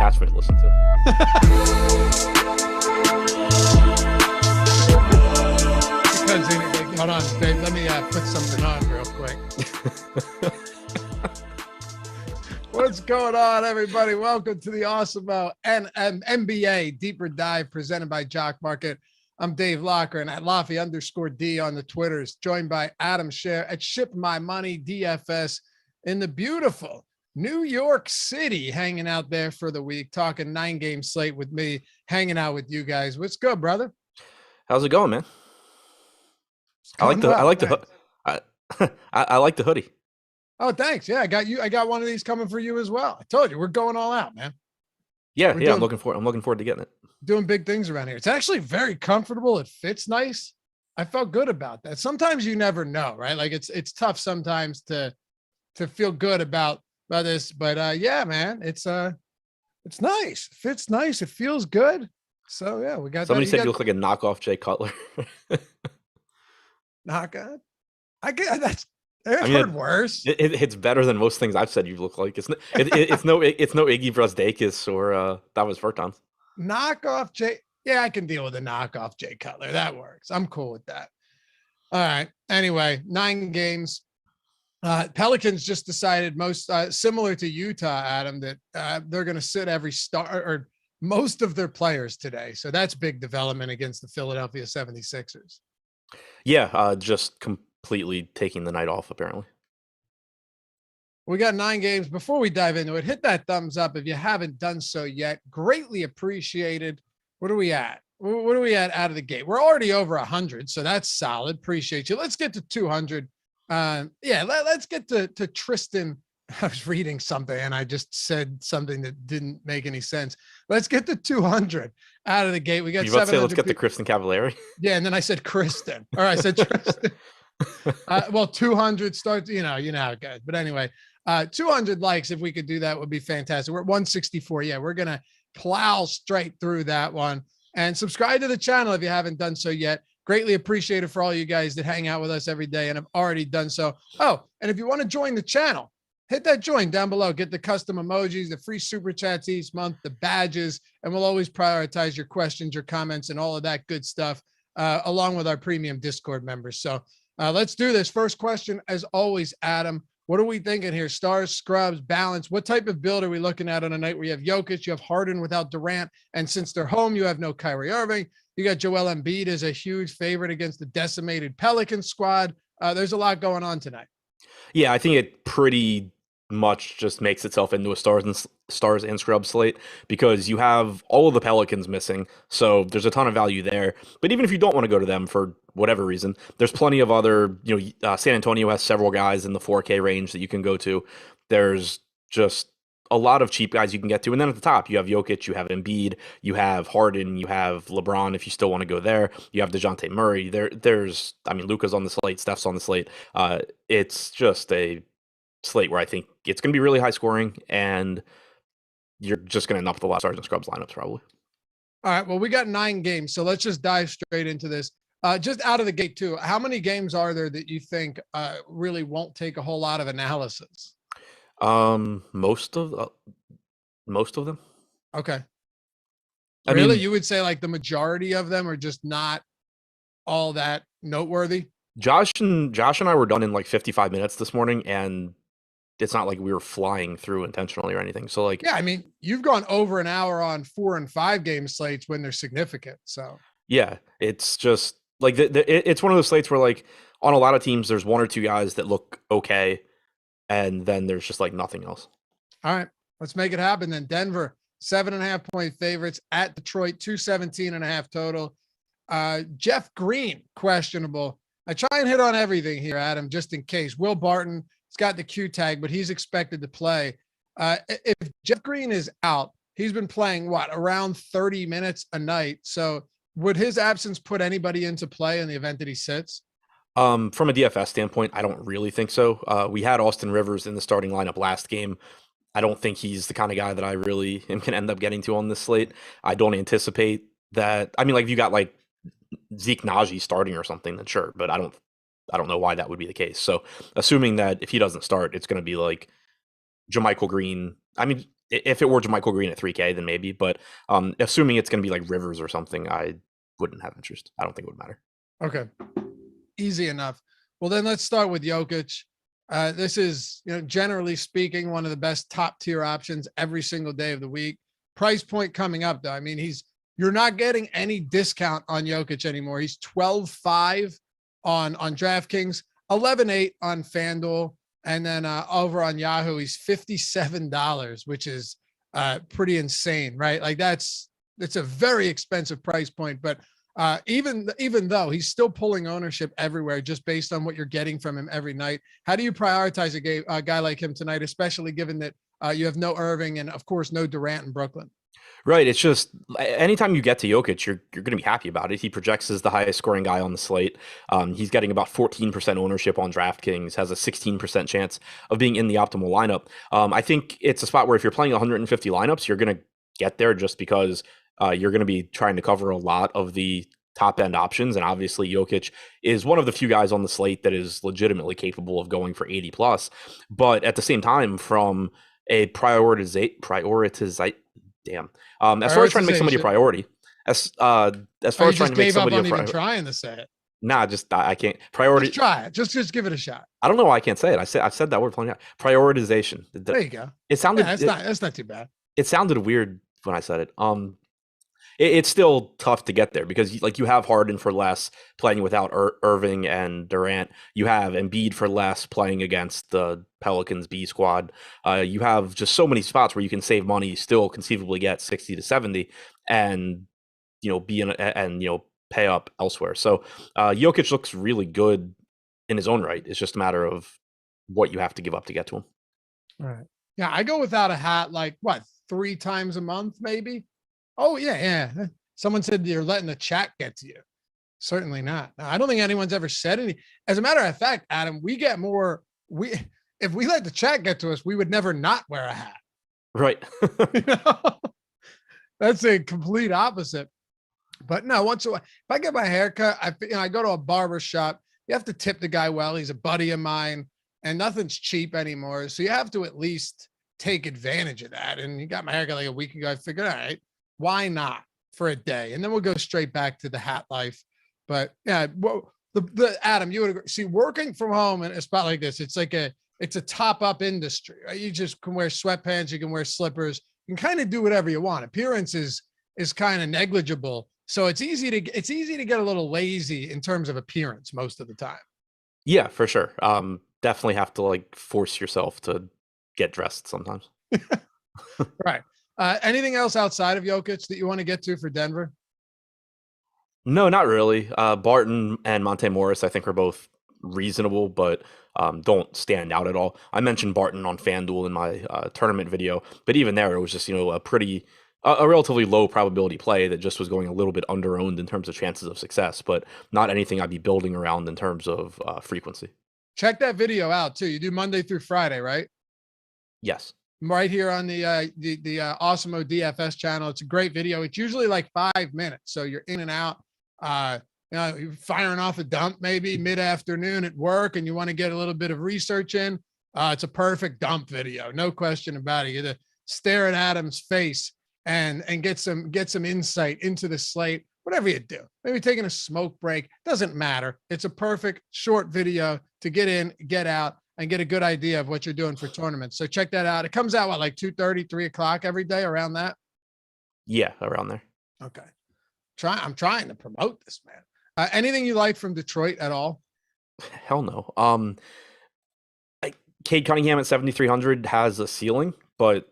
attachment to listen to. Because hold on, babe. Let me put something on real quick. What's going on, everybody? Welcome to the Awesemo and NBA Deeper Dive presented by Jock Market. I'm Dave Loughran at Laffy_D on the Twitters, joined by Adam Scherer at Ship My Money DFS in the beautiful New York City, hanging out there for the week, talking 9-game slate with me, hanging out with you guys. What's good, brother? How's it going, man? I like the hoodie. Oh, thanks. Yeah, I got one of these coming for you as well. I told you we're going all out, man. Yeah, I'm looking forward to getting it. Doing big things around here. It's actually very comfortable. It fits nice. I felt good about that. Sometimes you never know, right? Like it's tough sometimes to feel good about this, but yeah, man, it's nice. It fits nice. It feels good. So yeah, we got. Somebody said you look like a knockoff Jay Cutler. Knockoff. I get that's. I've heard worse. It's better than most things I've said you look like. It's no Iggy Brasdakis or that was Vertons. Knockoff Jay. Yeah, I can deal with a knockoff Jay Cutler. That works. I'm cool with that. All right. Anyway, 9 games. Pelicans just decided similar to Utah, Adam, that they're going to sit every star or most of their players today. So that's big development against the Philadelphia 76ers. Yeah, just completely taking the night off, apparently. We got 9 games. Before we dive into it, hit that thumbs up if you haven't done so yet. Greatly appreciated. What are we at? What are we at out of the gate? We're already over 100, so that's solid. Appreciate you. Let's get to 200. Let's get to Tristan. I was reading something and I just said something that didn't make any sense. Let's get to 200 out of the gate. We got you about to say let's get to Kristen Cavallari. Yeah, and then I said Kristen. All right, I said Tristan. 200 starts. You know how it goes. But anyway, 200 likes if we could do that would be fantastic. We're at 164. Yeah, we're gonna plow straight through that one. And subscribe to the channel if you haven't done so yet. Greatly appreciated for all you guys that hang out with us every day and have already done so. Oh, and if you want to join the channel, hit that join down below. Get the custom emojis, the free super chats each month, the badges, and we'll always prioritize your questions, your comments, and all of that good stuff, along with our premium Discord members. So let's do this. First question, as always, Adam. What are we thinking here? Stars, scrubs, balance. What type of build are we looking at on a night where you have Jokic, you have Harden without Durant, and since they're home, you have no Kyrie Irving. You got Joel Embiid as a huge favorite against the decimated Pelicans squad. There's a lot going on tonight. Yeah, I think it pretty much just makes itself into a stars and scrubs slate because you have all of the Pelicans missing, so there's a ton of value there. But even if you don't want to go to them for whatever reason, there's plenty of other. San Antonio has several guys in the 4K range that you can go to. There's just a lot of cheap guys you can get to. And then at the top, you have Jokic, you have Embiid, you have Harden, you have LeBron if you still want to go there. You have DeJounte Murray. There's Luka's on the slate, Steph's on the slate. It's just a slate where I think it's going to be really high scoring and you're just going to end up with a lot of stars and scrubs lineups probably. All right. Well, we got 9 games, so let's just dive straight into this. Just out of the gate, too. How many games are there that you think really won't take a whole lot of analysis? Most of most of them. Okay. I Really? mean, You would say like the majority of them are just not all that noteworthy? Josh and I were done in like 55 minutes this morning, and it's not like we were flying through intentionally or anything. So like, Yeah. I mean, you've gone over an hour on 4 and 5 game slates when they're significant. So, yeah, it's just like it's one of those slates where like on a lot of teams there's one or two guys that look okay, and then there's just like nothing else. all right, let's make it happen then. Denver, 7.5 point favorites at Detroit, 217.5 total. Jeff Green, questionable. I try and hit on everything here, Adam, just in case. Will Barton, he's got the Q tag, but he's expected to play. If Jeff Green is out, he's been playing around 30 minutes a night. So would his absence put anybody into play in the event that he sits? From a DFS standpoint, I don't really think so. We had Austin Rivers in the starting lineup last game. I don't think he's the kind of guy that I really am going to end up getting to on this slate. I don't anticipate that. I mean, like if you got like Zeke Naji starting or something, then sure, but I don't know why that would be the case. So assuming that if he doesn't start, it's going to be like JaMychal Green. I mean, if it were JaMychal Green at 3K, then maybe, but assuming it's going to be like Rivers or something, I wouldn't have interest. I don't think it would matter. Okay. Easy enough. Well, then let's start with Jokic. This is, generally speaking, one of the best top tier options every single day of the week. Price point coming up, though. I mean, you're not getting any discount on Jokic anymore. He's 12.5 on DraftKings, 11.8 on Fanduel, and then over on Yahoo, he's $57, which is pretty insane, right? Like it's a very expensive price point, but even though he's still pulling ownership everywhere just based on what you're getting from him every night, how do you prioritize a guy like him tonight, especially given that you have no Irving and of course no Durant in Brooklyn? Right. It's just anytime you get to Jokic, you're going to be happy about it. He projects as the highest scoring guy on the slate. He's getting about 14% ownership on DraftKings, has a 16% chance of being in the optimal lineup. I think it's a spot where if you're playing 150 lineups, you're going to get there just because you're going to be trying to cover a lot of the top end options. And obviously Jokic is one of the few guys on the slate that is legitimately capable of going for 80 plus. But at the same time, from a prioritize, damn. As far as trying to make somebody a priority, as far as trying to make somebody a priority, trying to say it. Nah, just I can't. Priority. Just try it. Just give it a shot. I don't know why I can't say it. I've said that word plenty. Prioritization. There you go. It sounded. That's not too bad. It sounded weird when I said it. It's still tough to get there because like you have Harden for less playing without Irving and Durant. You have Embiid for less playing against the Pelicans B squad. You have just so many spots where you can save money, still conceivably get 60 to 70 and, be in and, pay up elsewhere. So Jokic looks really good in his own right. It's just a matter of what you have to give up to get to him. All right. Yeah. I go without a hat, like 3 times a month, maybe. Oh yeah. Someone said you're letting the chat get to you. Certainly not. No, I don't think anyone's ever said any. As a matter of fact, Adam, we get more. If we let the chat get to us, we would never not wear a hat. Right. That's a complete opposite. But no, once in a while, if I get my haircut, I go to a barber shop. You have to tip the guy well. He's a buddy of mine, and nothing's cheap anymore. So you have to at least take advantage of that. And you got my haircut like a week ago. I figured, all right, why not for a day? And then we'll go straight back to the hat life. But yeah, well, the Adam, you would agree. See, working from home in a spot like this, it's a top up industry. Right? You just can wear sweatpants, you can wear slippers, you can kind of do whatever you want. Appearance is kind of negligible. So it's easy to get a little lazy in terms of appearance most of the time. Yeah, for sure. Definitely have to like force yourself to get dressed sometimes. Right. Anything else outside of Jokic that you want to get to for Denver? No, not really. Barton and Monte Morris, I think, are both reasonable, but don't stand out at all. I mentioned Barton on FanDuel in my tournament video, but even there, it was just a relatively low probability play that just was going a little bit underowned in terms of chances of success, but not anything I'd be building around in terms of frequency. Check that video out too. You do Monday through Friday, right? Yes. right here on the Awesemo DFS channel. It's a great video. It's usually like 5 minutes, so you're in and out. You're firing off a dump maybe mid-afternoon at work, and you want to get a little bit of research in. It's a perfect dump video, no question about it. You get to stare at Adam's face and get some insight into the slate. Whatever you do, maybe taking a smoke break, doesn't matter. It's a perfect short video to get in, get out, and get a good idea of what you're doing for tournaments. So check that out. It comes out like 2:30, 3 o'clock every day, around that. Yeah, around there. Okay. I'm trying to promote this, man. Anything you like from Detroit at all? Hell no. Cade Cunningham at 7,300 has a ceiling, but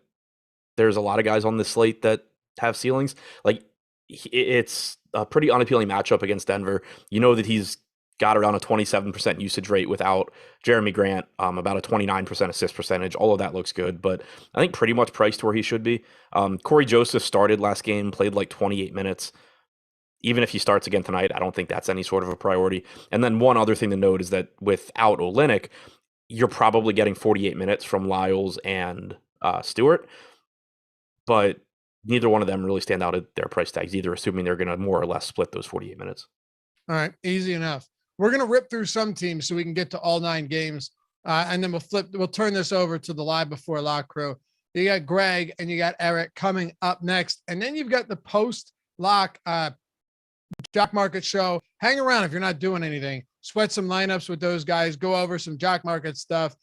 there's a lot of guys on this slate that have ceilings. Like, it's a pretty unappealing matchup against Denver. You know that he's got around a 27% usage rate without Jeremy Grant, about a 29% assist percentage. All of that looks good, but I think pretty much priced where he should be. Corey Joseph started last game, played like 28 minutes. Even if he starts again tonight, I don't think that's any sort of a priority. And then one other thing to note is that without Olynyk, you're probably getting 48 minutes from Lyles and Stewart, but neither one of them really stand out at their price tags either, assuming they're going to more or less split those 48 minutes. All right, easy enough. We're going to rip through some teams so we can get to all 9 games, and then we'll turn this over to the live before lock crew. You got Greg and you got Eric coming up next, and then you've got the post lock jock market show. Hang around if you're not doing anything. Sweat some lineups with those guys. Go over some jock market stuff.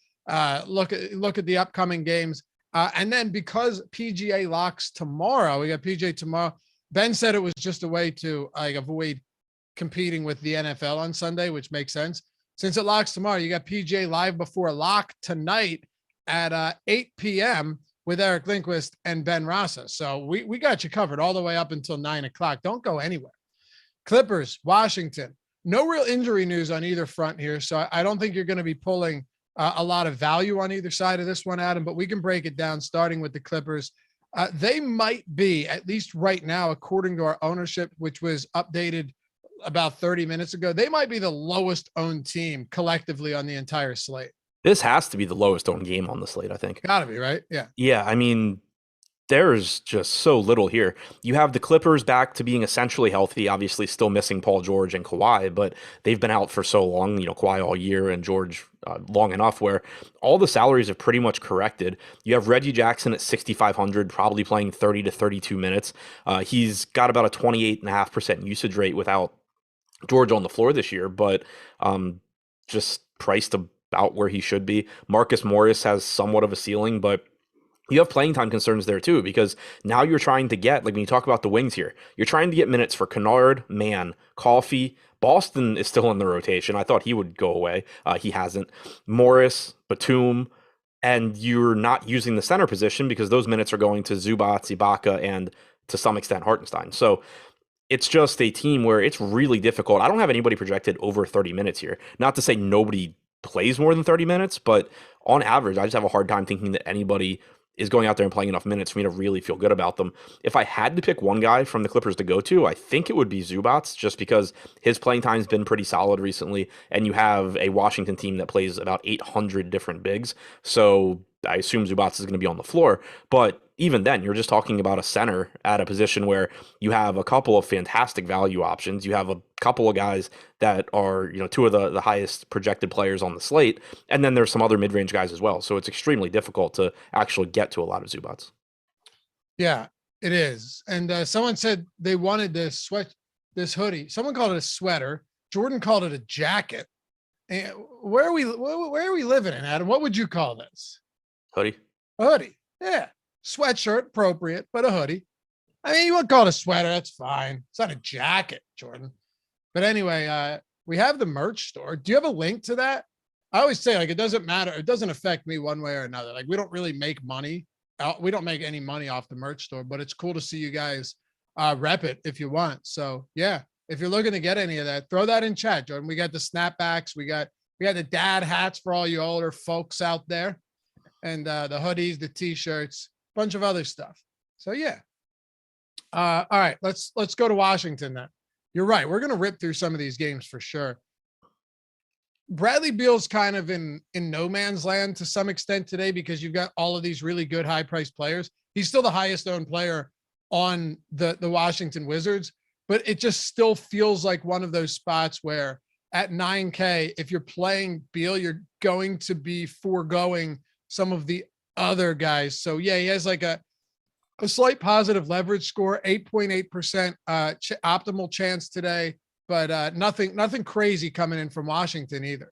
Look at the upcoming games. And then because PGA locks tomorrow, we got PGA tomorrow. Ben said it was just a way to avoid competing with the NFL on Sunday, which makes sense. Since it locks tomorrow, you got PGA live before lock tonight at 8 p.m. with Eric Lindquist and Ben Rasa. So we got you covered all the way up until 9 o'clock. Don't go anywhere. Clippers, Washington. No real injury news on either front here, so I don't think you're going to be pulling a lot of value on either side of this one, Adam, but we can break it down starting with the Clippers. They might be, at least right now, according to our ownership, which was updated about 30 minutes ago, they might be the lowest owned team collectively on the entire slate. This has to be the lowest owned game on the slate, I think. Gotta be, right? Yeah. Yeah, I mean, there's just so little here. You have the Clippers back to being essentially healthy, obviously still missing Paul George and Kawhi, but they've been out for so long, Kawhi all year and George long enough where all the salaries have pretty much corrected. You have Reggie Jackson at 6,500, probably playing 30 to 32 minutes. He's got about a 28.5% usage rate without George on the floor this year, but just priced about where he should be. Marcus Morris has somewhat of a ceiling, but you have playing time concerns there too, because now you're trying to get, like when you talk about the wings here, you're trying to get minutes for Kennard, Mann, Coffey. Boston is still in the rotation. I thought he would go away. He hasn't. Morris, Batum, and you're not using the center position because those minutes are going to Zubac, Ibaka, and to some extent Hartenstein. So it's just a team where it's really difficult. I don't have anybody projected over 30 minutes here. Not to say nobody plays more than 30 minutes, but on average, I just have a hard time thinking that anybody is going out there and playing enough minutes for me to really feel good about them. If I had to pick one guy from the Clippers to go to, I think it would be Zubac, just because his playing time's been pretty solid recently, and you have a Washington team that plays about 800 different bigs. So I assume Zubac is going to be on the floor, but even then, you're just talking about a center at a position where you have a couple of fantastic value options. You have a couple of guys that are, two of the highest projected players on the slate, and then there's some other mid-range guys as well. So it's extremely difficult to actually get to a lot of Zubats. Yeah, it is. And someone said they wanted this hoodie. Someone called it a sweater. Jordan called it a jacket. And where are we living in, Adam? What would you call this? Hoodie. A hoodie. Yeah. Sweatshirt, appropriate, but a hoodie. I mean, you would call it a sweater. That's fine. It's not a jacket, Jordan. But anyway, we have the merch store. Do you have a link to that? I always say, it doesn't matter. It doesn't affect me one way or another. We don't really make money. We don't make any money off the merch store, but it's cool to see you guys rep it if you want. So yeah, if you're looking to get any of that, throw that in chat, Jordan. We got the snapbacks. We got the dad hats for all you older folks out there, and the hoodies, the t-shirts, bunch of other stuff. So yeah. All right, let's go to Washington then. You're right. We're going to rip through some of these games for sure. Bradley Beal's kind of in no man's land to some extent today because you've got all of these really good high priced players. He's still the highest owned player on the Washington Wizards, but it just still feels like one of those spots where at 9K, if you're playing Beal, you're going to be foregoing some of the other guys. So yeah, he has like a slight positive leverage score, 8.8% optimal chance today, but nothing crazy coming in from Washington either.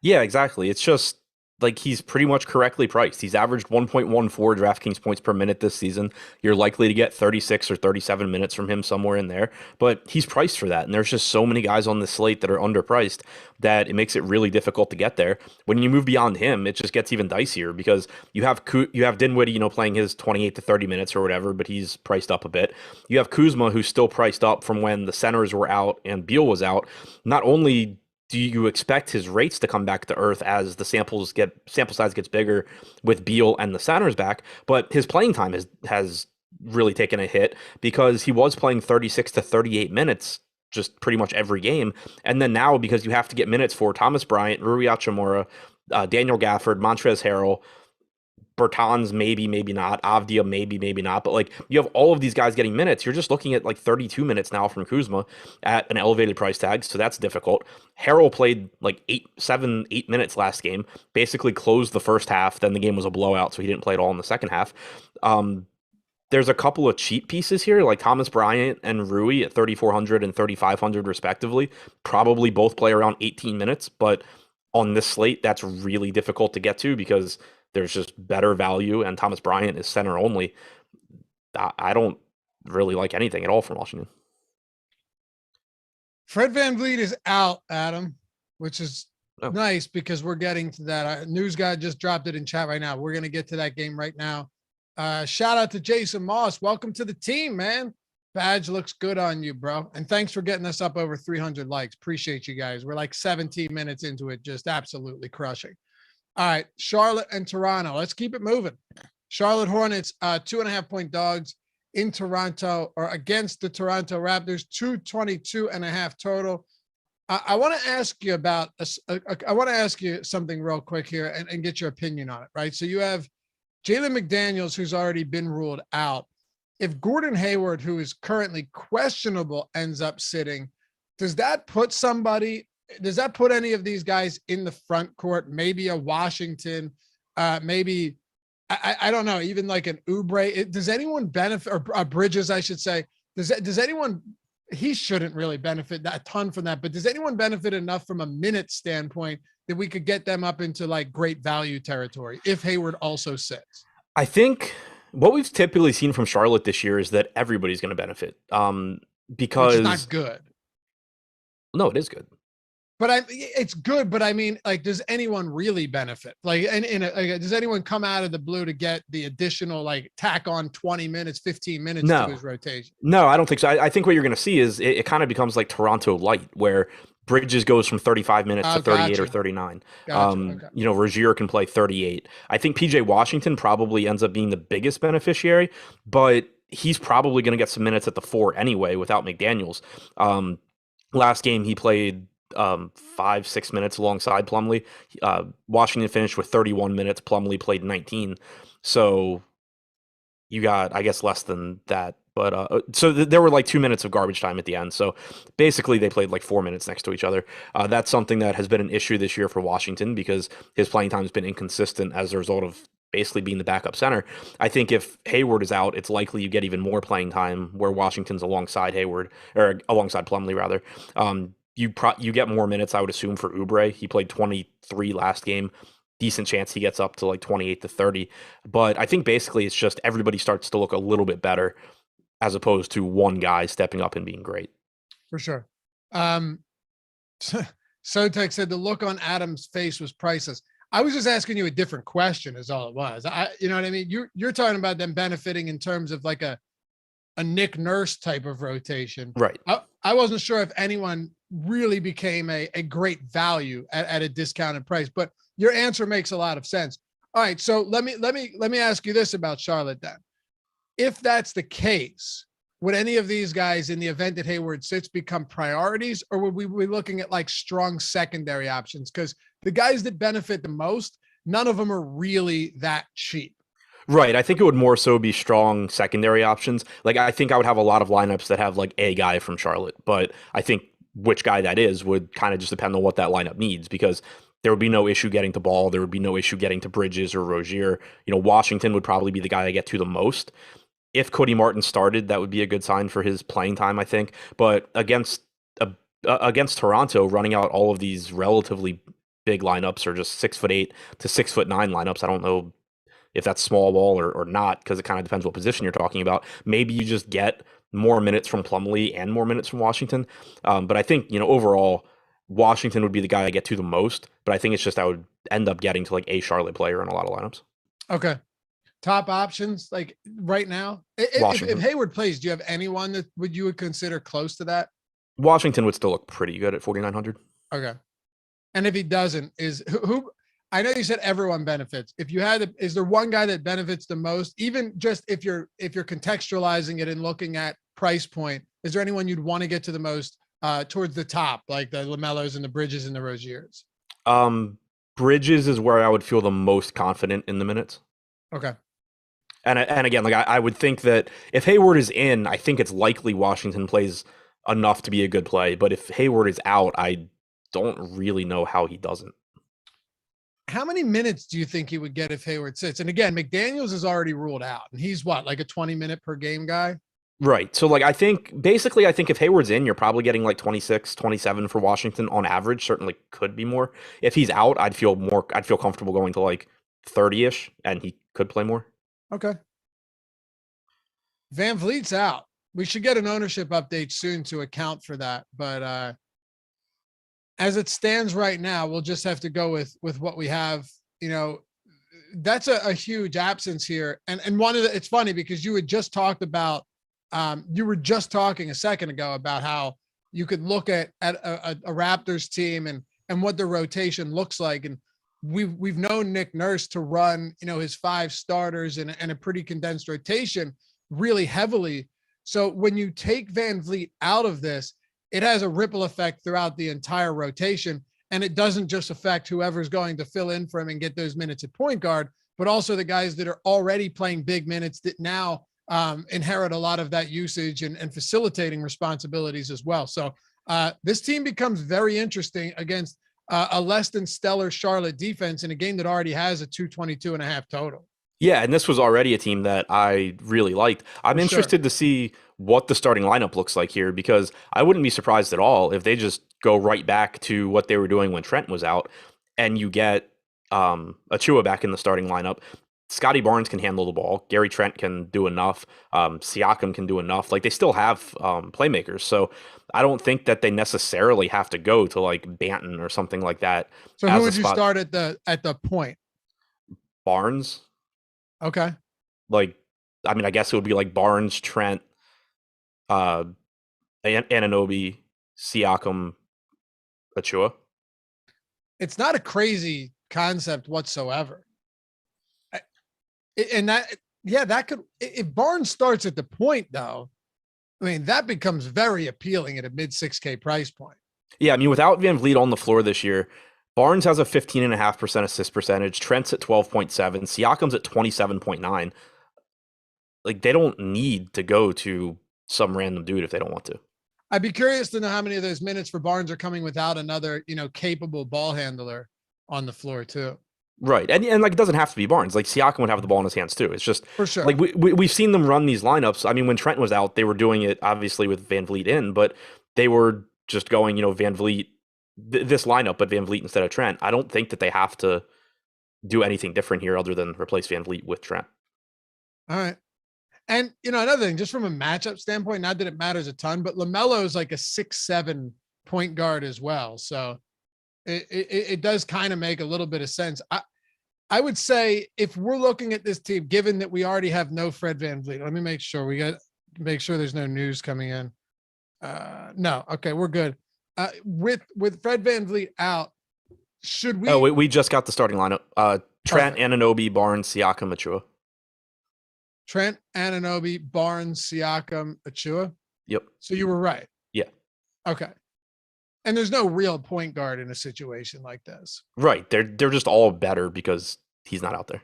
Yeah, exactly. It's just like he's pretty much correctly priced. He's averaged 1.14 DraftKings points per minute this season. You're likely to get 36 or 37 minutes from him somewhere in there, but he's priced for that. And there's just so many guys on the slate that are underpriced that it makes it really difficult to get there. When you move beyond him, it just gets even dicier because you have Dinwiddie, playing his 28 to 30 minutes or whatever, but he's priced up a bit. You have Kuzma, who's still priced up from when the centers were out and Beal was out. Not only do you expect his rates to come back to earth as the sample size gets bigger with Beal and the centers back, but his playing time has really taken a hit because he was playing 36 to 38 minutes just pretty much every game. And then now, because you have to get minutes for Thomas Bryant, Rui Hachimura, Daniel Gafford, Montrezl Harrell, Bertans, maybe not. Avdia, maybe not. But like you have all of these guys getting minutes. You're just looking at like 32 minutes now from Kuzma at an elevated price tag. So that's difficult. Harrell played like 8 minutes last game, basically closed the first half. Then the game was a blowout. So he didn't play at all in the second half. There's a couple of cheap pieces here, like Thomas Bryant and Rui at 3,400 and 3,500 respectively. Probably both play around 18 minutes. But on this slate, that's really difficult to get to because there's just better value, and Thomas Bryant is center only. I don't really like anything at all from Washington. Fred VanVleet is out, Adam, which is nice because we're getting to that. News guy just dropped it in chat right now. We're going to get to that game right now. Shout out to Jason Moss. Welcome to the team, man. Badge looks good on you, bro. And thanks for getting us up over 300 likes. Appreciate you guys. We're like 17 minutes into it, just absolutely crushing. All right, Charlotte and Toronto. Let's keep it moving. Charlotte Hornets, 2.5-point dogs in Toronto or against the Toronto Raptors, 222.5 total. I want to ask you about, I want to ask you something real quick here and get your opinion on it, right? So you have Jalen McDaniels, who's already been ruled out. If Gordon Hayward, who is currently questionable, ends up sitting, does that put any of these guys in the front court? Maybe a Washington, maybe, I don't know, even like an Oubre. Does anyone benefit, or Bridges, I should say, does anyone, he shouldn't really benefit a ton from that, but does anyone benefit enough from a minute standpoint that we could get them up into like great value territory if Hayward also sits? I think what we've typically seen from Charlotte this year is that everybody's going to benefit because which is not good. No, it is good. But it's good, but I mean, like, does anyone really benefit? Like, does anyone come out of the blue to get the additional, like, tack on 20 minutes, 15 minutes to his rotation? No, I don't think so. I think what you're going to see is it kind of becomes like Toronto light, where Bridges goes from 35 minutes to 38 or 39. Okay. Rozier can play 38. I think PJ Washington probably ends up being the biggest beneficiary, but he's probably going to get some minutes at the 4 anyway without McDaniels. Last game he played 5-6 minutes alongside Plumlee. Washington finished with 31 minutes. Plumlee played 19. So you got, I guess, less than that. But so there were like 2 minutes of garbage time at the end. So basically they played like 4 minutes next to each other. That's something that has been an issue this year for Washington because his playing time has been inconsistent as a result of basically being the backup center. I think if Hayward is out, it's likely you get even more playing time where Washington's alongside Hayward, or alongside Plumlee rather. You get more minutes, I would assume, for Oubre. He played 23 last game. Decent chance he gets up to like 28 to 30. But I think basically it's just everybody starts to look a little bit better as opposed to one guy stepping up and being great. For sure. Sotek said the look on Adam's face was priceless. I was just asking you a different question is all it was. You know what I mean? You're talking about them benefiting in terms of like a Nick Nurse type of rotation. Right. I wasn't sure if anyone really became a great value at a discounted price, but your answer makes a lot of sense. All right. So let me ask you this about Charlotte then. If that's the case, would any of these guys, in the event that Hayward sits, become priorities, or would we be looking at like strong secondary options? Because the guys that benefit the most, none of them are really that cheap. Right. I think it would more so be strong secondary options. Like, I think I would have a lot of lineups that have like a guy from Charlotte, but I think which guy that is would kind of just depend on what that lineup needs, because there would be no issue getting to Ball. There would be no issue getting to Bridges or Rozier. Washington would probably be the guy I get to the most. If Cody Martin started, that would be a good sign for his playing time, I think. But against Toronto, running out all of these relatively big lineups, or just 6'8" to 6'9" lineups, I don't know if that's small ball or not, because it kind of depends what position you're talking about. Maybe you just get more minutes from Plumlee and more minutes from Washington. But I think, overall, Washington would be the guy I get to the most. But I think it's just I would end up getting to like a Charlotte player in a lot of lineups. Okay. Top options, like right now, if Hayward plays, do you have anyone that you would consider close to that? Washington would still look pretty good at 4,900. Okay. And if he doesn't, is who I know you said everyone benefits. If you had, is there one guy that benefits the most? Even just if you're contextualizing it and looking at price point, is there anyone you'd want to get to the most towards the top, like the LaMelos and the Bridges and the Roziers? Bridges is where I would feel the most confident in the minutes. Okay. And again, like I would think that if Hayward is in, I think it's likely Washington plays enough to be a good play. But if Hayward is out, I don't really know how he doesn't. How many minutes do you think he would get if Hayward sits? And again, McDaniels is already ruled out, and he's what, like a 20-minute per game guy? Right. So like I think if Hayward's in, you're probably getting like 26, 27 for Washington on average. Certainly could be more. If he's out, I'd feel comfortable going to like 30-ish, and he could play more. Okay. Van Vliet's out. We should get an ownership update soon to account for that. But as it stands right now, we'll just have to go with what we have. That's a huge absence here. And it's funny because you had just talked about, you were just talking a second ago about how you could look at a Raptors team and what the rotation looks like. And we've known Nick Nurse to run, his 5 starters and a pretty condensed rotation really heavily. So when you take Van Vliet out of this, it has a ripple effect throughout the entire rotation. And it doesn't just affect whoever's going to fill in for him and get those minutes at point guard, but also the guys that are already playing big minutes that now inherit a lot of that usage and facilitating responsibilities as well. So this team becomes very interesting against a less than stellar Charlotte defense in a game that already has a 222.5 total. Yeah, and this was already a team that I really liked. I'm interested to see what the starting lineup looks like here, because I wouldn't be surprised at all if they just go right back to what they were doing when Trent was out, and you get Achua back in the starting lineup. Scotty Barnes can handle the ball. Gary Trent can do enough. Siakam can do enough. Like, they still have playmakers. So I don't think that they necessarily have to go to like Banton or something like that. So who would you start at the point? Barnes. Okay. Like, I mean, I guess it would be like Barnes, Trent, Anunoby, Siakam, Achua. It's not a crazy concept whatsoever. And that could, if Barnes starts at the point though, I mean, that becomes very appealing at a mid 6K price point. Yeah. I mean, without Van Vliet on the floor this year, Barnes has a 15.5% assist percentage. Trent's at 12.7. Siakam's at 27.9. Like, they don't need to go to some random dude if they don't want to. I'd be curious to know how many of those minutes for Barnes are coming without another, capable ball handler on the floor too. Right. And like, it doesn't have to be Barnes. Like, Siakam would have the ball in his hands too. It's just, for sure, like, we've seen them run these lineups. I mean, when Trent was out, they were doing it obviously with Van Vliet in, but they were just going, Van Vliet, this lineup, but Van Vliet instead of Trent. I don't think that they have to do anything different here other than replace Van Vliet with Trent. All right. And, another thing, just from a matchup standpoint, not that it matters a ton, but LaMelo is like a 6'7" point guard as well. So it does kind of make a little bit of sense. I would say if we're looking at this team, given that we already have no Fred VanVleet, let me make sure make sure there's no news coming in. No. Okay. We're good. With Fred VanVleet out, should we? Oh, we just got the starting lineup. Trent, Anunoby, Barnes, Siakam, Achua. Trent, Anunoby, Barnes, Siakam, Achua. Yep. So you were right. Yeah. Okay. And there's no real point guard in a situation like this. Right. They're just all better because he's not out there.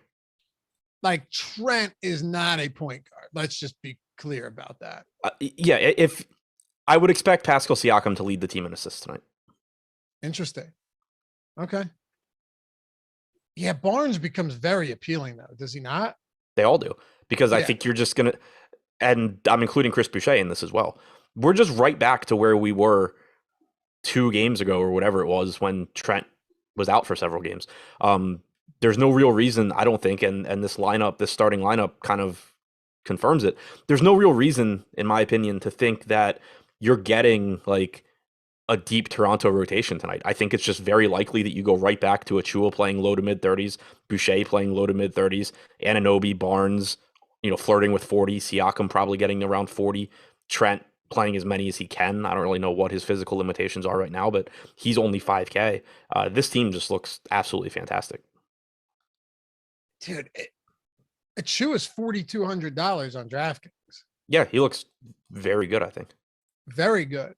Like Trent is not a point guard. Let's just be clear about that. Yeah. If I would expect Pascal Siakam to lead the team in assists tonight. Interesting. Okay. Yeah. Barnes becomes very appealing though. Does he not? They all do, because I think you're just going to, and I'm including Chris Boucher in this as well. We're just right back to where we were 2 games ago or whatever it was when Trent was out for several games. There's no real reason, I don't think, and this starting lineup kind of confirms it. There's no real reason, in my opinion, to think that you're getting like a deep Toronto rotation tonight. I think it's just very likely that you go right back to Achua playing low to mid 30s, Boucher playing low to mid 30s, Anunoby, Barnes, flirting with 40, Siakam probably getting around 40, Trent playing as many as he can. I don't really know what his physical limitations are right now, but he's only 5K. This team just looks absolutely fantastic. Dude, Achua is $4,200 on DraftKings. Yeah, he looks very good, I think. Very good.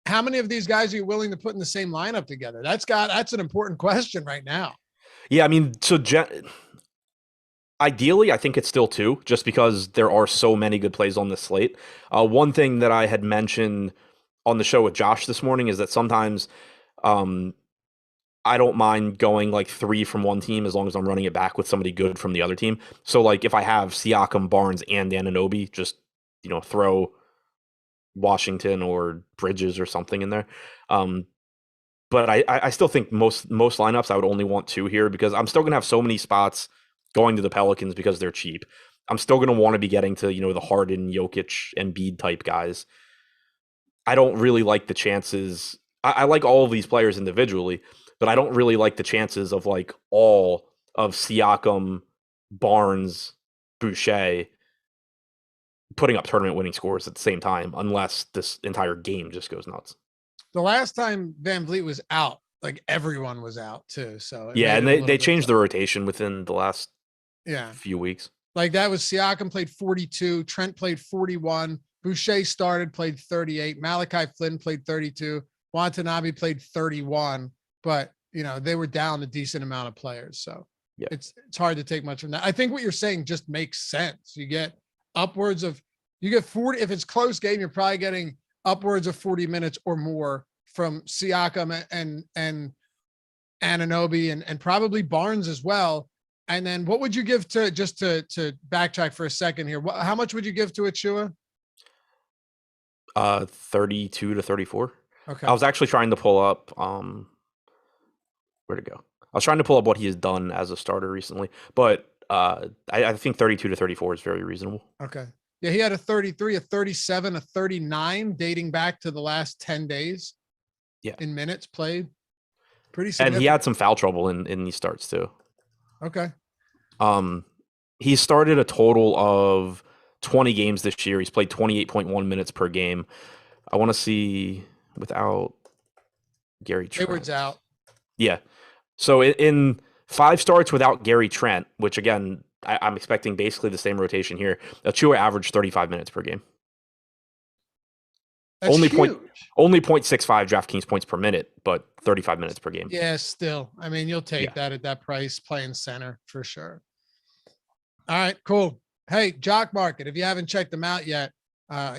How many of these guys are you willing to put in the same lineup together? That's an important question right now. Yeah, I mean, so ideally, I think it's still 2, just because there are so many good plays on this slate. One thing that I had mentioned on the show with Josh this morning is that sometimes I don't mind going like 3 from one team as long as I'm running it back with somebody good from the other team. So like if I have Siakam, Barnes, and Anunoby, just throw Washington or Bridges or something in there. But I still think most lineups I would only want 2 here, because I'm still gonna have so many spots going to the Pelicans because they're cheap. I'm still gonna want to be getting to the Harden, Jokic, Embiid type guys. I don't really like the chances. I like all of these players individually, but I don't really like the chances of like all of Siakam, Barnes, Boucher putting up tournament winning scores at the same time, unless this entire game just goes nuts. The last time Van Vliet was out, like everyone was out too. So yeah, and they changed the rotation within the last few weeks. Like that was Siakam played 42, Trent played 41, Boucher started, played 38, Malachi Flynn played 32, Watanabe played 31, but they were down a decent amount of players. So it's hard to take much from that. I think what you're saying just makes sense. You get 40. If it's close game, you're probably getting upwards of 40 minutes or more from Siakam and Anunoby and probably Barnes as well. And then what would you give to backtrack for a second here? How much would you give to Achua? 32 to 34. Okay. I was actually trying to pull up where'd it go? I was trying to pull up what he has done as a starter recently, but I think 32 to 34 is very reasonable. Okay. Yeah, he had a 33, a 37, a 39 dating back to the last 10 days. Yeah. In minutes played. Pretty significant. And he had some foul trouble in these starts too. Okay. He started a total of 20 games this year. He's played 28.1 minutes per game. I want to see without Gary Trent. Hayward's out. Yeah. So in 5 starts without Gary Trent, which again, I'm expecting basically the same rotation here, Achua averaged 35 minutes per game. That's only huge. Only 0.65 DraftKings points per minute, but 35 minutes per game. Yeah, still. I mean, you'll take that at that price, playing center for sure. All right, cool. Hey, Jock Market, if you haven't checked them out yet,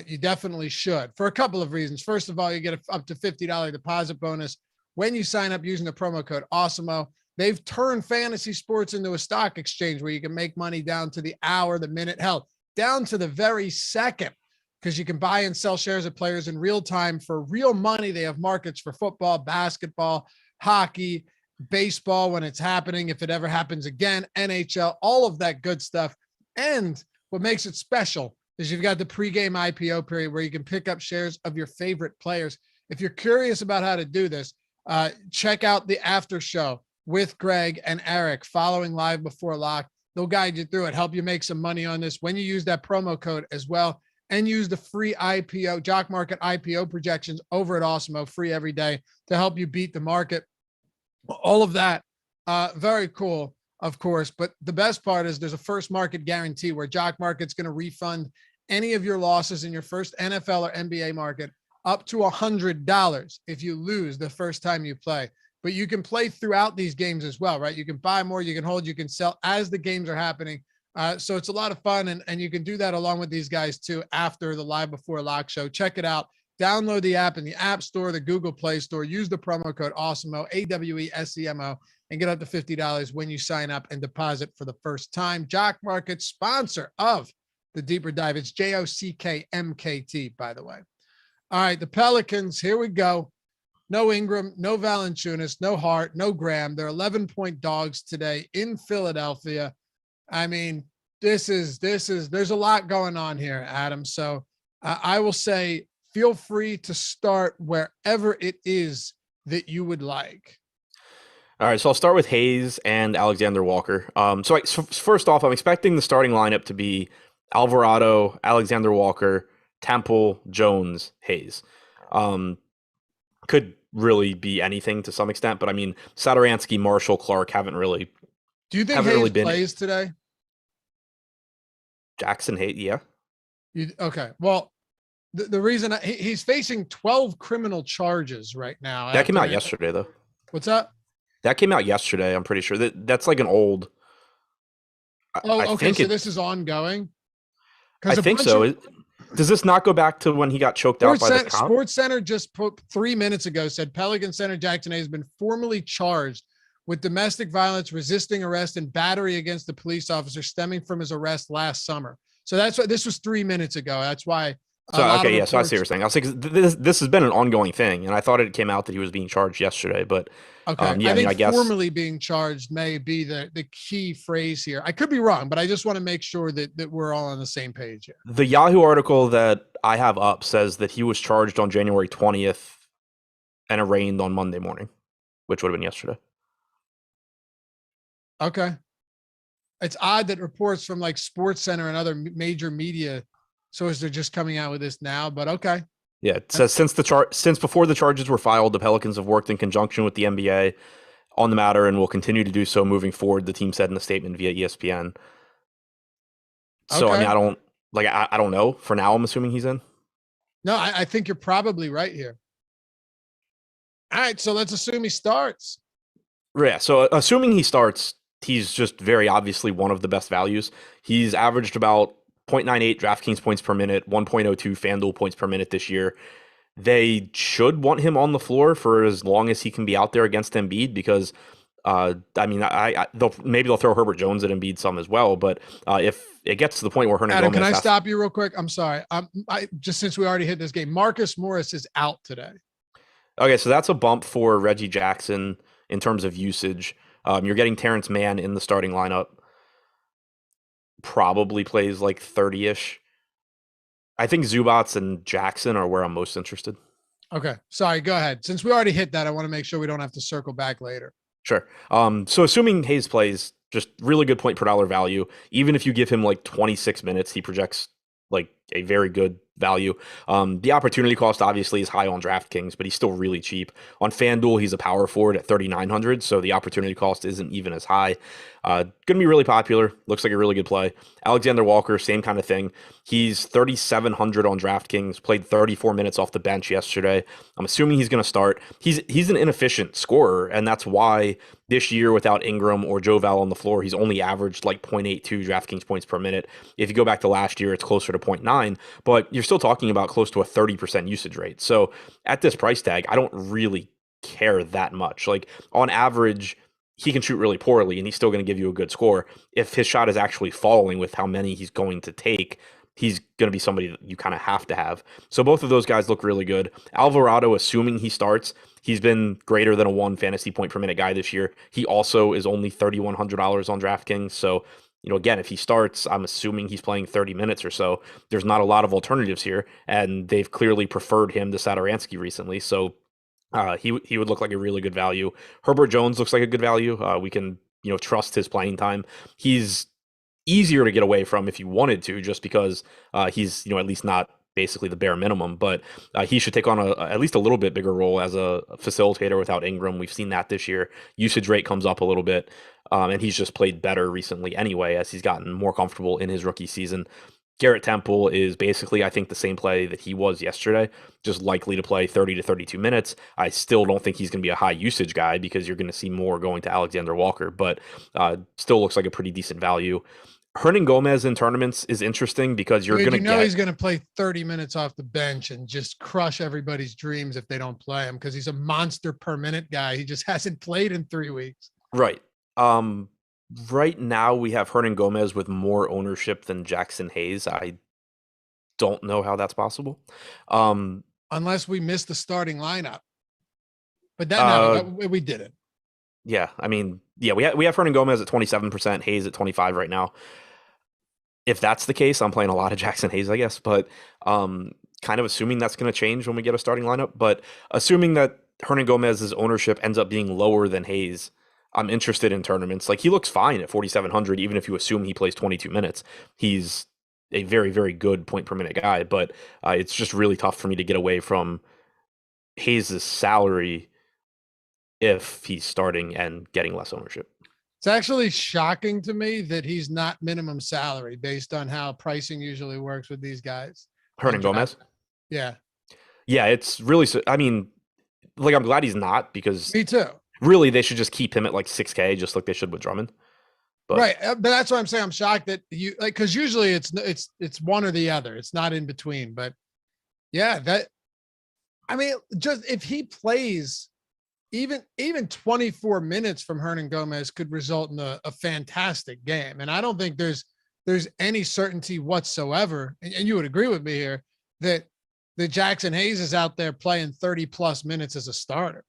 you definitely should for a couple of reasons. First of all, you get up to $50 deposit bonus when you sign up using the promo code Awesemo. They've turned fantasy sports into a stock exchange where you can make money down to the hour, the minute, hell, down to the very second, because you can buy and sell shares of players in real time for real money. They have markets for football, basketball, hockey, baseball when it's happening, if it ever happens again, NHL, all of that good stuff. And what makes it special is you've got the pregame IPO period where you can pick up shares of your favorite players. If you're curious about how to do this, check out the after show with Greg and Eric following Live Before Lock. They'll guide you through it, help you make some money on this when you use that promo code as well, and use the free IPO, Jock Market IPO projections over at Awesemo, free every day to help you beat the market. All of that, very cool. of course. But the best part is there's a first market guarantee where Jock Market's going to refund any of your losses in your first NFL or NBA market up to $100 if you lose the first time you play. But you can play throughout these games as well, right? You can buy more, you can hold, you can sell as the games are happening. So it's a lot of fun, and you can do that along with these guys too after the Live Before Lock show. Check it out. Download the app in the App Store, the Google Play Store. Use the promo code Awesemo, AWESEMO, and get up to $50 when you sign up and deposit for the first time. Jock Market, sponsor of the Deeper Dive. It's JOCKMKT, by the way. All right, the Pelicans, here we go. No Ingram, no Valanciunas, no Hart, no Graham. They're 11-point dogs today in Philadelphia. I mean, there's a lot going on here, Adam. So I will say, feel free to start wherever it is that you would like. All right, so I'll start with Hayes and Alexander Walker. So first off, I'm expecting the starting lineup to be Alvarado, Alexander Walker, Temple, Jones, Hayes. Could really be anything to some extent, but I mean, Edoransky, Marshall, Clark haven't really. Do you think Hayes plays today? Jackson Hayes, yeah. Okay, well, the reason he's facing 12 criminal charges right now. That came out yesterday, though. What's that? That came out yesterday. I'm pretty sure that's like an old. Okay. So this is ongoing. I think so. Does this not go back to when he got choked out by the cop? Sports Center just 3 minutes ago said Pelican center Jackson Hayes has been formally charged with domestic violence, resisting arrest, and battery against the police officer stemming from his arrest last summer. So that's what this was 3 minutes ago. That's why. So okay, yeah. So I see what you're saying. I was like, this has been an ongoing thing, and I thought it came out that he was being charged yesterday, but okay. Yeah, I guess formally being charged may be the key phrase here. I could be wrong, but I just want to make sure that we're all on the same page here. The Yahoo article that I have up says that he was charged on January 20th and arraigned on Monday morning, which would have been yesterday. Okay. It's odd that reports from like Sports Center and other major media, so as they're just coming out with this now, but okay. Yeah, it says since before the charges were filed, the Pelicans have worked in conjunction with the NBA on the matter and will continue to do so moving forward, the team said in a statement via ESPN. So okay. I mean, I don't know. For now, I'm assuming he's in. No, I think you're probably right here. All right, so let's assume he starts. Yeah, so assuming he starts, he's just very obviously one of the best values. He's averaged about 0.98 DraftKings points per minute, 1.02 Fanduel points per minute this year. They should want him on the floor for as long as he can be out there against Embiid because, I mean, maybe they'll throw Herbert Jones at Embiid some as well. But if it gets to the point where Hernan Adam, Gomez can I stop you real quick? I'm sorry. Just since we already hit this game, Marcus Morris is out today. Okay, so that's a bump for Reggie Jackson in terms of usage. You're getting Terrence Mann in the starting lineup. Probably plays like 30-ish. I think Zubats and Jackson are where I'm most interested. Okay. Sorry, go ahead. Since we already hit that, I want to make sure we don't have to circle back later. Sure. So assuming Hayes plays, just really good point per dollar value. Even if you give him like 26 minutes, he projects like a very good value. The opportunity cost obviously is high on DraftKings, but he's still really cheap. On FanDuel, he's a power forward at 3,900, so the opportunity cost isn't even as high. Going to be really popular. Looks like a really good play. Alexander Walker, same kind of thing. He's 3,700 on DraftKings, played 34 minutes off the bench yesterday. I'm assuming he's going to start. He's an inefficient scorer, and that's why this year without Ingram or Joe Val on the floor, he's only averaged like 0.82 DraftKings points per minute. If you go back to last year, it's closer to 0.9, but you're still talking about close to a 30% usage rate. So at this price tag, I don't really care that much. Like on average, he can shoot really poorly and he's still going to give you a good score. If his shot is actually falling with how many he's going to take, he's going to be somebody that you kind of have to have. So both of those guys look really good. Alvarado, assuming he starts, he's been greater than a 1 fantasy point per minute guy this year. He also is only $3,100 on DraftKings. So, you know, again, if he starts, I'm assuming he's playing 30 minutes or so. There's not a lot of alternatives here, and they've clearly preferred him to Satoransky recently. So he would look like a really good value. Herbert Jones looks like a good value. We can, you know, trust his playing time. He's easier to get away from if you wanted to, just because he's, you know, at least not basically the bare minimum, but he should take on at least a little bit bigger role as a facilitator without Ingram. We've seen that this year. Usage rate comes up a little bit. and he's just played better recently anyway as he's gotten more comfortable in his rookie season. Garrett Temple is basically, I think, the same play that he was yesterday, just likely to play 30 to 32 minutes. I still don't think he's going to be a high usage guy because you're going to see more going to Alexander Walker, but still looks like a pretty decent value. Hernan Gomez in tournaments is interesting because you're going to get. He's going to play 30 minutes off the bench and just crush everybody's dreams if they don't play him because he's a monster per minute guy. He just hasn't played in 3 weeks. Right. Right now we have Hernan Gomez with more ownership than Jackson Hayes. I don't know how that's possible. Unless we missed the starting lineup. But that we didn't. Yeah, I mean, yeah, we have Hernan Gomez at 27%, Hayes at 25 right now. If that's the case, I'm playing a lot of Jackson Hayes, I guess, but kind of assuming that's going to change when we get a starting lineup, but assuming that Hernan Gomez's ownership ends up being lower than Hayes, I'm interested in tournaments. Like, he looks fine at 4,700, even if you assume he plays 22 minutes. He's a very, very good point per minute guy, but it's just really tough for me to get away from Hayes' salary if he's starting and getting less ownership. It's actually shocking to me that he's not minimum salary based on how pricing usually works with these guys. Hernan Gomez? Yeah. Yeah, it's really, I mean, like, I'm glad he's not because. Me too. Really, they should just keep him at like 6K, just like they should with Drummond. But. Right, but that's what I'm saying. I'm shocked that you like because usually it's one or the other. It's not in between. But yeah, I mean, just if he plays even 24 minutes from Hernan Gomez could result in a fantastic game. And I don't think there's any certainty whatsoever. And you would agree with me here that Jackson Hayes is out there playing 30 plus minutes as a starter.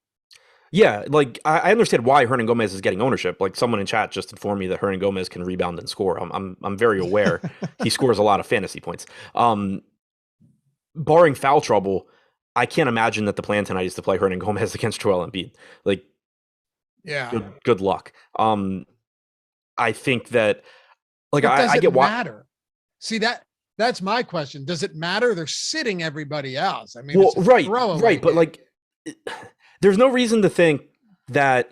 Yeah, like I understand why Hernan Gomez is getting ownership. Like, someone in chat just informed me that Hernan Gomez can rebound and score. I'm very aware he scores a lot of fantasy points. Barring foul trouble, I can't imagine that the plan tonight is to play Hernan Gomez against Joel Embiid. Like, yeah, good luck. I think that, like, I get why. Matter? See, that's my question. Does it matter? They're sitting everybody else. I mean, well, right, but like. There's no reason to think that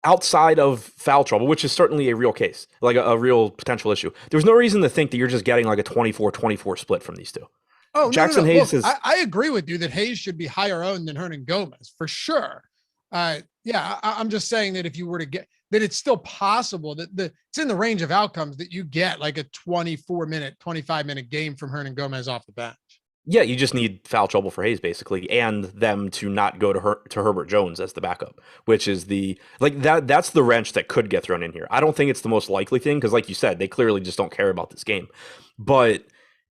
outside of foul trouble, which is certainly a real case, like a real potential issue, there's no reason to think that you're just getting like a 24-24 split from these two. Oh, Jackson Hayes is. I agree with you that Hayes should be higher owned than Hernan Gomez for sure. Yeah, I'm just saying that if you were to get that, it's still possible that it's in the range of outcomes that you get like a 24-minute, 25-minute game from Hernan Gomez off the bench. Yeah, you just need foul trouble for Hayes, basically, and them to not go to Herbert Jones as the backup, which is that's the wrench that could get thrown in here. I don't think it's the most likely thing because, like you said, they clearly just don't care about this game. But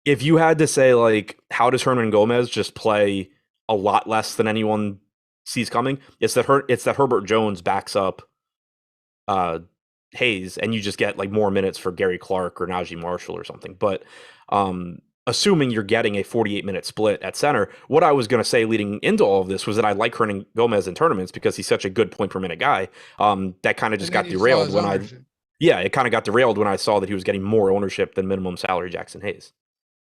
if you had to say, like, how does Hernan Gomez just play a lot less than anyone sees coming? It's that Herbert Jones backs up Hayes, and you just get like more minutes for Gary Clark or Najee Marshall or something. But assuming you're getting a 48-minute split at center, what I was going to say leading into all of this was that I like Hernan Gomez in tournaments because he's such a good point per minute guy. That kind of just got derailed when it kind of got derailed when I saw that he was getting more ownership than minimum salary Jackson Hayes.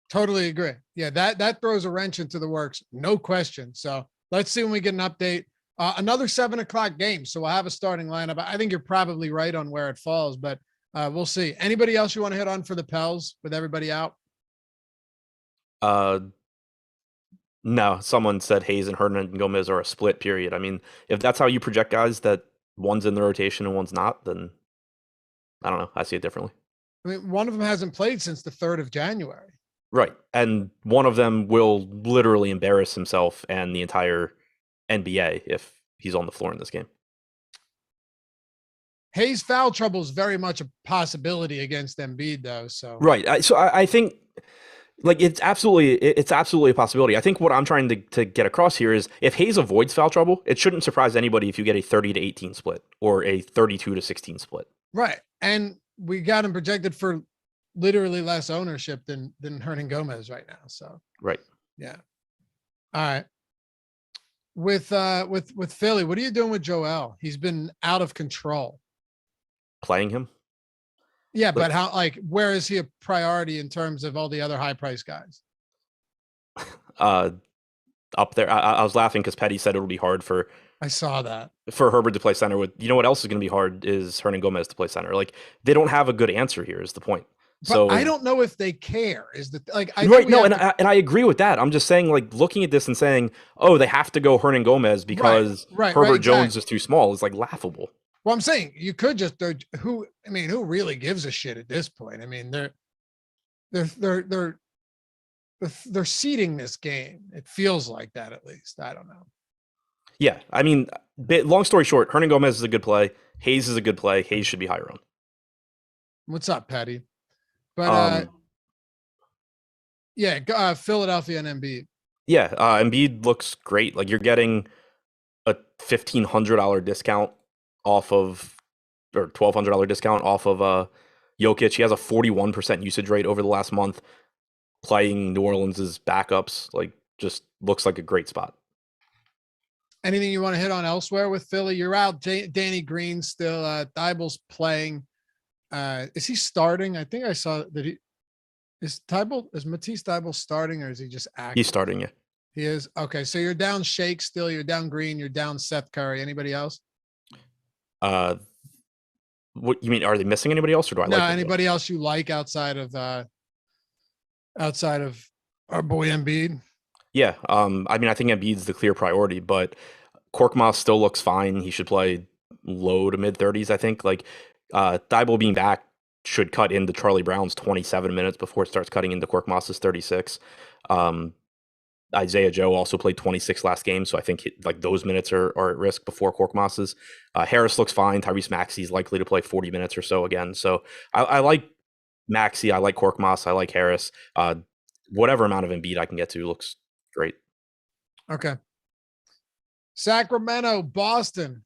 Totally agree. Yeah, that throws a wrench into the works, no question. So let's see when we get an update. Another 7:00 game, so we'll have a starting lineup. I think you're probably right on where it falls, but we'll see. Anybody else you want to hit on for the Pels with everybody out? No, someone said Hayes and Hernan Gomez are a split period. I mean, if that's how you project guys that one's in the rotation and one's not, then I don't know. I see it differently. I mean, one of them hasn't played since the 3rd of January. Right. And one of them will literally embarrass himself and the entire NBA if he's on the floor in this game. Hayes' foul trouble is very much a possibility against Embiid, though. So right. I think like it's absolutely a possibility. I think what I'm trying to get across here is if Hayes avoids foul trouble, it shouldn't surprise anybody if you get a 30-18 split or a 32-16 split. Right. And we got him projected for literally less ownership than Hernan Gomez right now. So right. Yeah. All right. With Philly, what are you doing with Joel? He's been out of control. Playing him? Yeah, but how, like, where is he a priority in terms of all the other high price guys? Up there. I was laughing because Petty said it'll be hard for I saw that. for Herbert to play center with. You know what else is going to be hard is Hernan Gomez to play center. Like they don't have a good answer here. Is the point? But I So don't know if they care. Is the like I think right, we no, have and to I agree with that. I'm just saying, like looking at this and saying, oh, they have to go Hernan Gomez right, because right, Herbert Jones exactly. is too small. Is like laughable. Well, I'm saying you could just who really gives a shit at this point? I mean, they're they're they're they're seeding this game. It feels like that at least. I don't know. Yeah, I mean, long story short, Hernan Gomez is a good play. Hayes is a good play. Hayes should be higher on. What's up, Patty? But Um, yeah, Philadelphia and Embiid. yeah, Embiid looks great. Like you're getting a $1,500 discount off of, or $1,200 discount off of Jokic. He has a 41% usage rate over the last month, playing New Orleans' backups. Like, just looks like a great spot. Anything you want to hit on elsewhere with Philly? You're out. Danny Green still. Thibault's playing. Is he starting? I think I saw that he is Matisse Thibault starting, or is he just active? He's starting, yeah. He is. Okay, so you're down Shake still. You're down Green. You're down Seth Curry. Anybody else? What you mean? Are they missing anybody else, or do I No, like anybody else you like outside of our boy Embiid? Yeah, I mean, I think Embiid's the clear priority, but Korkmaz still looks fine. He should play low to mid 30s, I think. Like, Thibault being back should cut into Charlie Brown's 27 minutes before it starts cutting into Korkmaz's 36. Isaiah Joe also played 26 last game, so I think like those minutes are at risk before Korkmaz's. Harris looks fine. Tyrese Maxey's likely to play 40 minutes or so again. So I like Maxey. I like Korkmaz. I like Harris. Whatever amount of Embiid I can get to looks great. Okay. Sacramento, Boston.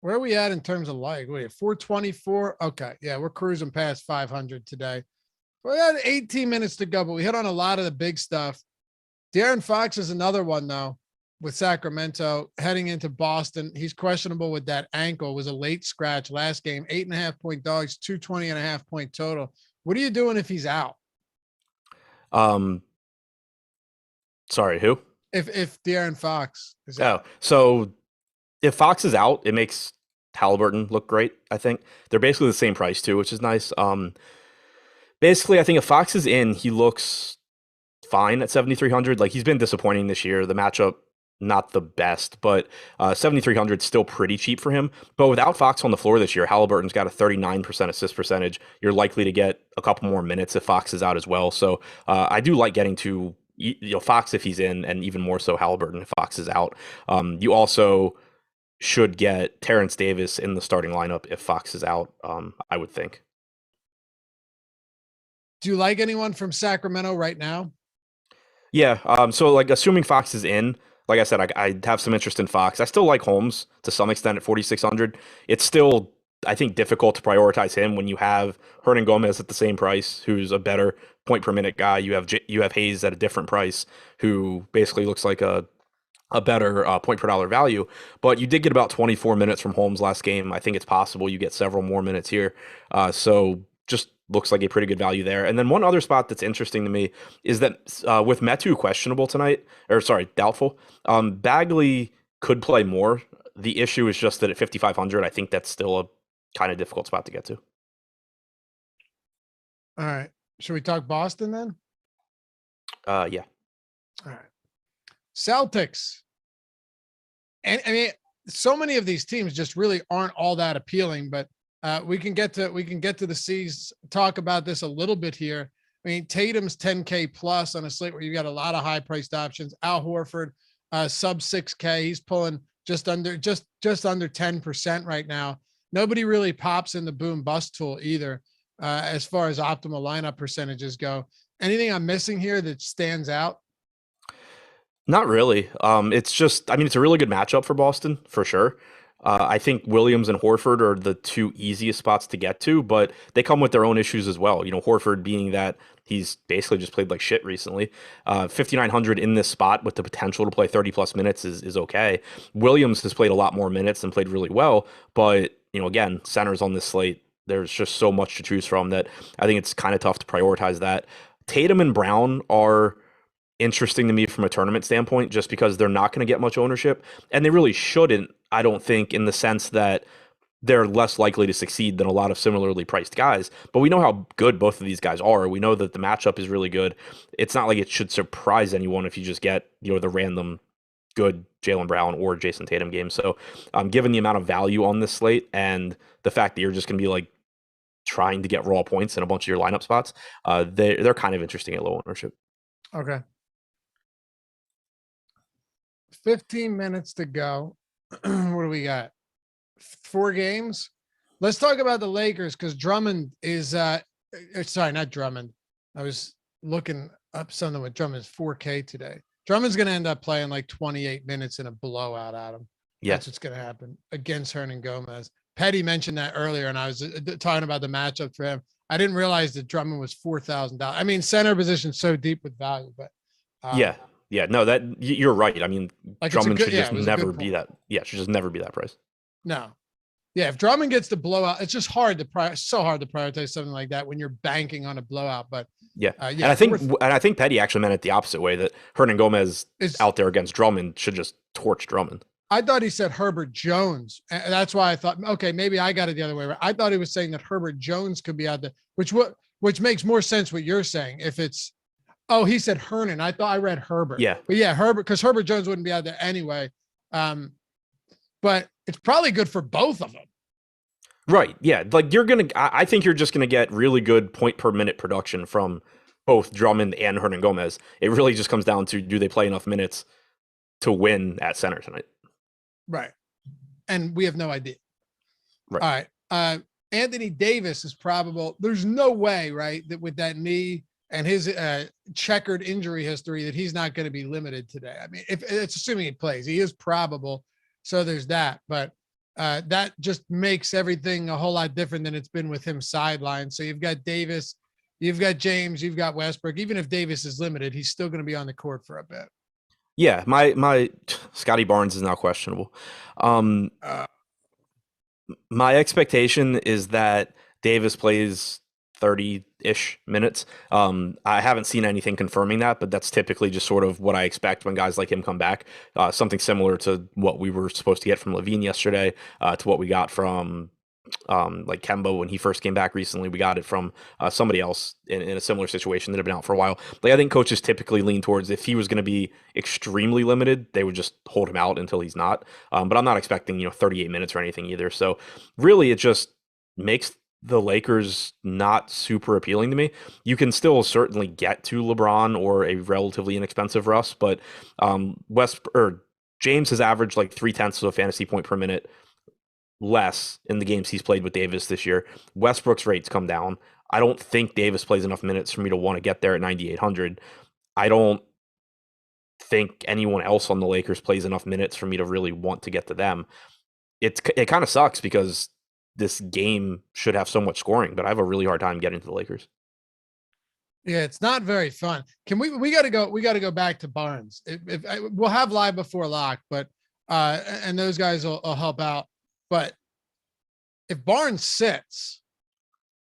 Where are we at in terms of like? Wait, 424. Okay, yeah, we're cruising past 500 today. We had 18 minutes to go, but we hit on a lot of the big stuff. Darren Fox is another one though, with Sacramento heading into Boston. He's questionable with that ankle. It was a late scratch last game. 8.5-point dogs, 220.5-point total. What are you doing if he's out? Sorry, who? If Darren Fox is out. So if Fox is out, it makes Halliburton look great. I think they're basically the same price too, which is nice. Basically, I think if Fox is in, he looks fine at 7,300. Like he's been disappointing this year. The matchup not the best, but 7,300 still pretty cheap for him. But without Fox on the floor this year, Halliburton's got a 39% assist percentage. You're likely to get a couple more minutes if Fox is out as well. So I do like getting to Fox if he's in, and even more so Halliburton if Fox is out. You also should get Terence Davis in the starting lineup if Fox is out, I would think. Do you like anyone from Sacramento right now? Yeah. So like assuming Fox is in, like I said, I have some interest in Fox. I still like Holmes to some extent at 4,600. It's still, I think, difficult to prioritize him when you have Hernan Gomez at the same price, who's a better point per minute guy. You have Hayes at a different price, who basically looks like a better point per dollar value. But you did get about 24 minutes from Holmes last game. I think it's possible you get several more minutes here. So just looks like a pretty good value there. And then one other spot that's interesting to me is that with Metu questionable tonight, or sorry, doubtful, Bagley could play more. The issue is just that at 5,500, I think that's still a kind of difficult spot to get to. All right. Should we talk Boston then? Yeah. All right. Celtics. And I mean, so many of these teams just really aren't all that appealing, but we can get to the C's, talk about this a little bit here. I mean, Tatum's 10K plus on a slate where you got a lot of high priced options. Al Horford, sub 6K. He's pulling just under 10% right now. Nobody really pops in the boom bust tool either, as far as optimal lineup percentages go. Anything I'm missing here that stands out? Not really. It's just, I mean, it's a really good matchup for Boston for sure. I think Williams and Horford are the two easiest spots to get to, but they come with their own issues as well. You know, Horford being that he's basically just played like shit recently. 5,900 in this spot with the potential to play 30 plus minutes is okay. Williams has played a lot more minutes and played really well, but you know, again, centers on this slate, there's just so much to choose from that I think it's kind of tough to prioritize that. Tatum and Brown are interesting to me from a tournament standpoint, just because they're not going to get much ownership, and they really shouldn't I don't think in the sense that they're less likely to succeed than a lot of similarly priced guys. But we know how good both of these guys are. We know that the matchup is really good. It's not like it should surprise anyone if you just get, the random good Jaylen Brown or Jason Tatum game. So given the amount of value on this slate and the fact that you're just going to be like trying to get raw points in a bunch of your lineup spots, they're kind of interesting at low ownership. Okay. 15 minutes to go. What do we got? 4 games. Let's talk about the Lakers because Drummond is sorry, not Drummond. I was looking up something with Drummond's 4K today. Drummond's going to end up playing like 28 minutes in a blowout at him. Yeah. That's what's going to happen against Hernan Gomez. Petty mentioned that earlier, and I was talking about the matchup for him. I didn't realize that Drummond was $4,000. I mean, center position so deep with value, but yeah, no, that you're right. I mean, like Drummond should just never be that. Yeah, should just never be that price. No. Yeah, if Drummond gets the blowout, it's just hard to prioritize something like that when you're banking on a blowout. But yeah, and I think Petty actually meant it the opposite way, that Hernan Gomez out there against Drummond should just torch Drummond. I thought he said Herbert Jones, and that's why I thought, okay, maybe I got it the other way. I thought he was saying that Herbert Jones could be out there, which makes more sense what you're saying. If it's, he said Hernan. I thought I read Herbert. Yeah, but yeah, Herbert, because Herbert Jones wouldn't be out there anyway. But it's probably good for both of them. Right. Yeah. Like I think you're just going to get really good point per minute production from both Drummond and Hernan Gomez. It really just comes down to, do they play enough minutes to win at center tonight? Right. And we have no idea. Right. All right. Anthony Davis is probable. There's no way, right, that with that knee and his checkered injury history that he's not going to be limited today. I mean, if it's assuming he plays, he is probable. So there's that, but that just makes everything a whole lot different than it's been with him sidelined. So you've got Davis, you've got James, you've got Westbrook. Even if Davis is limited, he's still going to be on the court for a bit. Yeah, my Scotty Barnes is now questionable. My expectation is that Davis plays 30-ish minutes. I haven't seen anything confirming that, but that's typically just sort of what I expect when guys like him come back. Something similar to what we were supposed to get from Levine yesterday, to what we got from like Kemba when he first came back recently. We got it from somebody else in a similar situation that had been out for a while. Like, I think coaches typically lean towards, if he was going to be extremely limited, they would just hold him out until he's not. But I'm not expecting 38 minutes or anything either. So really, it just makes the Lakers not super appealing to me. You can still certainly get to LeBron or a relatively inexpensive Russ, but James has averaged like 0.3 of a fantasy point per minute less in the games he's played with Davis this year. Westbrook's rates come down. I don't think Davis plays enough minutes for me to want to get there at 9,800. I don't think anyone else on the Lakers plays enough minutes for me to really want to get to them. It kind of sucks because this game should have so much scoring, but I have a really hard time getting to the Lakers. Yeah, it's not very fun. Can we got to go back to Barnes. We'll have live before lock, but and those guys will help out. But if Barnes sits,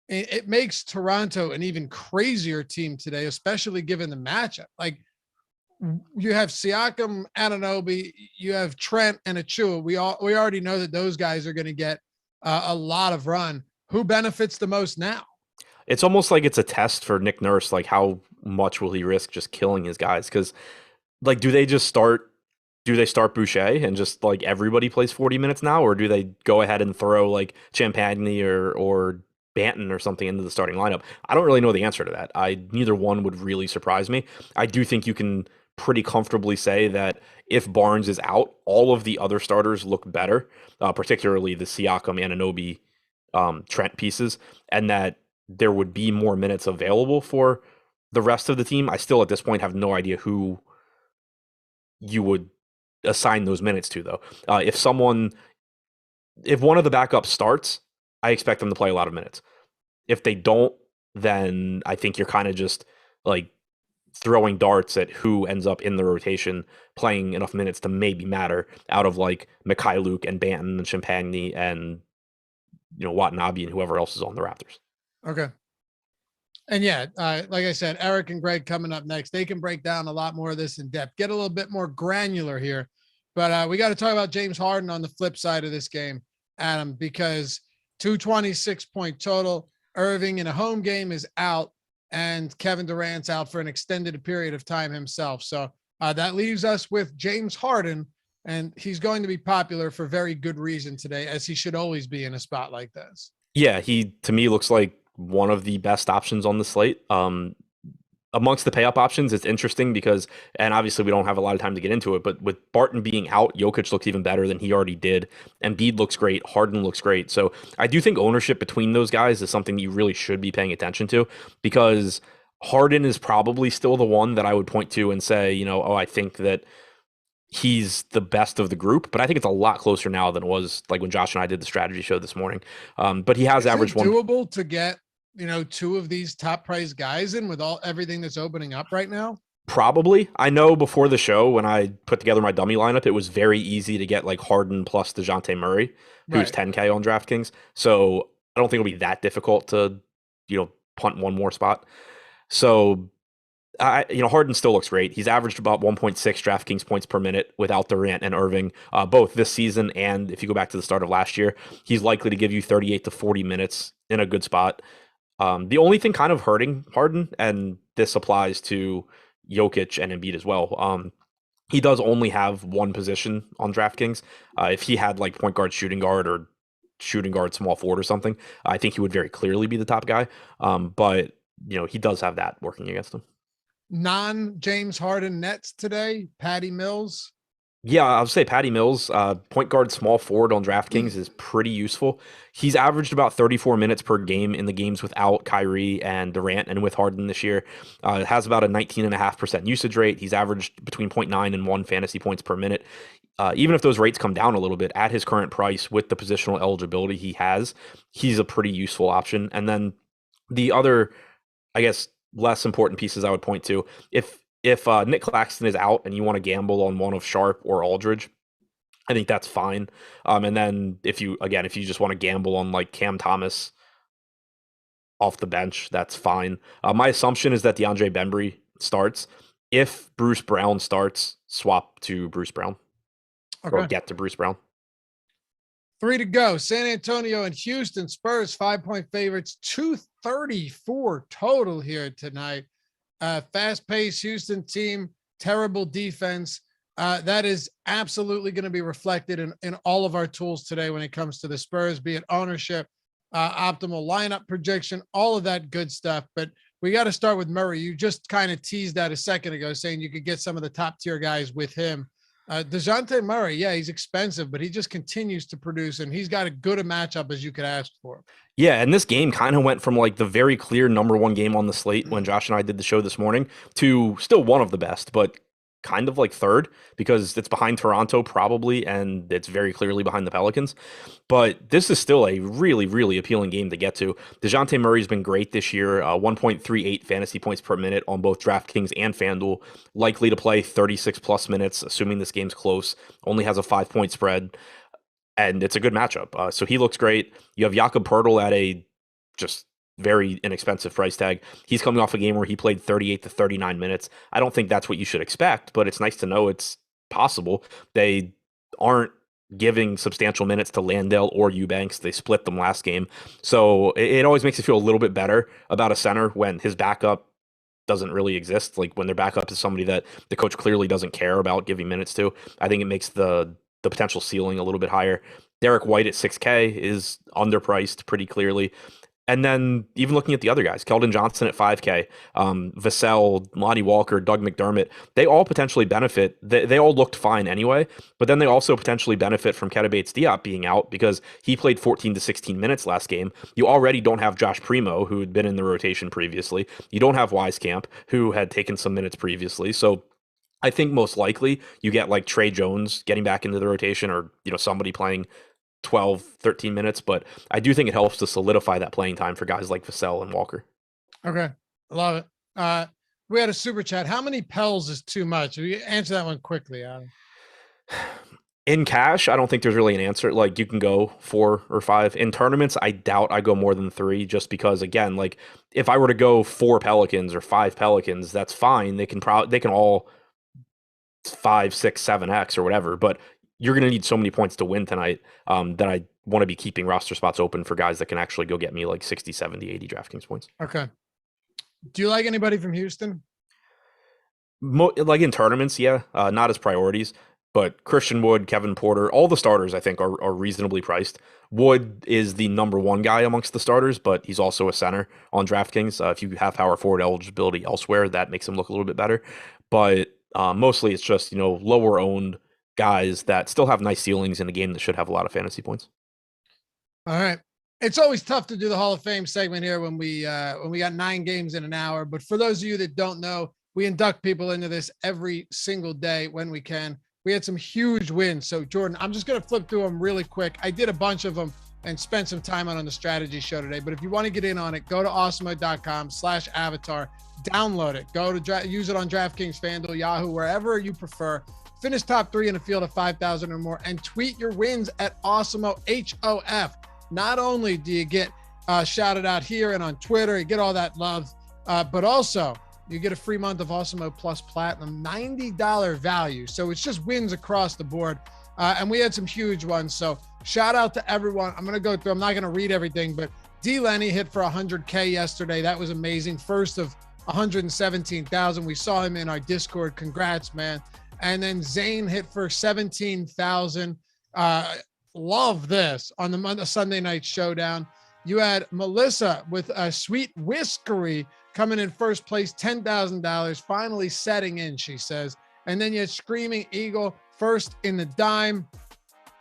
it makes Toronto an even crazier team today, especially given the matchup. Like, you have Siakam, Anunoby, you have Trent and Achua. We already know that those guys are going to get a lot of run. Who benefits the most now? It's almost like it's a test for Nick Nurse. Like, how much will he risk just killing his guys? Because, like, do they start Boucher and just like everybody plays 40 minutes now, or do they go ahead and throw like Champagny or Banton or something into the starting lineup? I don't really know the answer to that. Neither one would really surprise me. I do think you can pretty comfortably say that if Barnes is out, all of the other starters look better, particularly the Siakam, Anunoby, Trent pieces, and that there would be more minutes available for the rest of the team. I still at this point have no idea who you would assign those minutes to, though. If one of the backups starts, I expect them to play a lot of minutes. If they don't, then I think you're kind of just like throwing darts at who ends up in the rotation playing enough minutes to maybe matter out of like Mkhitaryan and Banton and Champagny and Watanabe and whoever else is on the Raptors. Okay. And yeah, like I said, Eric and Greg coming up next. They can break down a lot more of this in depth, get a little bit more granular here. But we got to talk about James Harden on the flip side of this game, Adam, because 226-point total. Irving in a home game is out, and Kevin Durant's out for an extended period of time himself. So that leaves us with James Harden, and he's going to be popular for very good reason today, as he should always be in a spot like this. Yeah, he to me looks like one of the best options on the slate. Amongst the pay up options, it's interesting because, and obviously we don't have a lot of time to get into it, but with Barton being out, Jokic looks even better than he already did. Embiid looks great. Harden looks great. So I do think ownership between those guys is something you really should be paying attention to, because Harden is probably still the one that I would point to and say, I think that he's the best of the group, but I think it's a lot closer now than it was like when Josh and I did the strategy show this morning. But he has averaged one. Doable to get two of these top price guys in with everything that's opening up right now? Probably. I know before the show, when I put together my dummy lineup, it was very easy to get like Harden plus DeJounte Murray, who's 10K on DraftKings. So I don't think it'll be that difficult to, punt one more spot. So Harden still looks great. He's averaged about 1.6 DraftKings points per minute without Durant and Irving, both this season and if you go back to the start of last year. He's likely to give you 38 to 40 minutes in a good spot. The only thing kind of hurting Harden, and this applies to Jokic and Embiid as well, he does only have one position on DraftKings. If he had like point guard, shooting guard, or shooting guard, small forward or something, I think he would very clearly be the top guy. But he does have that working against him. Non-James Harden nets today, Patty Mills. Yeah, I'll say Patty Mills, point guard, small forward on DraftKings is pretty useful. He's averaged about 34 minutes per game in the games without Kyrie and Durant, and with Harden this year. Has about a 19.5% usage rate. He's averaged between 0.9 and 1 fantasy points per minute. Even if those rates come down a little bit at his current price with the positional eligibility he has, he's a pretty useful option. And then the other, I guess, less important pieces I would point to, if Nick Claxton is out and you want to gamble on one of Sharp or Aldridge, I think that's fine. And then if you just want to gamble on like Cam Thomas off the bench, that's fine. My assumption is that DeAndre Bembry starts. If Bruce Brown starts, swap to Bruce Brown. Okay. Or get to Bruce Brown. 3 to go. San Antonio and Houston. Spurs 5-point favorites. 234 total here tonight. Fast-paced Houston team, terrible defense. That is absolutely going to be reflected in all of our tools today when it comes to the Spurs, be it ownership, optimal lineup projection, all of that good stuff. But we got to start with Murray. You just kind of teased that a second ago, saying you could get some of the top-tier guys with him. DeJounte Murray, yeah, he's expensive, but he just continues to produce, and he's got as good a matchup as you could ask for. Yeah, and this game kind of went from like the very clear number one game on the slate when Josh and I did the show this morning to still one of the best, but kind of like third, because it's behind Toronto probably, and it's very clearly behind the Pelicans. But this is still a really, really appealing game to get to. DeJounte Murray's been great this year, 1.38 fantasy points per minute on both DraftKings and Fanduel, likely to play 36 plus minutes, assuming this game's close, only has a 5-point spread, and it's a good matchup. So he looks great. You have Jakob Poeltl at a just very inexpensive price tag. He's coming off a game where he played 38 to 39 minutes. I don't think that's what you should expect, but it's nice to know it's possible. They aren't giving substantial minutes to Landale or Eubanks. They split them last game. So it always makes you feel a little bit better about a center when his backup doesn't really exist. Like when their backup is somebody that the coach clearly doesn't care about giving minutes to. I think it makes the potential ceiling a little bit higher. Derek White at 6K is underpriced pretty clearly. And then even looking at the other guys, Keldon Johnson at 5K, Vassell, Lonnie Walker, Doug McDermott, they all potentially benefit. They all looked fine anyway, but then they also potentially benefit from Keita Bates-Diop being out because he played 14 to 16 minutes last game. You already don't have Josh Primo, who had been in the rotation previously. You don't have Wisekamp, who had taken some minutes previously. So I think most likely you get like Trey Jones getting back into the rotation, or somebody playing 12, 13 minutes, but I do think it helps to solidify that playing time for guys like Vassell and Walker. Okay. I love it. We had a super chat. How many Pels is too much? We answer that one quickly, Adam. In cash, I don't think there's really an answer. Like you can go 4 or 5. In tournaments, I doubt I go more than 3, just because again, like if I were to go 4 Pelicans or 5 Pelicans, that's fine. They can all 5, 6, 7x or whatever. But you're going to need so many points to win tonight that I want to be keeping roster spots open for guys that can actually go get me like 60, 70, 80 DraftKings points. Okay. Do you like anybody from Houston? Like in tournaments, yeah, not as priorities, but Christian Wood, Kevin Porter, all the starters I think are reasonably priced. Wood is the number one guy amongst the starters, but he's also a center on DraftKings. If you have power forward eligibility elsewhere, that makes him look a little bit better. But mostly it's just lower owned guys that still have nice ceilings in a game that should have a lot of fantasy points. All right. It's always tough to do the Hall of Fame segment here when we got 9 games in an hour. But for those of you that don't know, we induct people into this every single day when we can. We had some huge wins. So Jordan, I'm just going to flip through them really quick. I did a bunch of them and spent some time on the strategy show today. But if you want to get in on it, go to awesemo.com/avatar, download it, go to use it on DraftKings, Fanduel, Yahoo, wherever you prefer. Finish top 3 in a field of 5,000 or more and tweet your wins at Awesemo, HOF. Not only do you get shouted out here and on Twitter, you get all that love, but also you get a free month of Awesemo Plus Platinum, $90 value. So it's just wins across the board. And we had some huge ones. So shout out to everyone. I'm going to go through, I'm not going to read everything, but D. Lenny hit for 100K yesterday. That was amazing. First of 117,000. We saw him in our Discord. Congrats, man. And then Zane hit for 17,000. Love this on the Sunday night showdown. You had Melissa with a sweet whiskery coming in first place, $10,000, finally setting in, she says. And then you had Screaming Eagle first in the dime.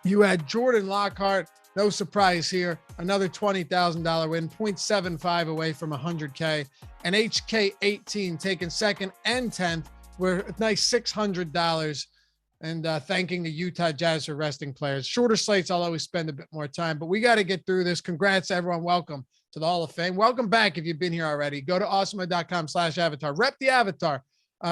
You had Jordan Lockhart, no surprise here, another $20,000 win, 0.75 away from 100K. And HK18 taking second and 10th, with a nice $600. And thanking the Utah Jazz for resting players. Shorter slates, I'll always spend a bit more time, but we got to get through this. Congrats, everyone. Welcome to the Hall of Fame. Welcome back if you've been here already. Go to awesemo.com/avatar. Rep the avatar.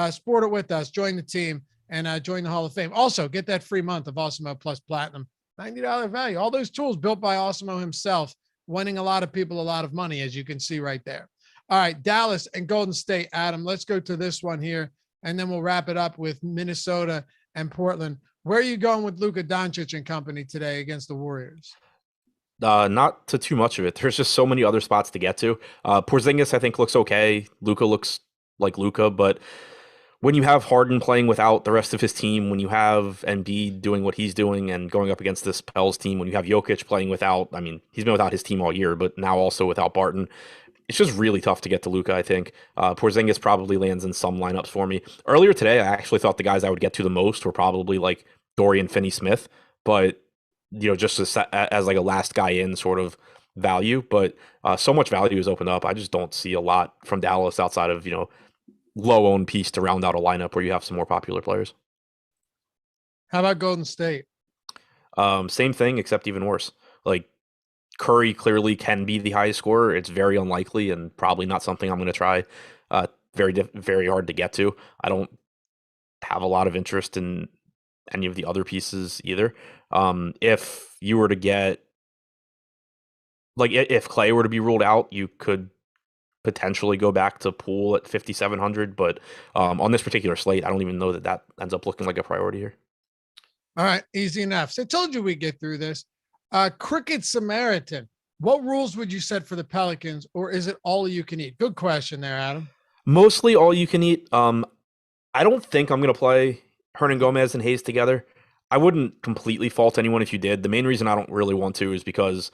Sport it with us. Join the team and join the Hall of Fame. Also, get that free month of Awesemo Plus Platinum. $90 value. All those tools built by Awesemo himself, winning a lot of people a lot of money, as you can see right there. All right, Dallas and Golden State. Adam, let's go to this one here, and then we'll wrap it up with Minnesota and Portland. Where are you going with Luka Doncic and company today against the Warriors? Not to too much of it. There's just so many other spots to get to. Porzingis, I think, looks okay. Luka looks like Luka, but when you have Harden playing without the rest of his team, when you have Embiid doing what he's doing and going up against this Pels team, when you have Jokic playing without, I mean, he's been without his team all year, but now also without Barton, it's just really tough to get to Luka, I think. Porzingis probably lands in some lineups for me. Earlier today, I actually thought the guys I would get to the most were probably like Dorian Finney-Smith, but just as like a last guy in sort of value. But so much value is opened up. I just don't see a lot from Dallas outside of low owned piece to round out a lineup where you have some more popular players. How about Golden State? Same thing, except even worse. Like Curry clearly can be the highest scorer. It's very unlikely and probably not something I'm going to try. Very hard to get to. I don't have a lot of interest in any of the other pieces either. If you were to get, like, if Clay were to be ruled out, you could potentially go back to Poole at 5,700. But on this particular slate, I don't even know that ends up looking like a priority here. All right, easy enough. So I told you we'd get through this. Cricket Samaritan, what rules would you set for the Pelicans, or is it all you can eat? Good question there, Adam. Mostly all you can eat. I don't think I'm going to play Hernan Gomez and Hayes together. I wouldn't completely fault anyone if you did. The main reason I don't really want to is because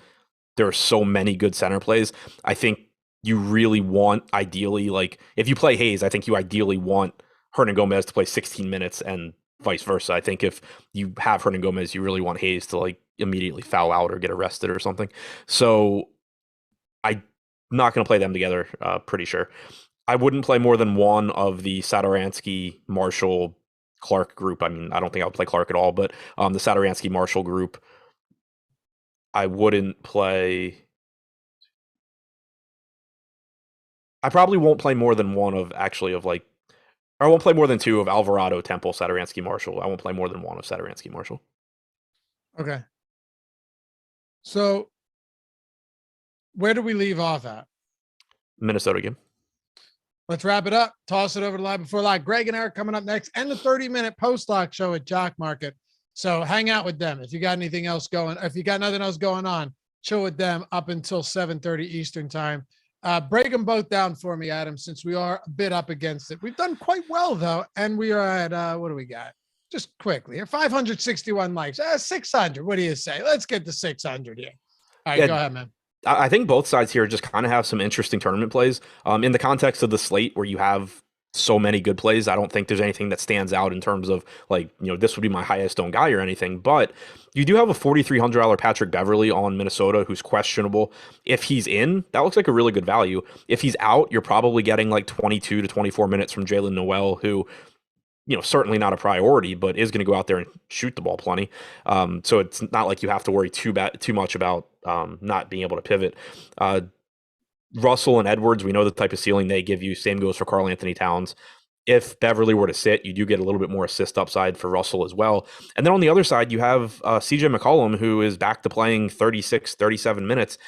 there are so many good center plays. I think you really want, ideally, like if you play Hayes, I think you ideally want Hernan Gomez to play 16 minutes and vice versa. I think if you have Hernan Gomez, you really want Hayes to like immediately foul out or get arrested or something. So I'm not going to play them together, pretty sure. I wouldn't play more than one of the Edoransky, Marshall, Clark group. I mean, I don't think I would play Clark at all, but the Edoransky, Marshall group, I wouldn't play. I probably won't play more than one of or I won't play more than two of Alvarado, Temple, Satoransky, Marshall. I won't play more than one of Satoransky, Marshall. Okay. So where do we leave off at? Minnesota game. Let's wrap it up. Toss it over to Live Before Live. Greg and Eric coming up next, and the 30-minute post-lock show at Jock Market. So hang out with them. If you got anything else going, if you got nothing else going on, chill with them up until 7:30 Eastern time. Break them both down for me, Adam, since we are a bit up against it. We've done quite well, though, and we are at, what do we got? Just quickly here, 561 likes, 600. What do you say? Let's get to 600 here. All right, go ahead, man. I think both sides here just kind of have some interesting tournament plays. In the context of the slate where you have so many good plays, I don't think there's anything that stands out in terms of like, this would be my highest owned guy or anything. But you do have a $4,300 Patrick Beverley on Minnesota who's questionable. If he's in, that looks like a really good value. If he's out, you're probably getting like 22 to 24 minutes from Jalen Noel, who certainly not a priority, but is going to go out there and shoot the ball plenty. So it's not like you have to worry too much about not being able to pivot. Russell and Edwards, we know the type of ceiling they give you. Same goes for Karl Anthony Towns. If Beverly were to sit, you do get a little bit more assist upside for Russell as well. And then on the other side, you have CJ McCollum, who is back to playing 36, 37 minutes.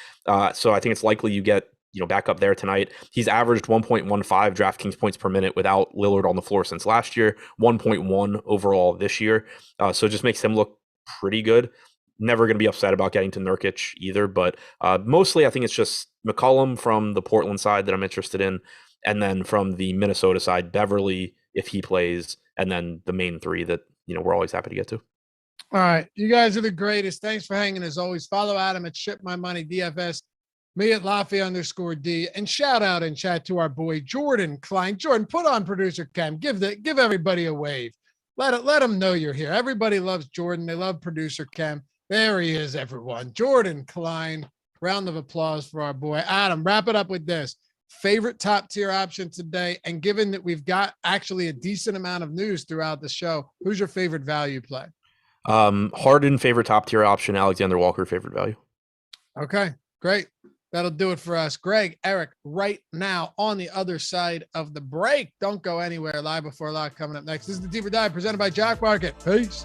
So I think it's likely you get back up there tonight. He's averaged 1.15 DraftKings points per minute without Lillard on the floor since last year, 1.1 overall this year. So it just makes him look pretty good. Never going to be upset about getting to Nurkic either, but mostly I think it's just McCollum from the Portland side that I'm interested in, and then from the Minnesota side, Beverly if he plays, and then the main three that we're always happy to get to. All right, you guys are the greatest. Thanks for hanging as always. Follow Adam at Ship My Money DFS. Me at Laffy_D, and shout out and chat to our boy Jordan Klein. Jordan, put on producer cam. Give everybody a wave. Let them know you're here. Everybody loves Jordan. They love producer cam. There he is, everyone. Jordan Klein. Round of applause for our boy Adam. Wrap it up with this. Favorite top tier option today, and given that we've got actually a decent amount of news throughout the show, who's your favorite value play? Harden favorite top tier option. Alexander Walker favorite value. Okay, great. That'll do it for us. Greg, Eric, right now on the other side of the break. Don't go anywhere. Live Before Lock coming up next. This is the Deeper Dive presented by Jock Market. Peace.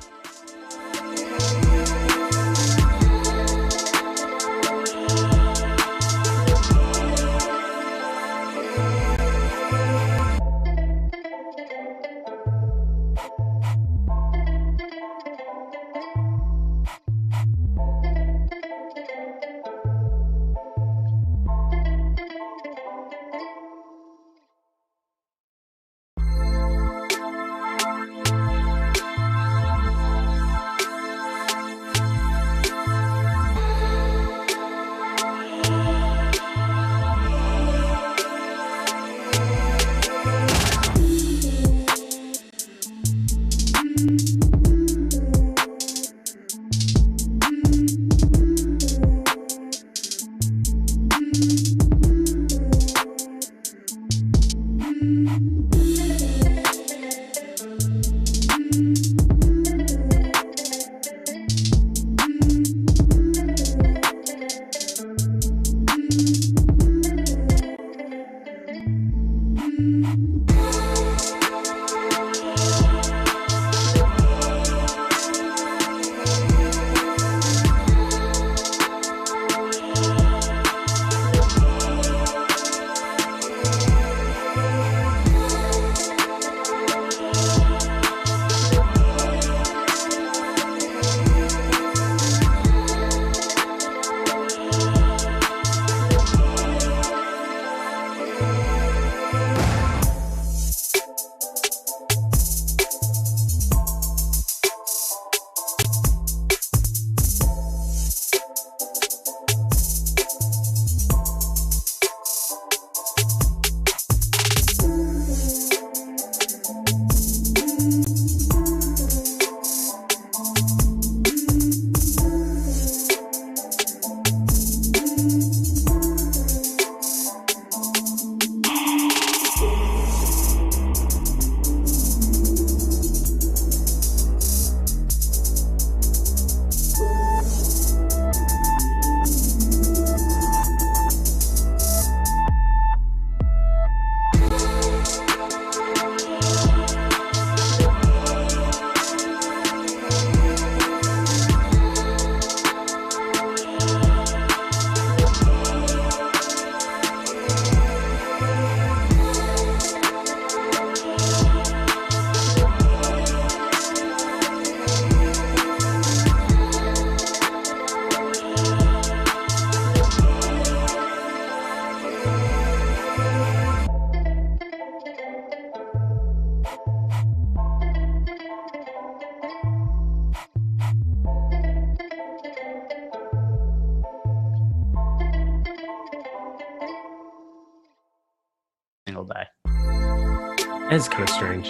That's kind of strange.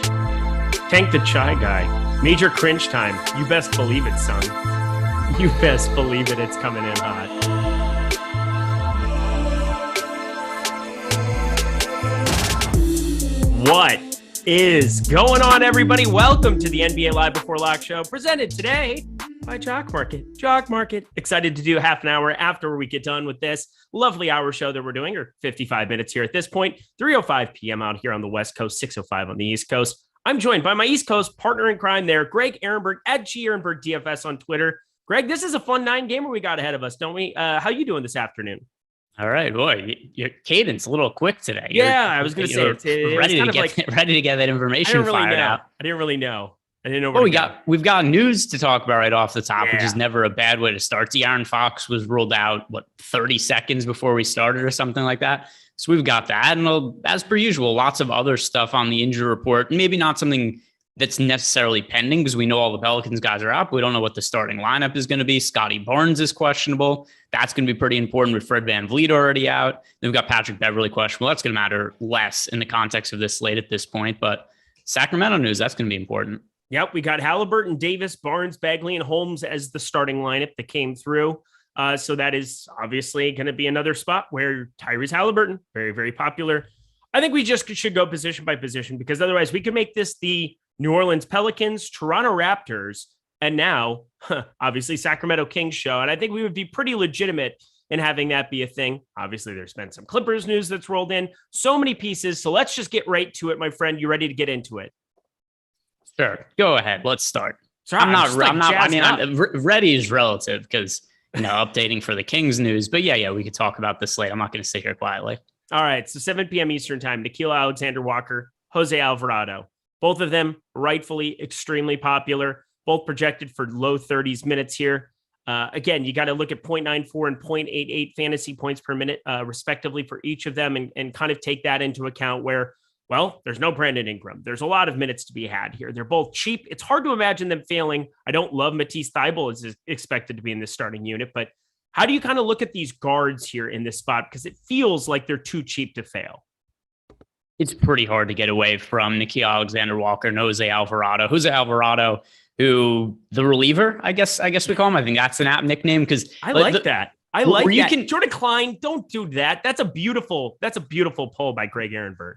Tank the Chai Guy. Major cringe time. You best believe it, son. You best believe it. It's coming in hot. What is going on, everybody? Welcome to the NBA Live Before Lock show, presented today by Jock Market. Jock Market. Excited to do half an hour after we get done with this lovely hour show that we're doing, or 55 minutes here at this point. 3:05 p.m. out here on the West Coast, 6:05 on the East Coast. I'm joined by my East Coast partner in crime there, Greg Ehrenberg at Ehrenberg DFS on Twitter. Greg, this is a fun 9-gamer we got ahead of us, don't we? How you doing this afternoon? All right, boy, your cadence a little quick today. I was going to say it's ready to get that information fired out. I didn't really know. I didn't know. Well, we've got news to talk about right off the top, which is never a bad way to start. Darren Fox was ruled out 30 seconds before we started or something like that. So we've got that, and as per usual, lots of other stuff on the injury report. Maybe not something that's necessarily pending because we know all the Pelicans guys are out. We don't know what the starting lineup is going to be. Scotty Barnes is questionable. That's going to be pretty important with Fred VanVleet already out. Then we've got Patrick Beverley questionable. That's going to matter less in the context of this slate at this point. But Sacramento news, that's going to be important. Yep, we got Halliburton, Davis, Barnes, Bagley, and Holmes as the starting lineup that came through. So that is obviously going to be another spot where Tyrese Halliburton, very, very popular. I think we just should go position by position because otherwise we could make this the New Orleans Pelicans, Toronto Raptors, and now, obviously, Sacramento Kings show. And I think we would be pretty legitimate in having that be a thing. Obviously, there's been some Clippers news that's rolled in. So many pieces. So let's just get right to it, my friend. You ready to get into it? Sure. Go ahead. Let's start. Sorry, ready is relative because, updating for the Kings news. But yeah, we could talk about the slate. I'm not going to sit here quietly. All right. So 7 p.m. Eastern time, Nickeil Alexander-Walker, Jose Alvarado. Both of them rightfully extremely popular, both projected for low 30s minutes here. Again, you got to look at 0.94 and 0.88 fantasy points per minute, respectively, for each of them and kind of take that into account where, well, there's no Brandon Ingram. There's a lot of minutes to be had here. They're both cheap. It's hard to imagine them failing. I don't love Matisse Thybulle is expected to be in this starting unit, but how do you kind of look at these guards here in this spot? Because it feels like they're too cheap to fail. It's pretty hard to get away from Nickeil Alexander-Walker and Jose Alvarado. Jose Alvarado, who the reliever, I guess we call him. I think that's an app nickname because I like that. I like that. Jordan Klein, don't do that. That's a beautiful poll by Greg Ehrenberg.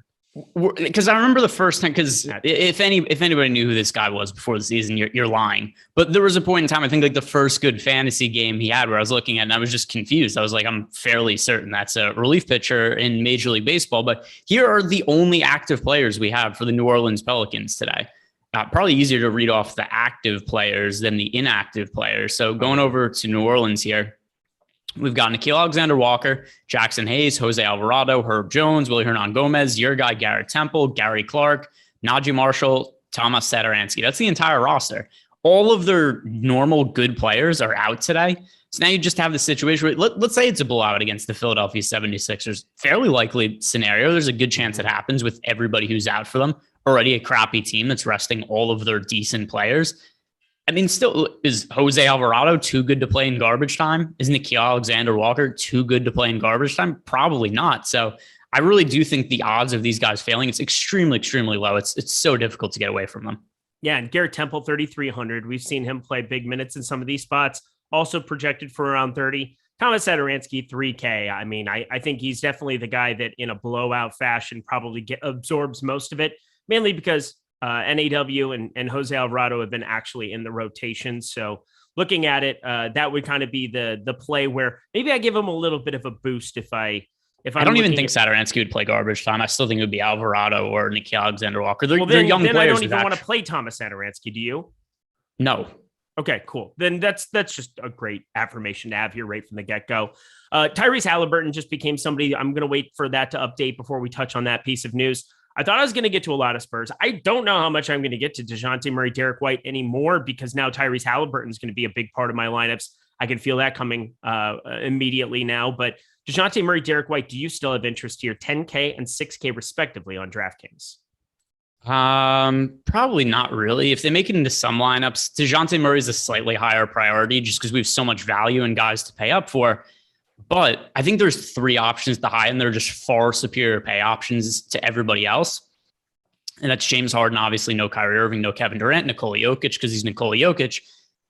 Because I remember the first time, because if anybody knew who this guy was before the season, you're lying. But there was a point in time, I think like the first good fantasy game he had where I was looking at and I was just confused. I was like, I'm fairly certain that's a relief pitcher in Major League Baseball. But here are the only active players we have for the New Orleans Pelicans today. Probably easier to read off the active players than the inactive players. So going over to New Orleans here, we've got Nickeil Alexander-Walker, Jackson Hayes, Jose Alvarado, Herb Jones, Hernan Gomez, your guy Garrett Temple, Gary Clark, Najee Marshall, Thomas Edoransky. That's the entire roster. All of their normal good players are out today. So now you just have the situation where let's say it's a blowout against the Philadelphia 76ers. Fairly likely scenario. There's a good chance it happens with everybody who's out for them. Already a crappy team that's resting all of their decent players. I mean, still, is Jose Alvarado too good to play in garbage time? Is Nickeil Alexander-Walker too good to play in garbage time? Probably not. So I really do think the odds of these guys failing, it's extremely, extremely low. It's so difficult to get away from them. Yeah, and Garrett Temple, 3,300. We've seen him play big minutes in some of these spots, also projected for around 30. Thomas Edoransky, 3K. I mean, I think he's definitely the guy that in a blowout fashion probably absorbs most of it, mainly because NAW and Jose Alvarado have been actually in the rotation. So looking at it, that would kind of be the play where maybe I give him a little bit of a boost if I don't even think Satoransky would play garbage time. I still think it would be Alvarado or Nickeil Alexander-Walker. They're young players. I don't even want to play Thomas Satoransky. Do you? No. Okay, cool. Then that's just a great affirmation to have here right from the get-go. Tyrese Halliburton just became somebody. I'm going to wait for that to update before we touch on that piece of news. I thought I was going to get to a lot of Spurs. I don't know how much I'm going to get to DeJounte Murray, Derek White anymore because now Tyrese Halliburton is going to be a big part of my lineups. I can feel that coming immediately now. But DeJounte Murray, Derek White, do you still have interest here? 10K and 6K respectively on DraftKings. Probably not really. If they make it into some lineups, DeJounte Murray is a slightly higher priority just because we have so much value and guys to pay up for. But I think there's three options to high, and they're just far superior pay options to everybody else. And that's James Harden, obviously no Kyrie Irving, no Kevin Durant, Nikola Jokic because he's Nikola Jokic.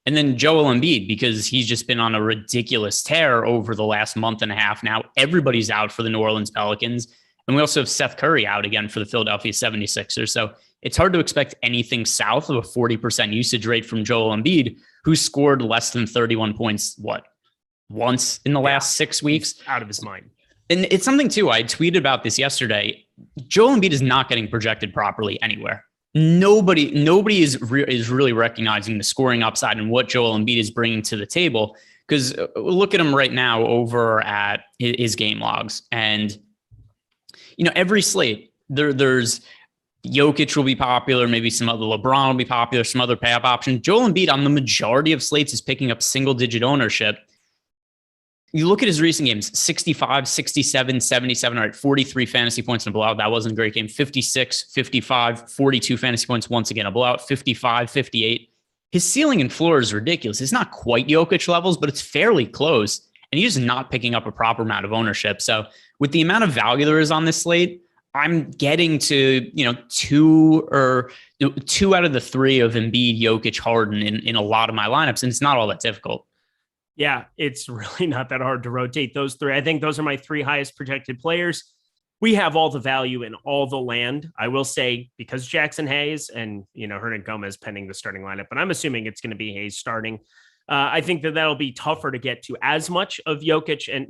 And then Joel Embiid because he's just been on a ridiculous tear over the last month and a half now. Everybody's out for the New Orleans Pelicans. And we also have Seth Curry out again for the Philadelphia 76ers. So it's hard to expect anything south of a 40% usage rate from Joel Embiid, who scored less than 31 points, once in the last 6 weeks? He's out of his mind. And it's something, too, I tweeted about this yesterday. Joel Embiid is not getting projected properly anywhere. Nobody is really recognizing the scoring upside and what Joel Embiid is bringing to the table. Because look at him right now over at his game logs. And, every slate, there's Jokic will be popular. Maybe some other LeBron will be popular, some other pay-up options. Joel Embiid on the majority of slates is picking up single-digit ownership. You look at his recent games, 65, 67, 77, all right, 43 fantasy points in a blowout. That wasn't a great game. 56, 55, 42 fantasy points once again, a blowout, 55, 58. His ceiling and floor is ridiculous. It's not quite Jokic levels, but it's fairly close. And he's just not picking up a proper amount of ownership. So with the amount of value there is on this slate, I'm getting to, two out of the three of Embiid, Jokic, Harden in a lot of my lineups. And it's not all that difficult. Yeah, it's really not that hard to rotate those three. I think those are my three highest projected players. We have all the value in all the land. I will say, because Jackson Hayes and, Hernan Gomez pending the starting lineup, but I'm assuming it's going to be Hayes starting. I think that'll be tougher to get to as much of Jokic. And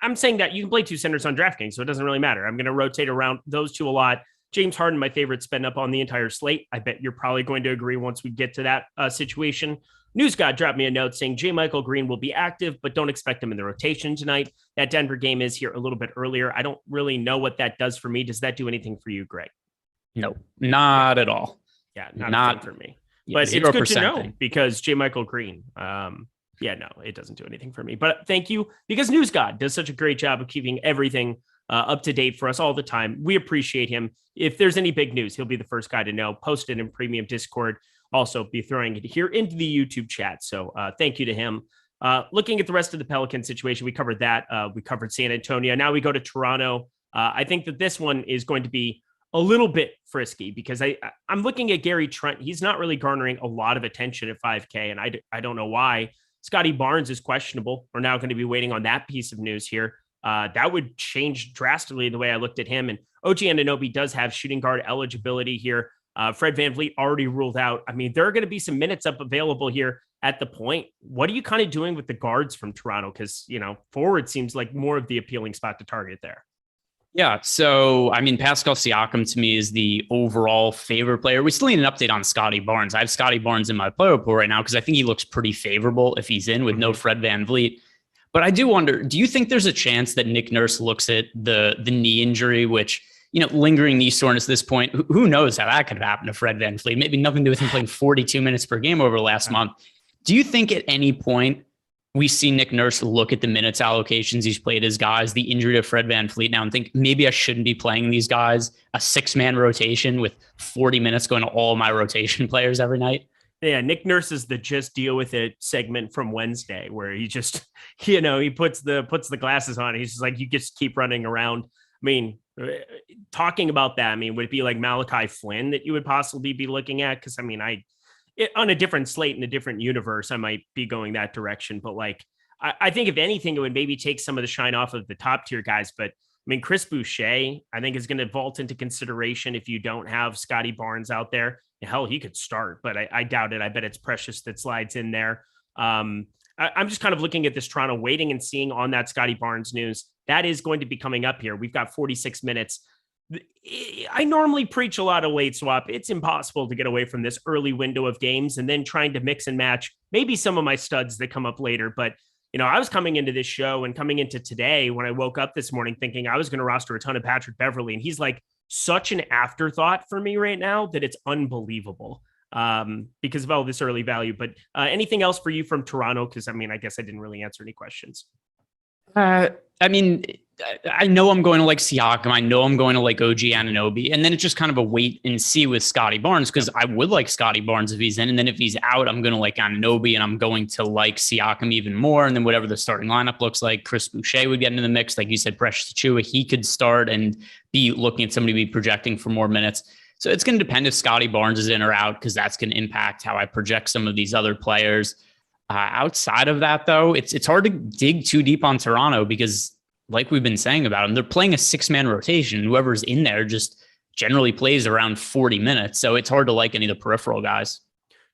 I'm saying that you can play two centers on DraftKings, so it doesn't really matter. I'm going to rotate around those two a lot. James Harden, my favorite spend up on the entire slate. I bet you're probably going to agree once we get to that situation. News God dropped me a note saying J. Michael Green will be active, but don't expect him in the rotation tonight. That Denver game is here a little bit earlier. I don't really know what that does for me. Does that do anything for you, Greg? No, not at all. Yeah, not for me. But it's good to know because J. Michael Green, it doesn't do anything for me. But thank you, because News God does such a great job of keeping everything up to date for us all the time. We appreciate him. If there's any big news, he'll be the first guy to know. Post it in Premium Discord. Also be throwing it here into the YouTube chat. So thank you to him. Looking at the rest of the Pelican situation, we covered that. We covered San Antonio. Now we go to Toronto. I think that this one is going to be a little bit frisky because I'm looking at Gary Trent. He's not really garnering a lot of attention at 5K, and I don't know why. Scotty Barnes is questionable. We're now going to be waiting on that piece of news here. That would change drastically the way I looked at him. And OG Anunoby does have shooting guard eligibility here. Fred VanVleet already ruled out. I mean, there are going to be some minutes up available here at the point. What are you kind of doing with the guards from Toronto? Because, forward seems like more of the appealing spot to target there. Yeah. So, Pascal Siakam to me is the overall favorite player. We still need an update on Scotty Barnes. I have Scotty Barnes in my player pool right now because I think he looks pretty favorable if he's in with no Fred VanVleet. But I do wonder, do you think there's a chance that Nick Nurse looks at the knee injury, which, lingering knee soreness at this point, who knows how that could have happened to Fred VanVleet? Maybe nothing to do with him playing 42 minutes per game over the last month. Do you think at any point we see Nick Nurse look at the minutes allocations he's played as guys, the injury to Fred VanVleet now, and think maybe I shouldn't be playing these guys, a 6-man rotation with 40 minutes going to all my rotation players every night? Yeah, Nick Nurse is the just deal with it segment from Wednesday where he just, he puts the glasses on. He's just like, you just keep running around. Talking about that, would it be like Malachi Flynn that you would possibly be looking at? Because on a different slate in a different universe, I might be going that direction. But I think if anything, it would maybe take some of the shine off of the top tier guys. But Chris Boucher, I think, is going to vault into consideration if you don't have Scotty Barnes out there. Hell, he could start, but I doubt it. I bet it's Precious that slides in there. I'm just kind of looking at this Toronto, waiting and seeing on that Scotty Barnes news. That is going to be coming up here. We've got 46 minutes. I normally preach a lot of late swap. It's impossible to get away from this early window of games and then trying to mix and match maybe some of my studs that come up later. But, I was coming into this show and coming into today when I woke up this morning thinking I was going to roster a ton of Patrick Beverley. And he's like such an afterthought for me right now that it's unbelievable because of all this early value. But anything else for you from Toronto? Because, I guess I didn't really answer any questions. I know I'm going to like Siakam. I know I'm going to like OG Anunoby. And then it's just kind of a wait and see with Scotty Barnes because I would like Scotty Barnes if he's in. And then if he's out, I'm going to like Anunoby and I'm going to like Siakam even more. And then whatever the starting lineup looks like, Chris Boucher would get into the mix. Like you said, Precious Achiuwa, he could start and be looking at somebody be projecting for more minutes. So it's going to depend if Scotty Barnes is in or out, because that's going to impact how I project some of these other players. Outside of that, though, it's hard to dig too deep on Toronto because, like we've been saying about them, they're playing a 6-man rotation. Whoever's in there just generally plays around 40 minutes. So it's hard to like any of the peripheral guys.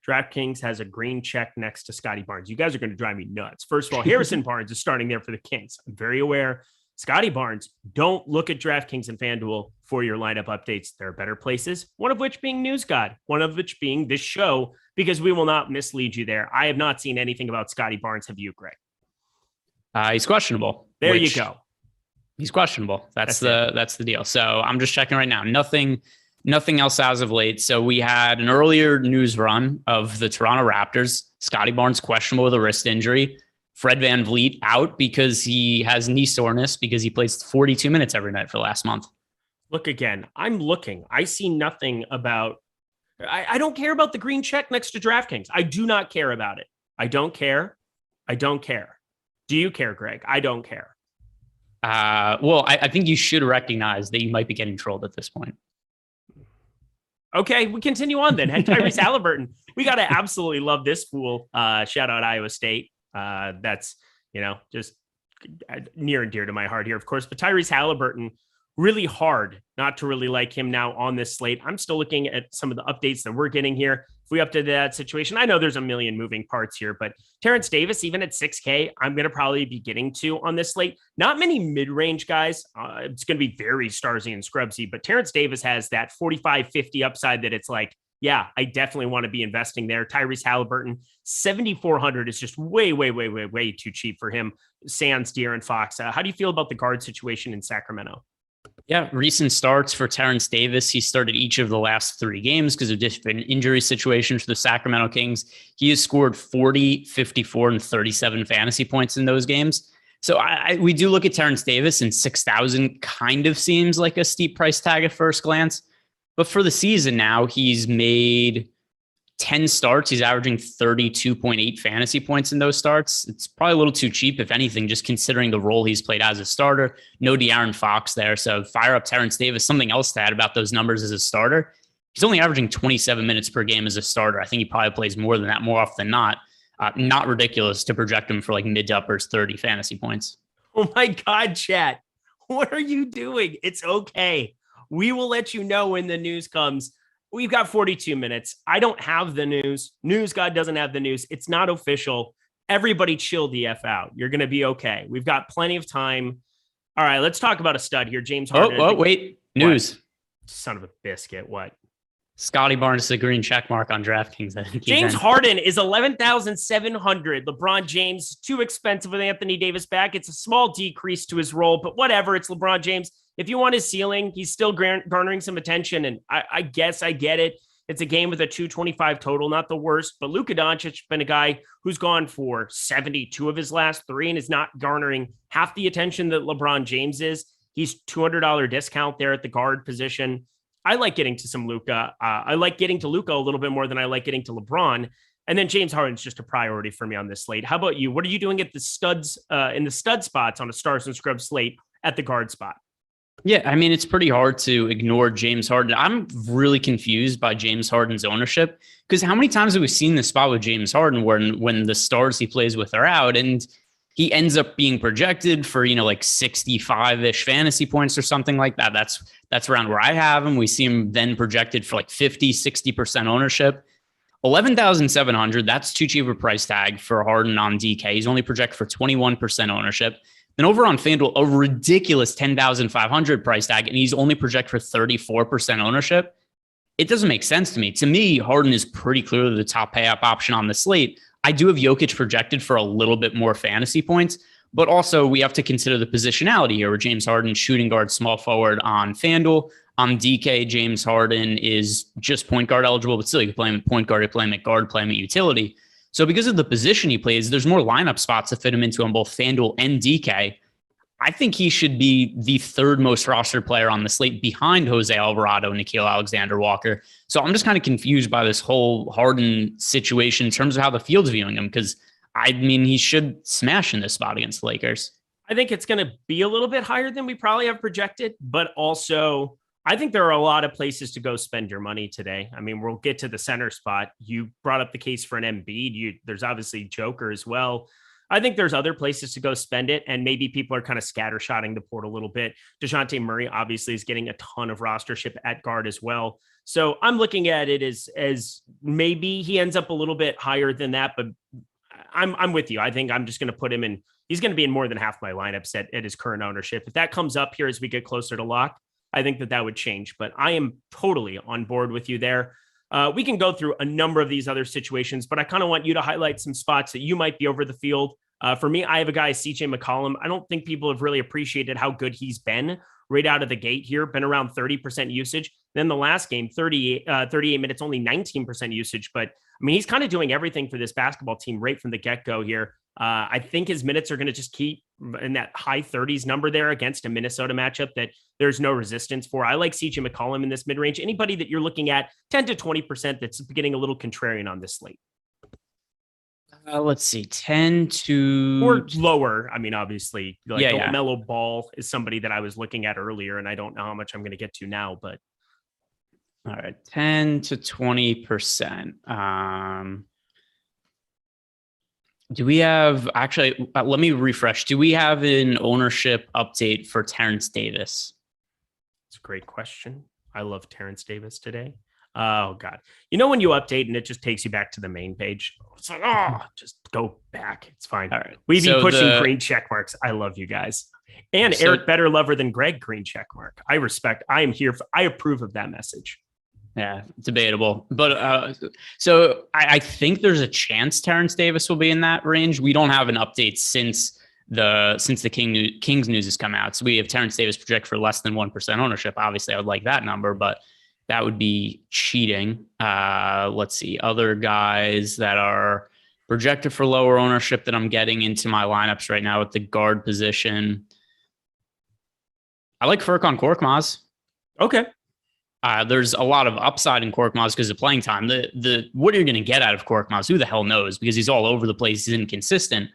DraftKings has a green check next to Scotty Barnes. You guys are going to drive me nuts. First of all, Harrison Barnes is starting there for the Kings. I'm very aware. Scotty Barnes, don't look at DraftKings and Fanduel for your lineup updates. There are better places, one of which being News God, one of which being this show, because we will not mislead you there. I have not seen anything about Scotty Barnes. Have you, Greg? He's questionable. There you go. He's questionable. That's the deal. So I'm just checking right now. Nothing else as of late. So we had an earlier news run of the Toronto Raptors. Scotty Barnes questionable with a wrist injury. Fred VanVleet out because he has knee soreness because he plays 42 minutes every night for the last month. Look again. I'm looking. I see nothing about. I don't care about the green check next to DraftKings. I do not care about it. I don't care. I don't care. Do you care, Greg? I don't care. Well, I think you should recognize that you might be getting trolled at this point. Okay, we continue on then. Tyrese Halliburton. We got to absolutely love this fool. Shout out Iowa State. That's, just near and dear to my heart here, of course. But Tyrese Halliburton, really hard not to really like him now on this slate. I'm still looking at some of the updates that we're getting here. If we update that situation, I know there's a million moving parts here, but Terence Davis, even at 6K, I'm going to probably be getting to on this slate. Not many mid-range guys. It's going to be very Starsy and Scrubsy, but Terence Davis has that 45-50 upside that it's like, yeah, I definitely want to be investing there. Tyrese Halliburton, 7,400 is just way too cheap for him. Sans Darren Fox. How do you feel about the guard situation in Sacramento? Yeah, recent starts for Terence Davis. He started each of the last 3 games because of different injury situations for the Sacramento Kings. He has scored 40, 54, and 37 fantasy points in those games. So we do look at Terence Davis, and 6,000 kind of seems like a steep price tag at first glance. But for the season now, he's made 10 starts. He's averaging 32.8 fantasy points in those starts. It's probably a little too cheap, if anything, just considering the role he's played as a starter. No Darren Fox there. So fire up Terence Davis. Something else to add about those numbers as a starter. He's only averaging 27 minutes per game as a starter. I think he probably plays more than that more often than not. Not ridiculous to project him for like mid to uppers 30 fantasy points. Oh my God, chat. What are you doing? It's okay. We will let you know when the news comes. We've got 42 minutes. I don't have the news. News God doesn't have the news. It's not official. Everybody chill the F out. You're going to be okay. We've got plenty of time. All right, let's talk about a stud here. James Harden. Oh, wait. News. What? Son of a biscuit. What? Scotty Barnes is a green check mark on DraftKings. I think James Harden is 11,700. LeBron James, too expensive with Anthony Davis back. It's a small decrease to his role, but whatever. It's LeBron James. If you want his ceiling, he's still garnering some attention, and I guess I get it. It's a game with a 225 total, not the worst, but Luka Doncic has been a guy who's gone for 72 of his last 3 and is not garnering half the attention that LeBron James is. He's $200 discount there at the guard position. I like getting to some Luka. I like getting to Luka a little bit more than I like getting to LeBron. And then James Harden's just a priority for me on this slate. How about you? What are you doing at the studs in the stud spots on a Stars and Scrubs slate at the guard spot? Yeah, I mean, it's pretty hard to ignore James Harden. I'm really confused by James Harden's ownership, because how many times have we seen this spot with James Harden when the stars he plays with are out and he ends up being projected for, like 65-ish fantasy points or something like that. That's around where I have him. We see him then projected for like 50, 60% ownership. 11,700, that's too cheap a price tag for Harden on DK. He's only projected for 21% ownership. Then over on FanDuel, a ridiculous 10,500 price tag, and he's only projected for 34% ownership. It doesn't make sense to me. To me, Harden is pretty clearly the top pay up option on the slate. I do have Jokic projected for a little bit more fantasy points, but also we have to consider the positionality here, where James Harden, shooting guard, small forward on FanDuel. On DK, James Harden is just point guard eligible, but still you can play him at point guard, you play him at guard, play him at utility. So because of the position he plays, there's more lineup spots to fit him into on both FanDuel and DK. I think he should be the 3rd most rostered player on the slate behind Jose Alvarado, Nickeil Alexander-Walker. So I'm just kind of confused by this whole Harden situation in terms of how the field's viewing him, because I mean, he should smash in this spot against the Lakers. I think it's going to be a little bit higher than we probably have projected, but also I think there are a lot of places to go spend your money today. I mean, we'll get to the center spot. You brought up the case for an Embiid. There's obviously Joker as well. I think there's other places to go spend it, and maybe people are kind of scattershotting the port a little bit. DeJounte Murray obviously is getting a ton of rostership at guard as well. So I'm looking at it as maybe he ends up a little bit higher than that, but I'm with you. I think I'm just going to put him in. He's going to be in more than half my lineups at his current ownership. If that comes up here as we get closer to lock, I think that would change, but I am totally on board with you there. We can go through a number of these other situations, but I kind of want you to highlight some spots that you might be over the field. For me, I have a guy, CJ McCollum. I don't think people have really appreciated how good he's been right out of the gate here, been around 30% usage. Then the last game, 38 minutes, only 19% usage. But I mean, he's kind of doing everything for this basketball team right from the get-go here. I think his minutes are going to just keep in that high 30s number there against a Minnesota matchup that there's no resistance for. I like CJ McCollum in this mid-range. Anybody that you're looking at 10 to 20% that's getting a little contrarian on this slate. Let's see, 10 to or lower. I mean, obviously, like LaMelo Ball is somebody that I was looking at earlier, and I don't know how much I'm going to get to now, but all right, 10 to 20%. Do we have actually? Let me refresh. Do we have an ownership update for Terence Davis? It's a great question. I love Terence Davis today. Oh God. You know, when you update and it just takes you back to the main page, it's like, oh, just go back. It's fine. All right. We've been pushing green check marks. I love you guys. And Eric, better lover than Greg, green check mark. I approve of that message. Yeah, debatable. But so I think there's a chance Terence Davis will be in that range. We don't have an update since the Kings news has come out. So we have Terence Davis projected for less than 1% ownership. Obviously, I would like that number, but that would be cheating. Let's see. Other guys that are projected for lower ownership that I'm getting into my lineups right now at the guard position. I like Furkan Korkmaz. Okay. There's a lot of upside in Korkmaz because of playing time. What are you going to get out of Korkmaz? Who the hell knows? Because he's all over the place. He's inconsistent.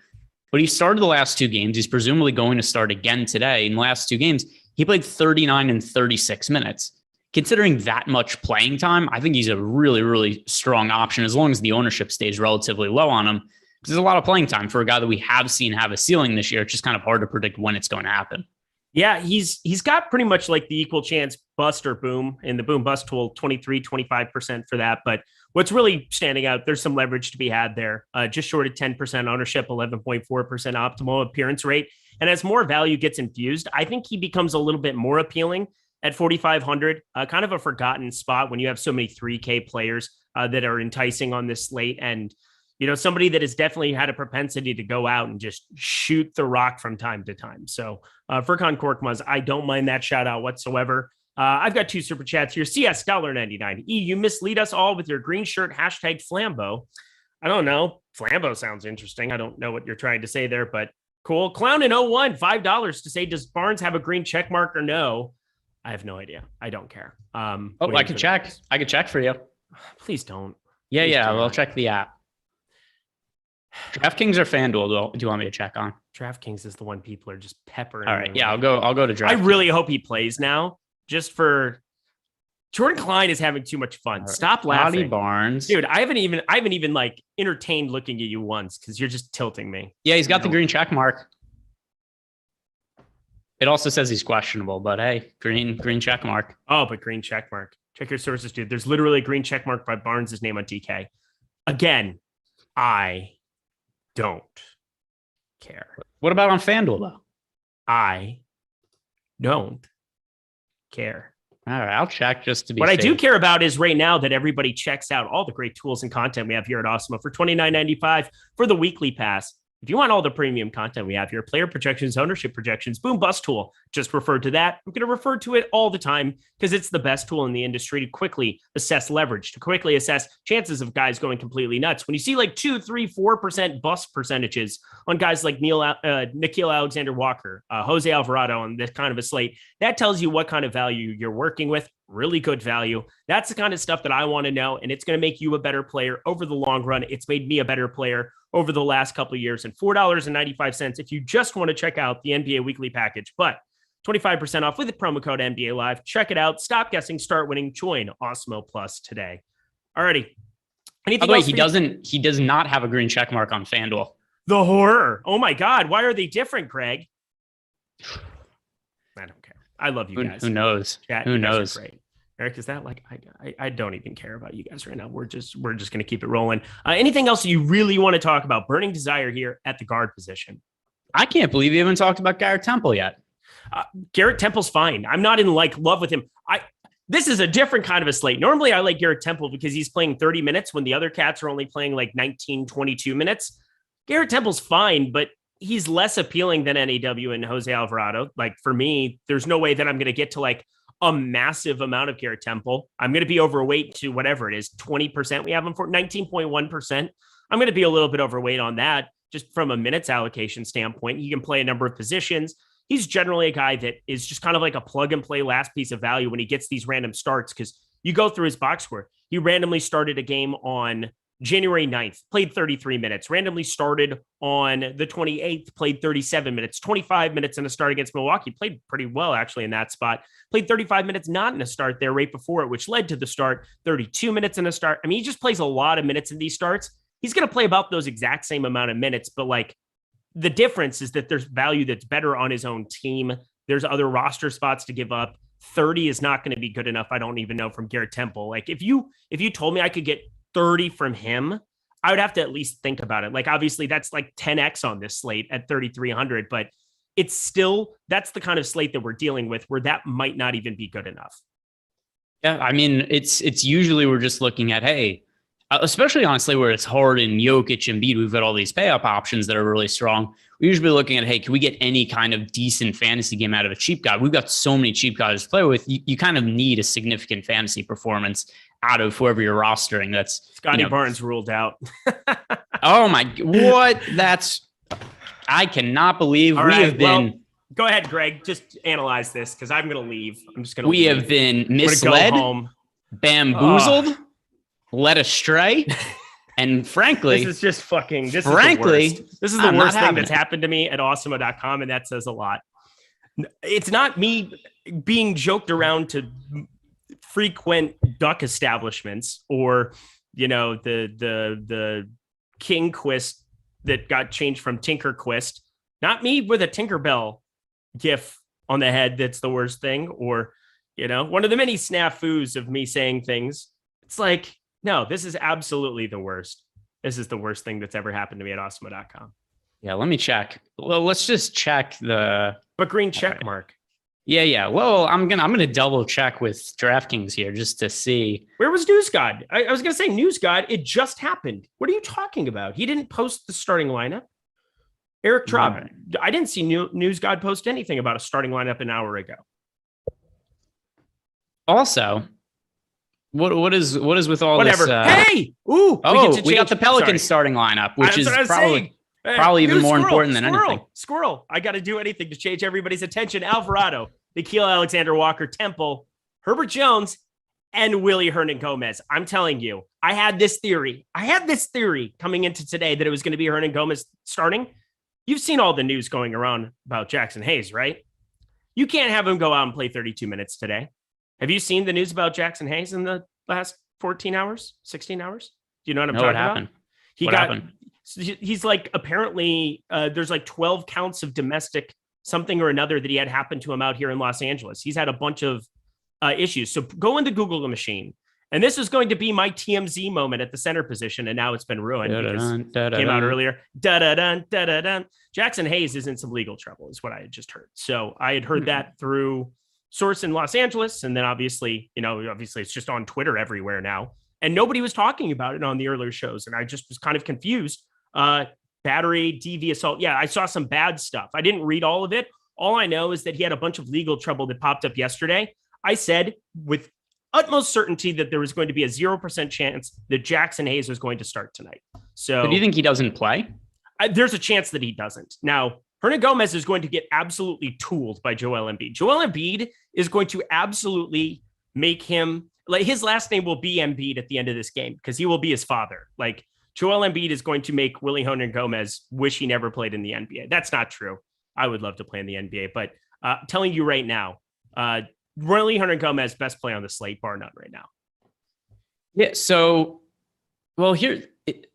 But he started the last two games. He's presumably going to start again today. In the last two games, he played 39 and 36 minutes. Considering that much playing time, I think he's a really, really strong option as long as the ownership stays relatively low on him. Because there's a lot of playing time for a guy that we have seen have a ceiling this year. It's just kind of hard to predict when it's going to happen. Yeah, he's got pretty much like the equal chance bust or boom in the boom bust tool, 23-25% for that. But what's really standing out, there's some leverage to be had there. Just short of 10% ownership, 11.4% optimal appearance rate. And as more value gets infused, I think he becomes a little bit more appealing at 4,500, kind of a forgotten spot when you have so many 3K players that are enticing on this slate. And, you know, somebody that has definitely had a propensity to go out and just shoot the rock from time to time. So Furkan Korkmaz, I don't mind that shout out whatsoever. I've got two super chats here. CS $1.99. You mislead us all with your green shirt hashtag Flambeau. I don't know. Flambeau sounds interesting. I don't know what you're trying to say there, but cool. Clown in 01, $5 to say, does Barnes have a green check mark or no? I have no idea. I don't care. I could check. I could check for you. Please don't. Please don't. I'll check the app. DraftKings or Fanduel? Do you want me to check on? DraftKings is the one people are just peppering. All right. Yeah, I'll go to DraftKings. I really hope he plays now. Just for Jordan Klein is having too much fun. Right. Stop laughing. Scotty Barnes. Dude, I haven't even like entertained looking at you once because you're just tilting me. Yeah, he's got the green check mark. It also says he's questionable, but hey, green check mark. Oh, but green check mark. Check your sources, dude. There's literally a green check mark by Barnes' name on DK. Again, I don't care. What about on FanDuel, though? I don't care. All right, I'll check just to be What safe. I do care about is right now that everybody checks out all the great tools and content we have here at Awesemo for $29.95 for the weekly pass. If you want all the premium content we have here, player projections, ownership projections, boom bust tool, just refer to that. I'm going to refer to it all the time because it's the best tool in the industry to quickly assess leverage, to quickly assess chances of guys going completely nuts. When you see like 2, 3, 4% bust percentages on guys like Nickeil Alexander-Walker, Jose Alvarado on this kind of a slate, that tells you what kind of value you're working with. Really good value. That's the kind of stuff that I want to know, and it's going to make you a better player over the long run. It's made me a better player over the last couple of years, and $4.95 if you just want to check out the NBA weekly package. But 25% off with the promo code NBA Live. Check it out. Stop guessing, start winning. Join Awesemo Plus today. Alrighty. Anything else? He does not have a green check mark on FanDuel. The horror. Oh my God. Why are they different, Greg? I don't care. I love you guys. Who knows? Chat, who knows? Great. Eric, is that like, I don't even care about you guys right now. We're just going to keep it rolling. Anything else you really want to talk about? Burning desire here at the guard position. I can't believe you haven't talked about Garrett Temple yet. Garrett Temple's fine. I'm not in love with him. This is a different kind of a slate. Normally I like Garrett Temple because he's playing 30 minutes when the other cats are only playing like 19, 22 minutes. Garrett Temple's fine, but he's less appealing than NAW and Jose Alvarado. Like for me, there's no way that I'm going to get to like a massive amount of Garrett Temple. I'm going to be overweight to whatever it is, 20%. We have him for 19.1%. I'm going to be a little bit overweight on that just from a minutes allocation standpoint. He can play a number of positions. He's generally a guy that is just kind of like a plug and play last piece of value when he gets these random starts, because you go through his box score. He randomly started a game on January 9th, played 33 minutes, randomly started on the 28th, played 37 minutes, 25 minutes in a start against Milwaukee, played pretty well actually in that spot, played 35 minutes, not in a start there right before it, which led to the start, 32 minutes in a start. I mean, he just plays a lot of minutes in these starts. He's going to play about those exact same amount of minutes, but like the difference is that there's value that's better on his own team. There's other roster spots to give up. 30 is not going to be good enough. I don't even know from Garrett Temple. Like if you told me I could get 30 from him, I would have to at least think about it. Like obviously that's like 10x on this slate at 3,300, but it's still, that's the kind of slate that we're dealing with where that might not even be good enough. Yeah. I mean, it's usually we're just looking at, hey, especially honestly, where it's Harden, Jokic, Embiid, we've got all these pay up options that are really strong. We're usually looking at, hey, can we get any kind of decent fantasy game out of a cheap guy? We've got so many cheap guys to play with. You kind of need a significant fantasy performance out of whoever you're rostering. That's Scotty Barnes ruled out. Oh my, what? I cannot believe have been. Well, go ahead, Greg. Just analyze this because I'm going to leave. I'm just going to. We have been misled, go home. Bamboozled, led astray, and frankly, this is just fucking. This is the worst thing that's happened to me at Awesemo.com, and that says a lot. It's not me being joked around to frequent duck establishments or the Kingquist that got changed from Tinkerquist. Not me with a Tinkerbell gif on the head. That's the worst thing. Or one of the many snafus of me saying things. It's like, no, this is absolutely the worst. This is the worst thing that's ever happened to me at Awesemo.com. Yeah, let me check. Well, let's just check the green check mark. Yeah. Well, I'm gonna double check with DraftKings here just to see. Where was News God? I was gonna say News God. It just happened. What are you talking about? He didn't post the starting lineup. Eric Traub. Right. I didn't see News God post anything about a starting lineup an hour ago. Also, what is with all whatever? This? Hey, we got the Pelicans starting lineup, which is probably even more important than anything. Squirrel. I got to do anything to change everybody's attention. Alvarado, Nickeil Alexander-Walker, Temple, Herbert Jones, and Willie Hernan Gomez. I'm telling you, I had this theory coming into today that it was going to be Hernan Gomez starting. You've seen all the news going around about Jackson Hayes, right? You can't have him go out and play 32 minutes today. Have you seen the news about Jackson Hayes in the last 14 hours, 16 hours? Do you know what I'm talking about? What happened? He's like, apparently there's like 12 counts of domestic something or another that he had happened to him out here in Los Angeles. He's had a bunch of issues. So go into Google machine. And this is going to be my TMZ moment at the center position. And now it's been ruined because it came out earlier. Jackson Hayes is in some legal trouble is what I had just heard. So I had heard that through source in Los Angeles. And then obviously it's just on Twitter everywhere now. And nobody was talking about it on the earlier shows. And I just was kind of confused. Battery, DV assault. Yeah, I saw some bad stuff. I didn't read all of it. All I know is that he had a bunch of legal trouble that popped up yesterday. I said with utmost certainty that there was going to be a 0% chance that Jackson Hayes was going to start tonight. So do you think he doesn't play? There's a chance that he doesn't. Now, Hernan Gomez is going to get absolutely tooled by Joel Embiid. Joel Embiid is going to absolutely make him, like, his last name will be Embiid at the end of this game because he will be his father. Like, Joel Embiid is going to make Willie Hernan Gomez wish he never played in the NBA. That's not true. I would love to play in the NBA, but Telling you right now, really Hernan Gomez, best play on the slate, bar none right now. Yeah. So, well, here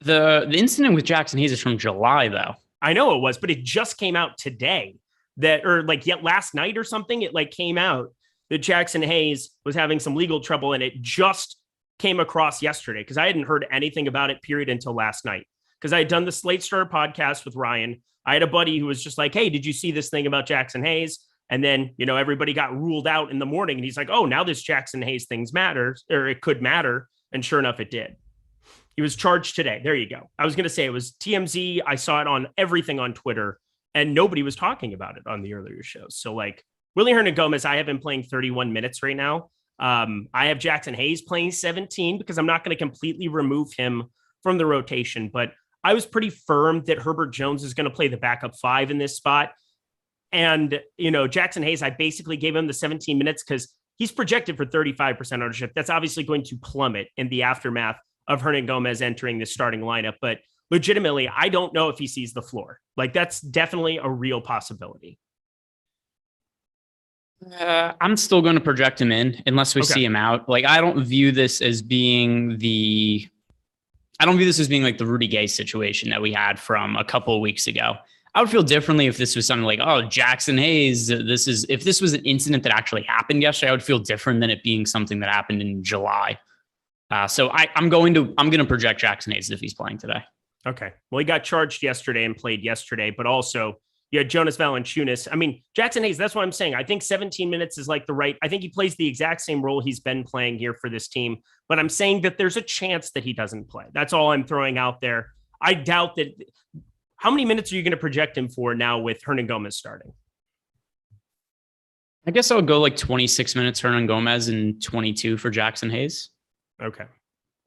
the incident with Jackson Hayes is from July, though. I know it was, but it just came out today last night or something. It came out that Jackson Hayes was having some legal trouble, and it just came across yesterday because I hadn't heard anything about it, period, until last night. Because I had done the Slate Starter podcast with Ryan. I had a buddy who was just like, hey, did you see this thing about Jackson Hayes? And then, everybody got ruled out in the morning. And he's like, oh, now this Jackson Hayes thing's matters, or it could matter. And sure enough, it did. He was charged today. There you go. I was going to say it was TMZ. I saw it on everything on Twitter, and nobody was talking about it on the earlier shows. So Willie Hernan Gomez, I have been playing 31 minutes right now. I have Jackson Hayes playing 17 because I'm not going to completely remove him from the rotation, but I was pretty firm that Herbert Jones is going to play the backup 5 in this spot. And, Jackson Hayes, I basically gave him the 17 minutes because he's projected for 35% ownership. That's obviously going to plummet in the aftermath of Hernan Gomez entering the starting lineup. But legitimately, I don't know if he sees the floor. That's definitely a real possibility. I'm still going to project him in unless we see him out. I don't view this as being like the Rudy Gay situation that we had from a couple of weeks ago. I would feel differently if this was something like, oh, Jackson Hayes. If this was an incident that actually happened yesterday, I would feel different than it being something that happened in July. So I'm going to project Jackson Hayes if he's playing today. Okay. Well, he got charged yesterday and played yesterday, but also you had Jonas Valanciunas. I mean, Jackson Hayes, that's what I'm saying. I think 17 minutes is I think he plays the exact same role he's been playing here for this team, but I'm saying that there's a chance that he doesn't play. That's all I'm throwing out there. I doubt that. How many minutes are you going to project him for now with Hernan Gomez starting? I guess I'll go 26 minutes Hernan Gomez and 22 for Jackson Hayes. Okay.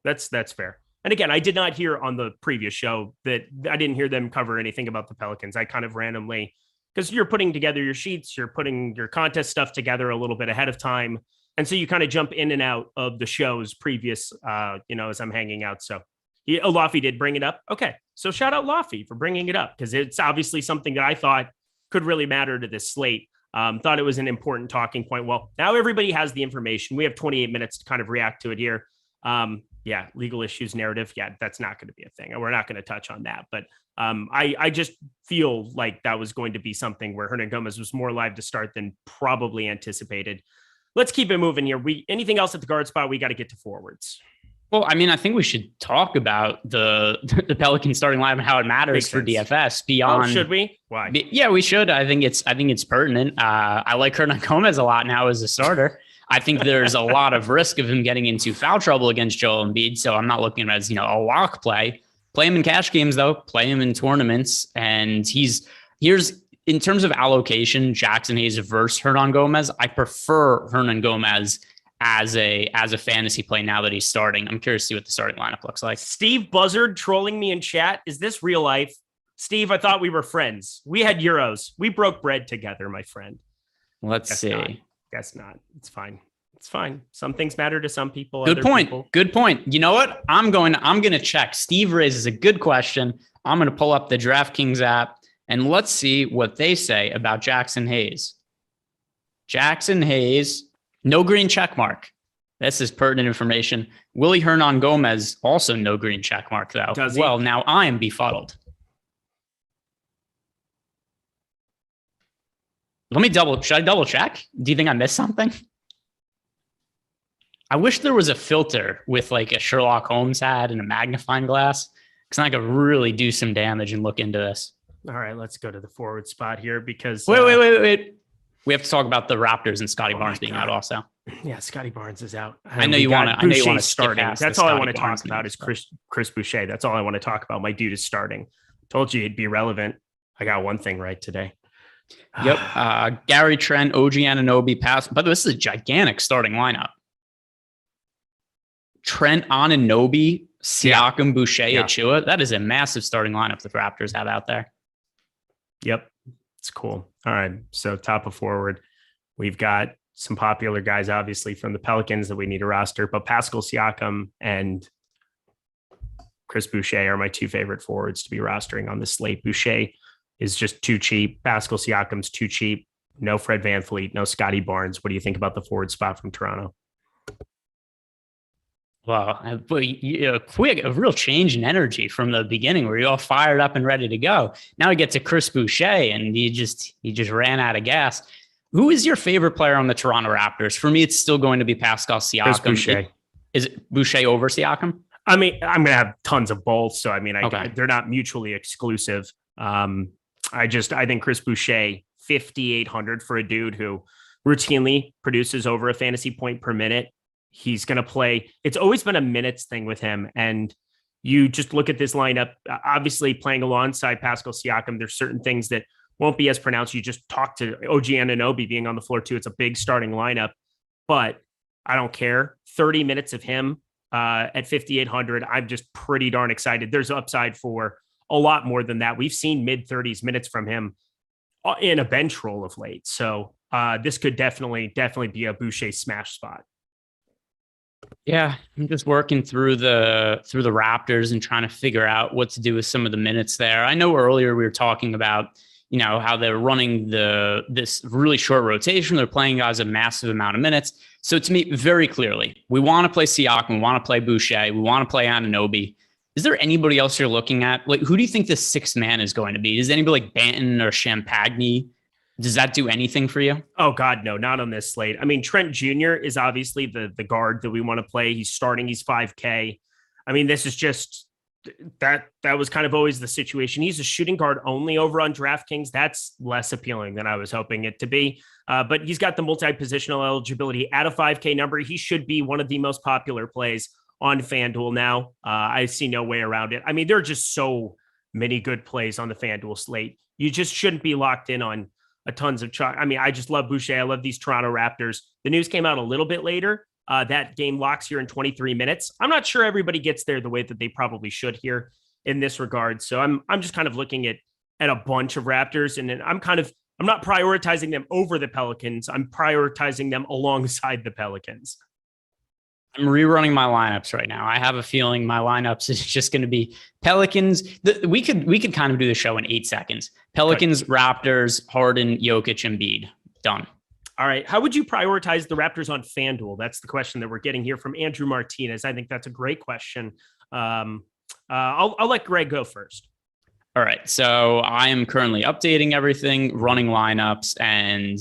That's fair. And again, I did not hear on the previous show that I didn't hear them cover anything about the Pelicans. I kind of randomly, because you're putting together your sheets, you're putting your contest stuff together a little bit ahead of time. And so you kind of jump in and out of the show's previous, as I'm hanging out. So Laffy did bring it up. Okay. So shout out Laffy for bringing it up because it's obviously something that I thought could really matter to this slate. Thought it was an important talking point. Well, now everybody has the information. We have 28 minutes to kind of react to it here. Legal issues narrative. Yeah, that's not going to be a thing. We're not going to touch on that. But I just feel like that was going to be something where Hernan Gomez was more live to start than probably anticipated. Let's keep it moving here. Anything else at the guard spot? We got to get to forwards. Well, I mean, I think we should talk about the Pelicans starting lineup and how it matters for DFS beyond. Oh, should we? Why? Yeah, we should. I think it's pertinent. I like Hernan Gomez a lot now as a starter. I think there's a lot of risk of him getting into foul trouble against Joel Embiid. So I'm not looking at it as, a lock play. Play him in cash games, though. Play him in tournaments. And here's in terms of allocation, Jackson Hayes versus Hernan Gomez. I prefer Hernan Gomez as a fantasy play now that he's starting. I'm curious to see what the starting lineup looks like. Steve Buzzard trolling me in chat. Is this real life? Steve, I thought we were friends. We had euros. We broke bread together, my friend. Let's see. Guess not. It's fine. It's fine. Some things matter to some people. Good point. Good point. You know what? I'm going to check. Steve raises a good question. I'm going to pull up the DraftKings app and let's see what they say about Jackson Hayes. Jackson Hayes, no green check mark. This is pertinent information. Willie Hernan Gomez, also no green check mark, though. Does he? Well, now I am befuddled. Should I double check? Do you think I missed something? I wish there was a filter with like a Sherlock Holmes hat and a magnifying glass because I could really do some damage and look into this. All right, let's go to the forward spot here because... Wait. We have to talk about the Raptors and Scotty Barnes being out also. Yeah, Scotty Barnes is out. I know you want to start. That's all I want to talk about is Chris Boucher. That's all I want to talk about. My dude is starting. Told you he'd be relevant. I got one thing right today. Yep. Gary Trent, OG Anunoby, pass. By the way, this is a gigantic starting lineup. Trent, Anunoby, Siakam, Boucher, Achua. That is a massive starting lineup the Raptors have out there. Yep. It's cool. All right. So top of forward, we've got some popular guys, obviously, from the Pelicans that we need to roster, but Pascal Siakam and Chris Boucher are my two favorite forwards to be rostering on the slate. Boucher is just too cheap. Pascal Siakam's too cheap. No Fred VanVleet, no Scotty Barnes. What do you think about the forward spot from Toronto? Well, a real change in energy from the beginning where you're all fired up and ready to go. Now we get to Chris Boucher and he just ran out of gas. Who is your favorite player on the Toronto Raptors? For me, it's still going to be Pascal Siakam. Chris Boucher. Is it Boucher over Siakam? I mean, I'm going to have tons of both. So, I mean, Okay. they're not mutually exclusive. I think Chris Boucher, 5,800 for a dude who routinely produces over a fantasy point per minute. He's going to play. It's always been a minutes thing with him. And you just look at this lineup, obviously playing alongside Pascal Siakam. There's certain things that won't be as pronounced. You just talk to OG Anunoby being on the floor too. It's a big starting lineup, but I don't care. 30 minutes of him at 5,800. I'm just pretty darn excited. There's upside for a lot more than that. We've seen mid 30s minutes from him in a bench role of late. So this could definitely be a Boucher smash spot. Yeah, I'm just working through the Raptors and trying to figure out what to do with some of the minutes there. I know earlier we were talking about, how they're running this really short rotation. They're playing guys a massive amount of minutes. So to me, very clearly, we want to play Siakam, we want to play Boucher, we want to play Anunoby. Is there anybody else you're looking at? Like, who do you think the sixth man is going to be? Is anybody like Banton or Champagny? Does that do anything for you? Oh, God, no, not on this slate. I mean, Trent Jr. is obviously the guard that we want to play. He's starting. He's 5K. I mean, this is just that was kind of always the situation. He's a shooting guard only over on DraftKings. That's less appealing than I was hoping it to be. But he's got the multi-positional eligibility at a 5K number. He should be one of the most popular plays on Fanduel now. I see no way around it. I mean, there are just so many good plays on the Fanduel slate. You just shouldn't be locked in on a tons of chalk. I mean, I just love Boucher. I love these Toronto Raptors. The news came out a little bit later. That game locks here in 23 minutes. I'm not sure everybody gets there the way that they probably should here in this regard. So I'm just kind of looking at a bunch of Raptors, and then I'm not prioritizing them over the Pelicans. I'm prioritizing them alongside the Pelicans. I'm rerunning my lineups right now. I have a feeling my lineups is just going to be Pelicans. We could kind of do the show in 8 seconds. Pelicans, Raptors, Harden, Jokic, Embiid. Done. All right. How would you prioritize the Raptors on FanDuel? That's the question that we're getting here from Andrew Martinez. I think that's a great question. I'll let Greg go first. All right. So I am currently updating everything, running lineups, and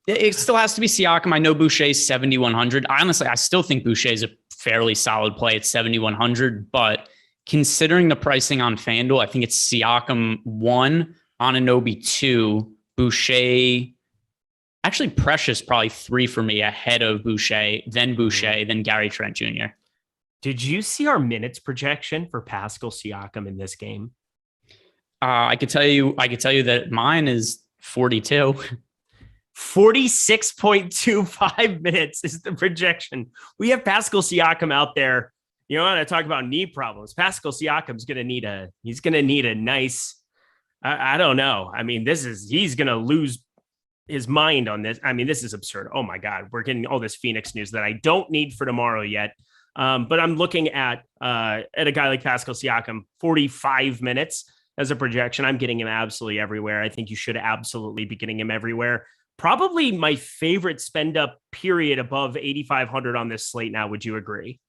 it still has to be Siakam. I know Boucher's 7,100. Honestly, I still think Boucher is a fairly solid play at 7,100, but considering the pricing on FanDuel, I think it's Siakam 1, Anunoby 2, Boucher. Actually, Precious probably 3 for me ahead of Boucher, then Gary Trent Jr. Did you see our minutes projection for Pascal Siakam in this game? I could tell you that mine is 42. 46.25 minutes is the projection. We have Pascal Siakam out there. You know, when I talk about knee problems, Pascal Siakam's going to need a nice, I don't know. I mean, he's going to lose his mind on this. I mean, this is absurd. Oh my God. We're getting all this Phoenix news that I don't need for tomorrow yet. But I'm looking at a guy like Pascal Siakam, 45 minutes as a projection. I'm getting him absolutely everywhere. I think you should absolutely be getting him everywhere. Probably my favorite spend up period above 8,500 on this slate now. Would you agree?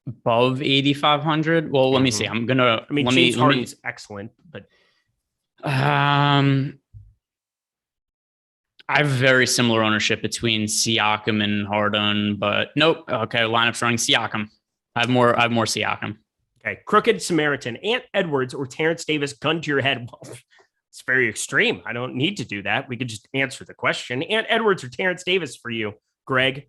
Above 8,500? Well, let me see. James Harden's excellent, but I have very similar ownership between Siakam and Harden, but nope. Okay, lineup's running Siakam. I have more Siakam. Okay, Crooked Samaritan, Ant Edwards or Terence Davis, gun to your head. Well, it's very extreme. I don't need to do that. We could just answer the question. Ant Edwards or Terence Davis for you, Greg?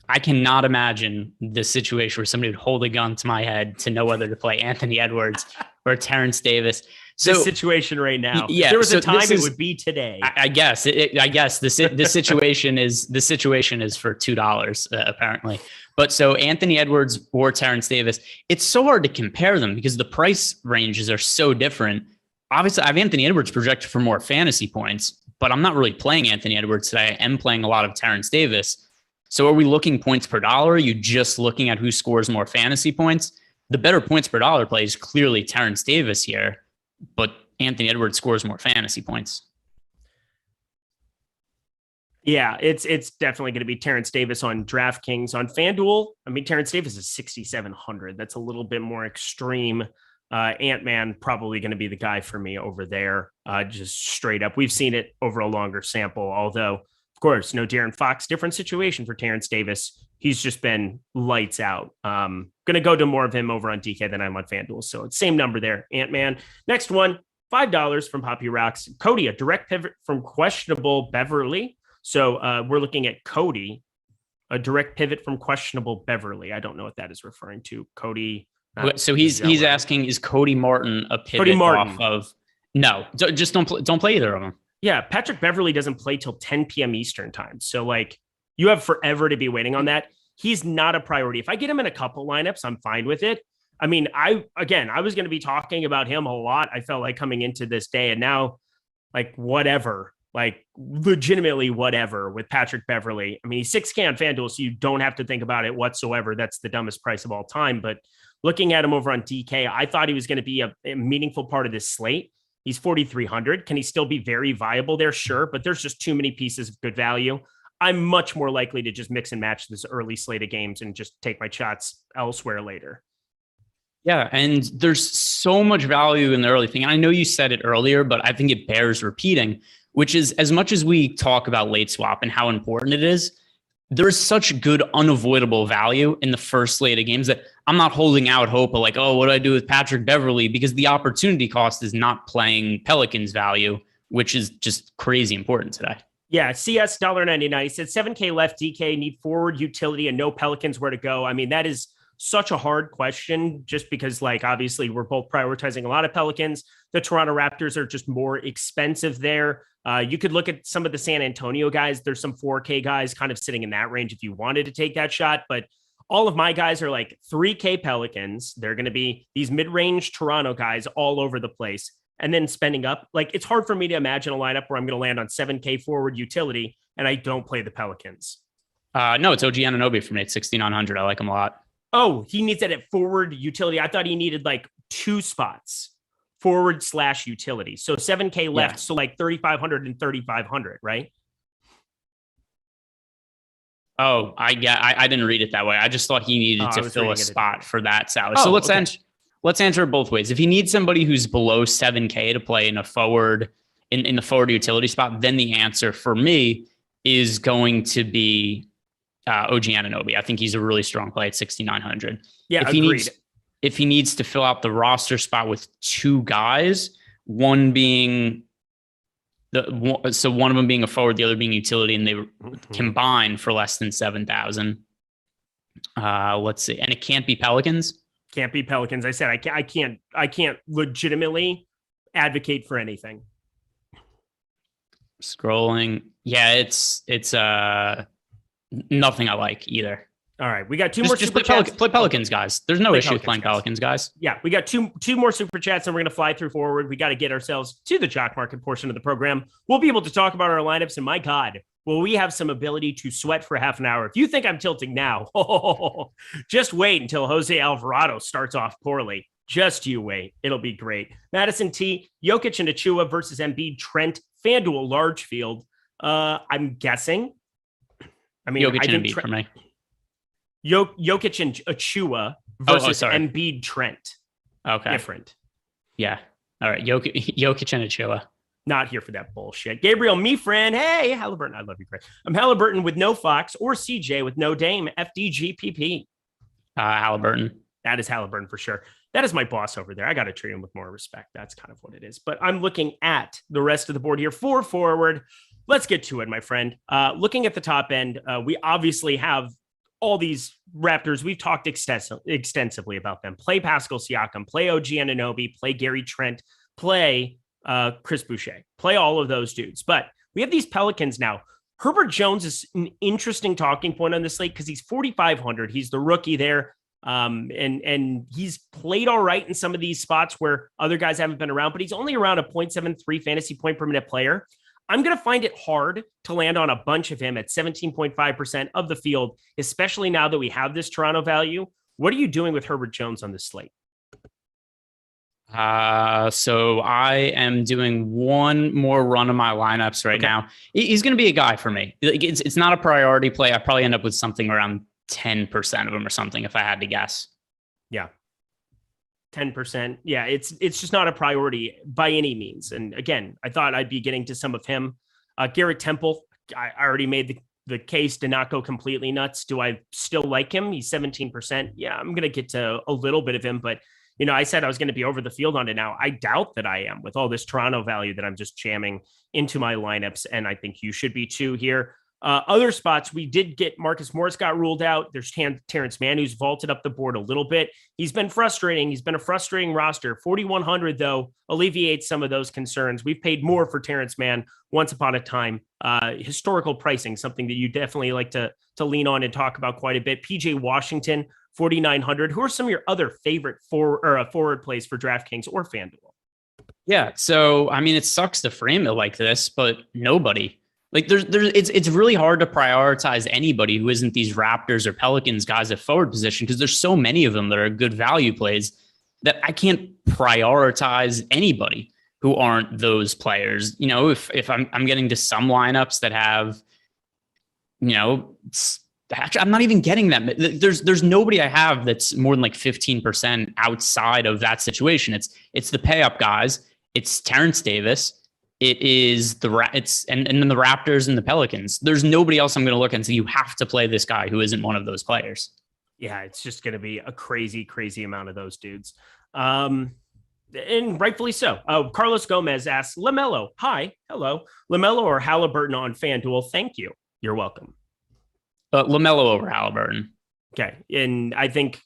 I cannot imagine the situation where somebody would hold a gun to my head to know whether to play Anthony Edwards or Terence Davis. So this situation right now, yeah, if there was a time, it would be today. I guess the situation is for $2 apparently. But so Anthony Edwards or Terence Davis, it's so hard to compare them because the price ranges are so different. Obviously, I have Anthony Edwards projected for more fantasy points, but I'm not really playing Anthony Edwards today. I am playing a lot of Terence Davis. So are we looking points per dollar? Are you just looking at who scores more fantasy points? The better points per dollar play is clearly Terence Davis here. but Anthony Edwards scores more fantasy points. Yeah, it's definitely going to be Terence Davis on DraftKings. On Fanduel, I mean, Terence Davis is 6,700. That's a little bit more extreme. Ant-Man probably going to be the guy for me over there, just straight up. We've seen it over a longer sample, although, of course, no Darren Fox. Different situation for Terence Davis. He's just been lights out. Going to go to more of him over on DK than I'm on Fanduel. So it's same number there, Ant-Man. Next one, $5 from Poppy Rocks. Cody, a direct pivot from questionable Beverly. So we're looking at Cody, a direct pivot from questionable Beverly. I don't know what that is referring to. Cody. So he's asking, is Cody Martin a pivot off of? No, just don't play either of them. Yeah, Patrick Beverly doesn't play till 10 p.m. Eastern time. So like you have forever to be waiting on that. He's not a priority. If I get him in a couple lineups, I'm fine with it. I mean, I was going to be talking about him a lot. I felt like coming into this day, and now like whatever. Like legitimately whatever with Patrick Beverly. I mean, he's 6K on FanDuel, so you don't have to think about it whatsoever. That's the dumbest price of all time. But looking at him over on DK, I thought he was going to be a meaningful part of this slate. He's 4,300. Can he still be very viable there? Sure. But there's just too many pieces of good value. I'm much more likely to just mix and match this early slate of games and just take my shots elsewhere later. Yeah, and there's so much value in the early thing. And I know you said it earlier, but I think it bears repeating, which is as much as we talk about late swap and how important it is, there's such good unavoidable value in the first slate of games that I'm not holding out hope of like, oh, what do I do with Patrick Beverly? Because the opportunity cost is not playing Pelicans value, which is just crazy important today. Yeah, CS $1.99. He said 7K left, DK, need forward utility and no Pelicans where to go. I mean, that is such a hard question just because, like, obviously we're both prioritizing a lot of Pelicans. The Toronto Raptors are just more expensive there. You could look at some of the San Antonio guys. There's some 4K guys kind of sitting in that range if you wanted to take that shot. But all of my guys are like 3K Pelicans. They're going to be these mid-range Toronto guys all over the place. And then spending up, like, it's hard for me to imagine a lineup where I'm going to land on 7K forward utility and I don't play the Pelicans. No, it's OG Anunoby from 6,900. I like him a lot. Oh, he needs that at forward utility. I thought he needed like 2 spots, forward/utility. So 7K left. Yeah. So like 3,500 and 3,500, right? Oh, I didn't read it that way. I just thought he needed to fill a spot for that salary. So let's answer it both ways. If he needs somebody who's below 7K to play in a forward in the forward utility spot, then the answer for me is going to be OG Anunoby. I think he's a really strong play at 6,900. Yeah, if he needs to fill out the roster spot with 2 guys, one being one of them being a forward, the other being utility, and they combine for less than 7,000. Let's see, and it can't be Pelicans. Can't be Pelicans. I said I can't legitimately advocate for anything. Scrolling, yeah, it's nothing I like either. All right, we got two more super chats. Play Pelicans, guys. There's no issue with playing Pelicans, guys. Yeah, we got two more super chats, and we're going to fly through forward. We got to get ourselves to the jock market portion of the program. We'll be able to talk about our lineups, and my God, will we have some ability to sweat for half an hour. If you think I'm tilting now, just wait until Jose Alvarado starts off poorly. Just you wait. It'll be great. Madison T, Jokic and Achua versus Embiid, Trent, Fanduel, large field. I'm guessing. I mean, Jokic and Embiid for me. Jokic and Achua versus Embiid Trent. Okay. Different. Yeah. All right. Jokic and Achua. Not here for that bullshit. Gabriel, me friend. Hey, Halliburton. I love you, Greg. I'm Halliburton with no Fox or CJ with no Dame. FDGPP. Halliburton. That is Halliburton for sure. That is my boss over there. I got to treat him with more respect. That's kind of what it is. But I'm looking at the rest of the board here for forward. Let's get to it, my friend. Looking at the top end, we obviously have all these Raptors. We've talked extensively about them. Play Pascal Siakam, play OG Anunoby, play Gary Trent, play Chris Boucher, play all of those dudes. But we have these Pelicans now. Herbert Jones is an interesting talking point on this slate because he's 4,500. He's the rookie there. And he's played all right in some of these spots where other guys haven't been around, but he's only around a 0.73 fantasy point per minute player. I'm going to find it hard to land on a bunch of him at 17.5% of the field, especially now that we have this Toronto value. What are you doing with Herbert Jones on this slate? So I am doing one more run of my lineups right now. He's going to be a guy for me. Like, it's not a priority play. I probably end up with something around 10% of them or something if I had to guess. Yeah. 10%. Yeah, it's just not a priority by any means. And again, I thought I'd be getting to some of him. Garrett Temple, I already made the case to not go completely nuts. Do I still like him? He's 17%. Yeah, I'm going to get to a little bit of him, but I said I was going to be over the field on it now. I doubt that I am with all this Toronto value that I'm just jamming into my lineups. And I think you should be too here. Other spots, we did get Marcus Morris got ruled out. There's Terrence Mann, who's vaulted up the board a little bit. He's been frustrating. He's been a frustrating roster. 4,100, though, alleviates some of those concerns. We've paid more for Terrence Mann once upon a time. Historical pricing, something that you definitely like to lean on and talk about quite a bit. PJ Washington, 4,900. Who are some of your other favorite forward plays for DraftKings or Fanduel? Yeah, so, I mean, it sucks to frame it like this, but nobody. Like it's really hard to prioritize anybody who isn't these Raptors or Pelicans guys at forward position because there's so many of them that are good value plays that I can't prioritize anybody who aren't those players. If I'm getting to some lineups that have, actually, I'm not even getting that. There's nobody I have that's more than like 15% outside of that situation. It's the pay up guys. It's Terence Davis. It is and then the Raptors and the Pelicans. There's nobody else I'm going to look at and say you have to play this guy who isn't one of those players. Yeah, it's just going to be a crazy, crazy amount of those dudes. And rightfully so. Carlos Gomez asks, LaMelo, hi, hello. LaMelo or Halliburton on FanDuel? Thank you. You're welcome. LaMelo over Halliburton. Okay. And I think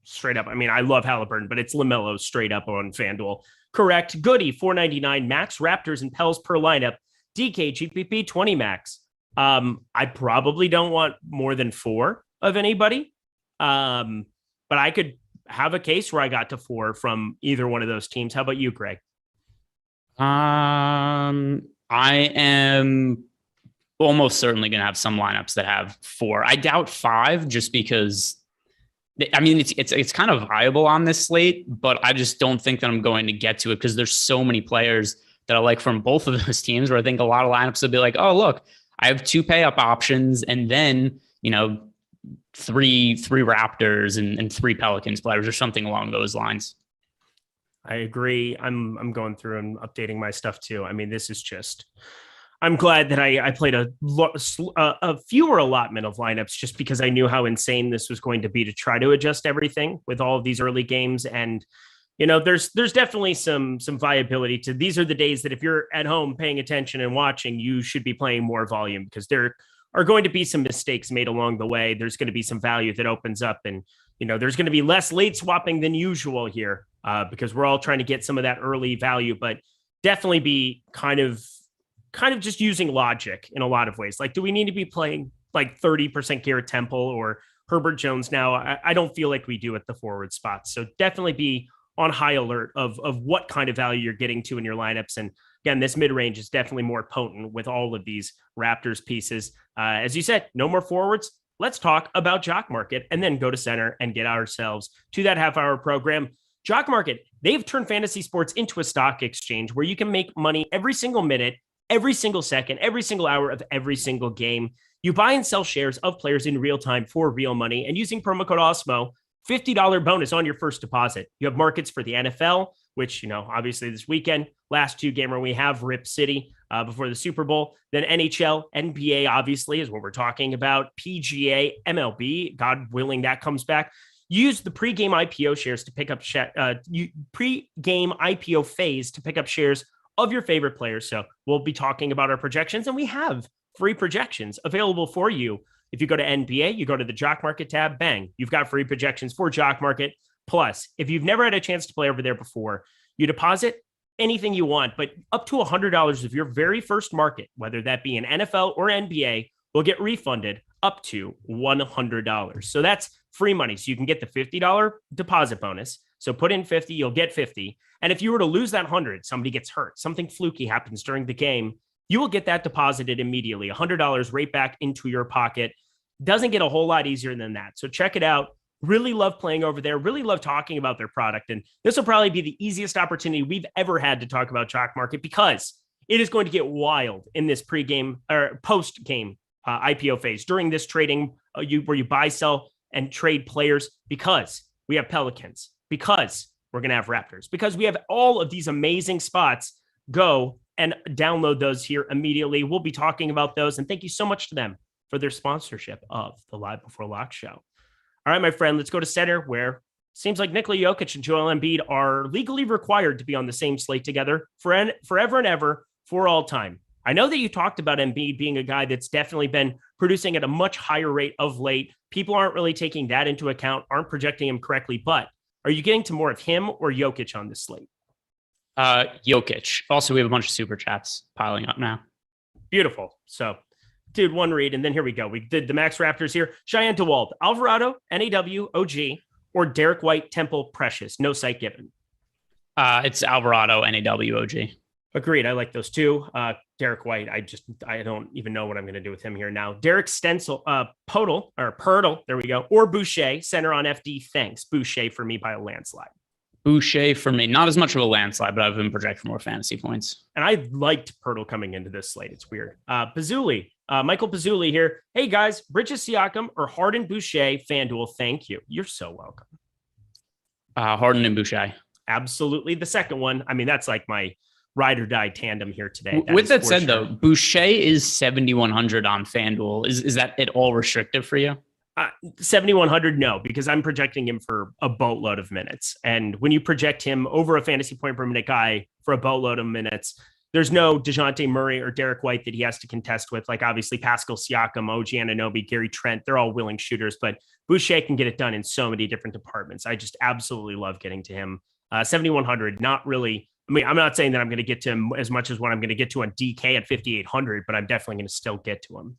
straight up, I mean, I love Halliburton, but it's LaMelo straight up on FanDuel. Correct. Goody, 499 max. Raptors and Pels per lineup. DK, GPP, 20 max. I probably don't want more than 4 of anybody. But I could have a case where I got to 4 from either one of those teams. How about you, Greg? I am almost certainly going to have some lineups that have 4. I doubt 5 just because I mean, it's kind of viable on this slate, but I just don't think that I'm going to get to it because there's so many players that I like from both of those teams where I think a lot of lineups will be like, oh, look, I have 2 pay up options and then, 3 Raptors and 3 Pelicans players or something along those lines. I agree. I'm going through and updating my stuff too. I mean, this is just, I'm glad that I played a fewer allotment of lineups just because I knew how insane this was going to be to try to adjust everything with all of these early games. And, there's definitely some viability to these are the days that if you're at home paying attention and watching, you should be playing more volume because there are going to be some mistakes made along the way. There's going to be some value that opens up and, there's going to be less late swapping than usual here because we're all trying to get some of that early value, but definitely be kind of just using logic in a lot of ways. Like, do we need to be playing like 30% Garrett Temple or Herbert Jones now? I don't feel like we do at the forward spots. So definitely be on high alert of what kind of value you're getting to in your lineups. And again, this mid-range is definitely more potent with all of these Raptors pieces. As you said, no more forwards. Let's talk about Jock Market and then go to center and get ourselves to that half-hour program. Jock Market, they've turned fantasy sports into a stock exchange where you can make money every single minute, every single second, every single hour of every single game. You buy and sell shares of players in real time for real money. And using promo code Awesemo, $50 bonus on your first deposit. You have markets for the NFL, which, obviously this weekend, last 2 gamer we have, Rip City before the Super Bowl. Then NHL, NBA, obviously, is what we're talking about. PGA, MLB, God willing, that comes back. Use the pregame IPO shares to pick up pregame IPO phase to pick up shares of your favorite players. So we'll be talking about our projections, and we have free projections available for you. If you go to NBA, you go to the Jock Market tab, bang, you've got free projections for Jock Market. Plus, if you've never had a chance to play over there before, you deposit anything you want, but up to $100 of your very first market, whether that be an NFL or NBA, will get refunded up to $100. So that's free money. So you can get the $50 deposit bonus. So put in 50, you'll get 50. And if you were to lose that 100, somebody gets hurt, something fluky happens during the game, you will get that deposited immediately, $100 right back into your pocket. Doesn't get a whole lot easier than that. So check it out. Really love playing over there. Really love talking about their product. And this will probably be the easiest opportunity we've ever had to talk about chalk market, because it is going to get wild in this pre-game or post-game IPO phase during this trading where you buy, sell, and trade players, because we have Pelicans, because we're going to have Raptors, because we have all of these amazing spots. Go and download those here immediately. We'll be talking about those. And thank you so much to them for their sponsorship of the Live Before Lock show. All right, my friend, let's go to center, where it seems like Nikola Jokic and Joel Embiid are legally required to be on the same slate together forever and ever for all time. I know that you talked about Embiid being a guy that's definitely been producing at a much higher rate of late. People aren't really taking that into account, aren't projecting him correctly, but are you getting to more of him or Jokic on this slate? Jokic. Also, we have a bunch of super chats piling up now. Beautiful. So, dude, one read, and then here we go. We did the Max Raptors here. Cheyenne DeWalt, Alvarado, NAW, OG, or Derek White, Temple, Precious. No site given. It's Alvarado, NAW, OG. Agreed. I like those two. Derek White, I don't even know what I'm going to do with him here now. Derek Stencil, Pirtle, there we go. Or Boucher, center on FD. Thanks. Boucher for me by a landslide. Boucher for me, not as much of a landslide, but I've been projected for more fantasy points. And I liked Pirtle coming into this slate. It's weird. Pazzulli, Michael Pazzulli here. Hey guys, Bridges Siakam or Harden Boucher, Fanduel. Thank you. You're so welcome. Harden and Boucher. Absolutely. The second one. I mean, that's like my ride or die tandem here today. With that said, though, Boucher is 7,100 on Fanduel. Is that at all restrictive for you? 7,100, no, because I'm projecting him for a boatload of minutes. And when you project him over a fantasy point per minute guy for a boatload of minutes, there's no DeJounte Murray or Derek White that he has to contest with. Like, obviously, Pascal Siakam, OG Anunoby, Gary Trent, they're all willing shooters, but Boucher can get it done in so many different departments. I just absolutely love getting to him. 7,100, not really. I mean, I'm not saying that I'm going to get to him as much as what I'm going to get to on DK at 5,800, but I'm definitely going to still get to him.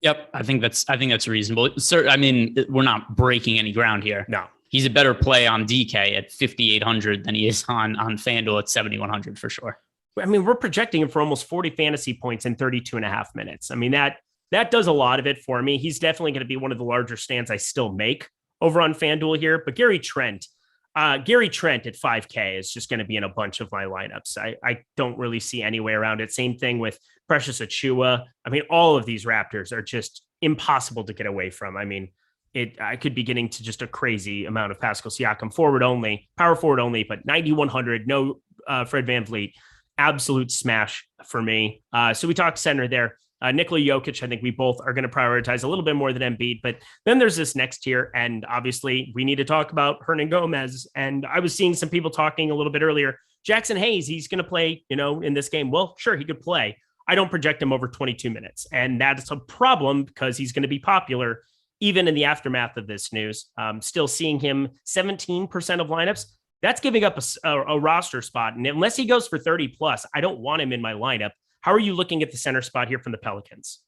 Yep, I think that's reasonable. Sir, I mean, we're not breaking any ground here. No, he's a better play on DK at 5,800 than he is on FanDuel at 7,100 for sure. I mean, we're projecting him for almost 40 fantasy points in 32 and a half minutes. I mean, that does a lot of it for me. He's definitely going to be one of the larger stands I still make over on FanDuel here. But Gary Trent at 5K is just going to be in a bunch of my lineups. I don't really see any way around it. Same thing with Precious Achiuwa. I mean, all of these Raptors are just impossible to get away from. I mean, I could be getting to just a crazy amount of Pascal Siakam power forward only, but 9,100, no Fred VanVleet, absolute smash for me. So we talked center there. Nikola Jokic, I think we both are going to prioritize a little bit more than Embiid, but then there's this next tier, and obviously we need to talk about Hernan Gomez. And I was seeing some people talking a little bit earlier. Jackson Hayes, he's going to play, in this game. Well, sure, he could play. I don't project him over 22 minutes, and that's a problem because he's going to be popular even in the aftermath of this news. Still seeing him 17% of lineups. That's giving up a roster spot, and unless he goes for 30 plus, I don't want him in my lineup. How are you looking at the center spot here from the Pelicans?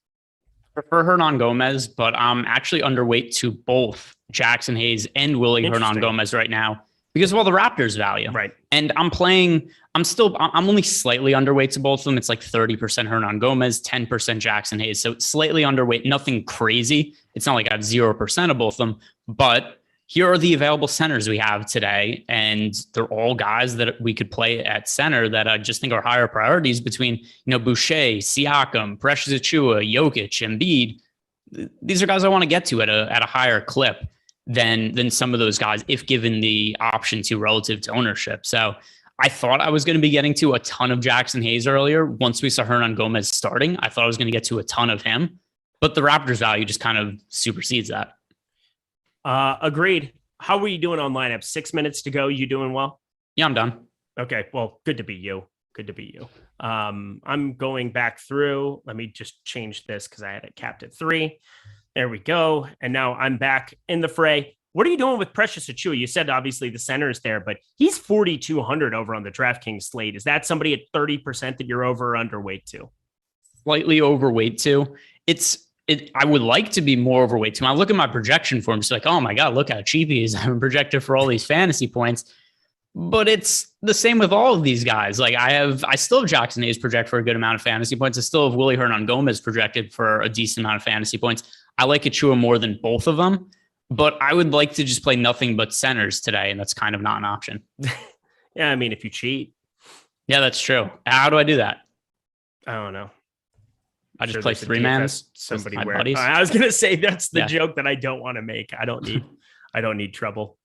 Prefer Hernan Gomez, but I'm actually underweight to both Jackson Hayes and Willie Hernan Gomez right now because of all the Raptors value. Right. And I'm only slightly underweight to both of them. It's like 30% Hernan Gomez, 10% Jackson Hayes. So slightly underweight, nothing crazy. It's not like I have 0% of both of them, but here are the available centers we have today. And they're all guys that we could play at center that I just think are higher priorities between, Boucher, Siakam, Precious Achiuwa, Jokic, Embiid. These are guys I want to get to at a higher clip than some of those guys, if given the option to relative to ownership. So I thought I was going to be getting to a ton of Jackson Hayes earlier. Once we saw Hernan Gomez starting, I thought I was going to get to a ton of him, but the Raptors value just kind of supersedes that. Agreed. How are you doing on lineup? 6 minutes to go. You doing well? Yeah, I'm done. Okay. Well, good to be you. I'm going back through. Let me just change this because I had it capped at 3. There we go. And now I'm back in the fray. What are you doing with Precious Achiuwa? You said obviously the center is there, but he's 4,200 over on the DraftKings slate. Is that somebody at 30% that you're over or underweight to? Slightly overweight to. I would like to be more overweight to him. I look at my projection for him. It's like, oh my God, look how cheap he is. I'm projected for all these fantasy points. But it's the same with all of these guys. Like I still have Jackson Hayes projected for a good amount of fantasy points. I still have Willie Hernan Gomez projected for a decent amount of fantasy points. I like Achiuwa more than both of them. but I would like to just play nothing but centers today, and that's kind of not an option. Yeah, I mean, if you cheat. Yeah, that's true. How do I do that? I don't know. I just play 3-mans. Somebody my where buddies. I was gonna say that's the joke that I don't want to make. I don't need trouble.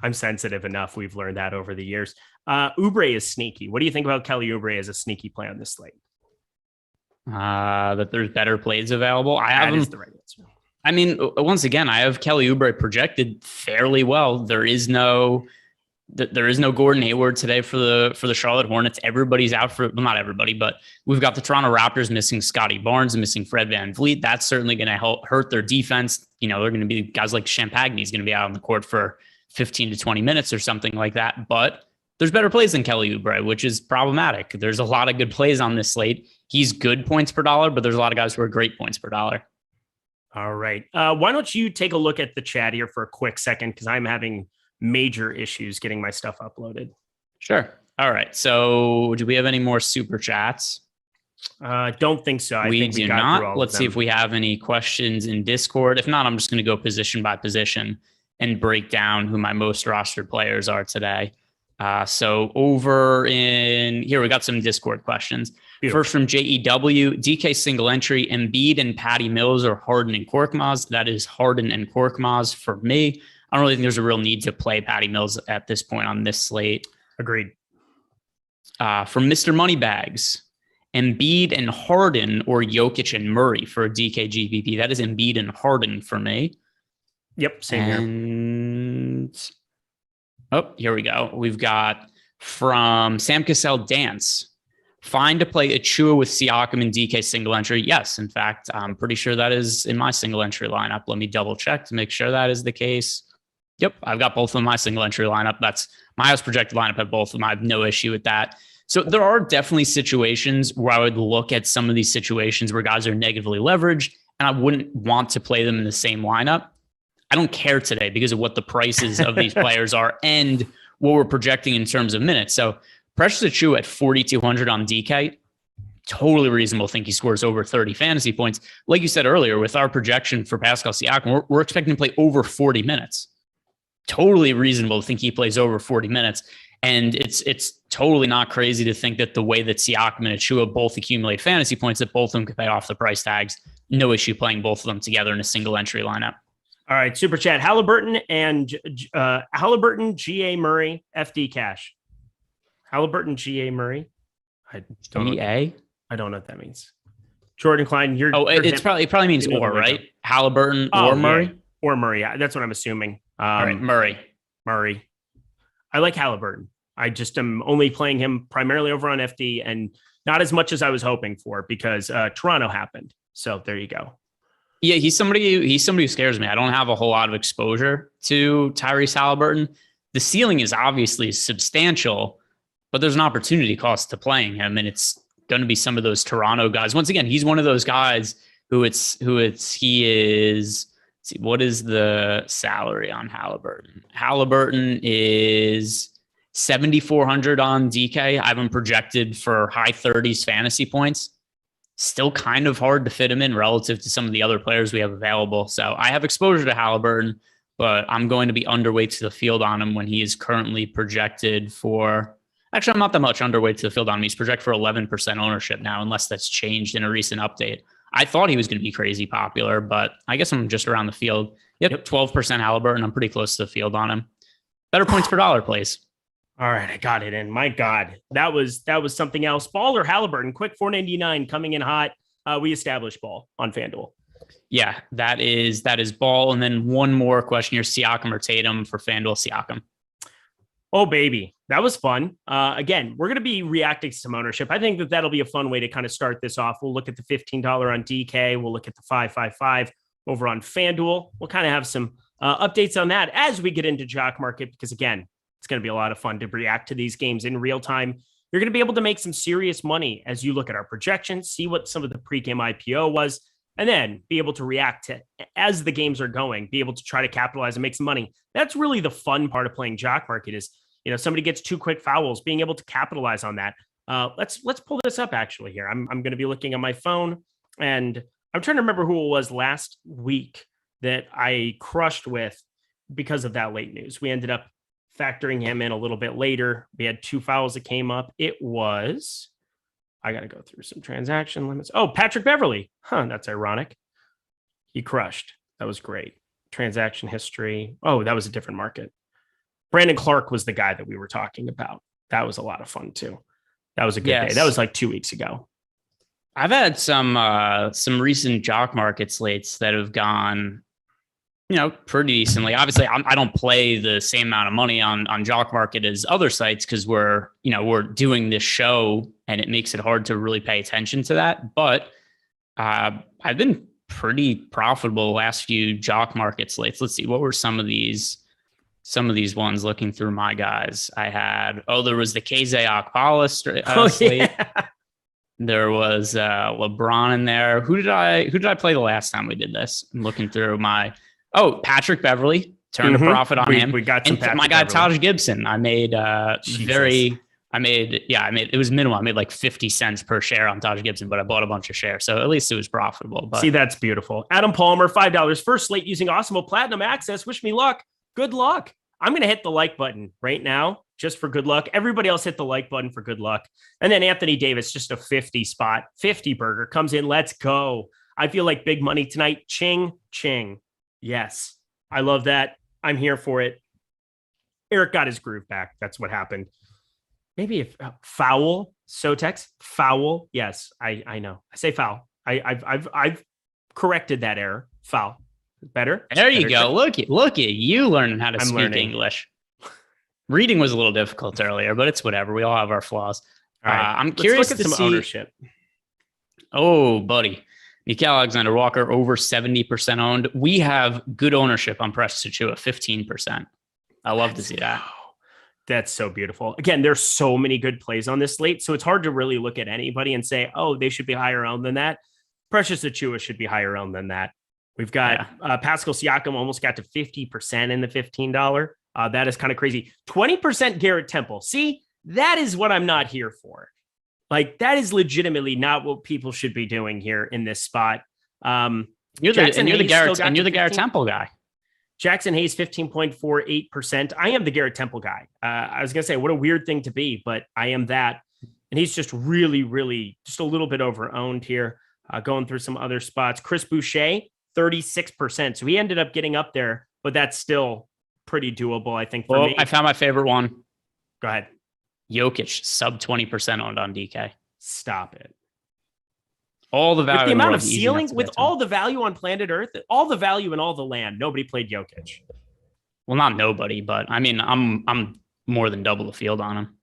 I'm sensitive enough. We've learned that over the years. Oubre is sneaky. What do you think about Kelly Oubre as a sneaky play on this slate? That there's better plays available. I have That is the right answer. I mean, once again, I have Kelly Oubre projected fairly well. There is no Gordon Hayward today for the Charlotte Hornets. Everybody's out for, well, not everybody, but we've got the Toronto Raptors missing Scotty Barnes and missing Fred VanVleet. That's certainly going to hurt their defense. You know, they're going to be guys like Champagny's going to be out on the court for 15 to 20 minutes or something like that. But there's better plays than Kelly Oubre, which is problematic. There's a lot of good plays on this slate. He's good points per dollar, but there's a lot of guys who are great points per dollar. All right. Why don't you take a look at the chat here for a quick second? Because I'm having major issues getting my stuff uploaded. Sure. All right. So do we have any more super chats? Don't think so. I we think do not. Let's see if we have any questions in Discord. If not, I'm just going to go position by position and break down who my most rostered players are today. So over in here, we got some Discord questions. Beautiful. First from JEW, DK single entry, Embiid and Patty Mills or Harden and Korkmaz. That is Harden and Korkmaz for me. I don't really think there's a real need to play Patty Mills at this point on this slate. Agreed. From Mr. Moneybags, Embiid and Harden or Jokic and Murray for a DK GPP. That is Embiid and Harden for me. Yep, same here. Oh, here we go. We've got from Sam Cassell Dance. Fine to play Achua with Siakam and DK single entry. Yes, in fact, I'm pretty sure that is in my single entry lineup. Let me double check to make sure that is the case. Yep, I've got both of my single entry lineup. That's my house projected lineup at both of them. I have no issue with that. So there are definitely situations where I would look at some of these situations where guys are negatively leveraged, and I wouldn't want to play them in the same lineup. I don't care today because of what the prices of these players are and what we're projecting in terms of minutes. So Precious Achiuwa at 4,200 on DK, totally reasonable. Think he scores over 30 fantasy points. Like you said earlier, with our projection for Pascal Siakam, we're expecting to play over 40 minutes. Totally reasonable to think he plays over 40 minutes. And it's totally not crazy to think that the way that Siakam and Achiuwa both accumulate fantasy points, that both of them could pay off the price tags. No issue playing both of them together in a single entry lineup. All right, super chat. Halliburton and GA Murray, FD Cash. Halliburton, GA Murray. I don't know what that means. Jordan Klein, it probably means or, right? Halliburton or Murray? Yeah. Or Murray. Yeah, that's what I'm assuming. All right, Murray. I like Halliburton. I just am only playing him primarily over on FD and not as much as I was hoping for because Toronto happened. So there you go. Yeah, he's somebody who scares me. I don't have a whole lot of exposure to Tyrese Halliburton. The ceiling is obviously substantial, but there's an opportunity cost to playing him, and it's going to be some of those Toronto guys. Once again, he's one of those guys who he is. Let's see, what is the salary on Halliburton? Halliburton is 7,400 on DK. I have him projected for high 30s fantasy points. Still kind of hard to fit him in relative to some of the other players we have available. So I have exposure to Halliburton, but I'm going to be underweight to the field on him when he is currently projected for, actually, I'm not that much underweight to the field on him. He's projected for 11% ownership now, unless that's changed in a recent update. I thought he was going to be crazy popular, but I guess I'm just around the field. Yep. 12% Halliburton. I'm pretty close to the field on him. Better points per dollar, please. All right, I got it in. My God, that was something else. Ball or Halliburton? Quick 499 coming in hot. We established Ball on Fanduel. Yeah, that is Ball. And then one more question here: Siakam or Tatum for Fanduel? Siakam. Oh baby, that was fun. Again, we're going to be reacting to some ownership. I think that'll be a fun way to kind of start this off. We'll look at the $15 on DK. We'll look at the 555 over on Fanduel. We'll kind of have some updates on that as we get into Jock Market because again, it's going to be a lot of fun to react to these games in real time. You're going to be able to make some serious money as you look at our projections, see what some of the pregame IPO was, and then be able to react to as the games are going, be able to try to capitalize and make some money. That's really the fun part of playing Jock Market is, somebody gets 2 quick fouls, being able to capitalize on that. Let's pull this up actually here. I'm going to be looking on my phone and I'm trying to remember who it was last week that I crushed with. because of that late news. We ended up factoring him in a little bit later. We had 2 fouls that came up. It was, I got to go through some transaction limits. Oh, Patrick Beverley. That's ironic. He crushed. That was great. Transaction history. Oh, that was a different market. Brandon Clark was the guy that we were talking about. That was a lot of fun too. That was a good day. That was like 2 weeks ago. I've had some recent jock market slates that have gone, pretty decently. Obviously, I don't play the same amount of money on jock market as other sites because we're doing this show and it makes it hard to really pay attention to that. But I've been pretty profitable the last few jock market slates. Let's see, what were some of these ones looking through my guys? I had, there was the KZ Okpala slate. Yeah. There was LeBron in there. Who did I play the last time we did this? I'm looking through Patrick Beverley, turned a profit on him. We got some my guy, Taj Gibson. I made it was minimal. I made like 50 cents per share on Taj Gibson, but I bought a bunch of shares. So at least it was profitable. But see, that's beautiful. Adam Palmer, $5. First slate using Awesemo Platinum Access. Wish me luck. Good luck. I'm going to hit the like button right now just for good luck. Everybody else hit the like button for good luck. And then Anthony Davis, just a 50 spot, 50 burger comes in. Let's go. I feel like big money tonight. Ching, ching. Yes. I love that. I'm here for it. Eric got his groove back. That's what happened. Maybe if foul, Sotex, foul. Yes, I know. I say foul. I've corrected that error. Foul. Better. There you go. Look at you learning how to speak English. Reading was a little difficult earlier, but it's whatever. We all have our flaws. All right. I'm curious to see some ownership. Oh, buddy. Nickeil Alexander-Walker over 70% owned. We have good ownership on Precious Achiuwa, 15%. I love to see that. That's so beautiful. Again, there's so many good plays on this slate, so it's hard to really look at anybody and say, oh, they should be higher owned than that. Precious Achiuwa should be higher owned than that. We've got Pascal Siakam almost got to 50% in the $15. That is kind of crazy. 20% Garrett Temple. See, that is what I'm not here for. Like, that is legitimately not what people should be doing here in this spot. You're the Garrett Temple guy. Jackson Hayes, 15.48%. I am the Garrett Temple guy. I was going to say, what a weird thing to be, but I am that. And he's just really, really just a little bit over-owned here. Going through some other spots. Chris Boucher, 36%. So he ended up getting up there, but that's still pretty doable, I think, for me. I found my favorite one. Go ahead. Jokic, sub 20% owned on DK. Stop it. All the value. With the amount of ceiling, with all the value on planet Earth, all the value in all the land, nobody played Jokic. Well, not nobody, but I mean, I'm more than double the field on him.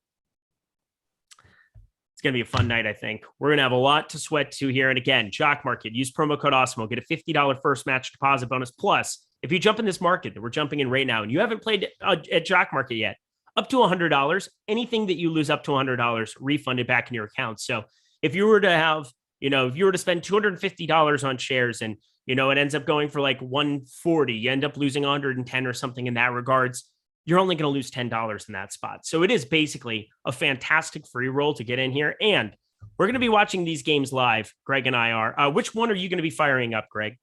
It's going to be a fun night, I think. We're going to have a lot to sweat to here. And again, Jock Market, use promo code Awesemo, get a $50 first match deposit bonus. Plus, if you jump in this market that we're jumping in right now and you haven't played at Jock Market yet, up to $100, anything that you lose up to $100 refunded back in your account. So if you were to have, if you were to spend $250 on shares and, it ends up going for like 140, you end up losing 110 or something in that regards, you're only going to lose $10 in that spot. So it is basically a fantastic free roll to get in here. And we're going to be watching these games live. Greg and I are. Which one are you going to be firing up, Greg?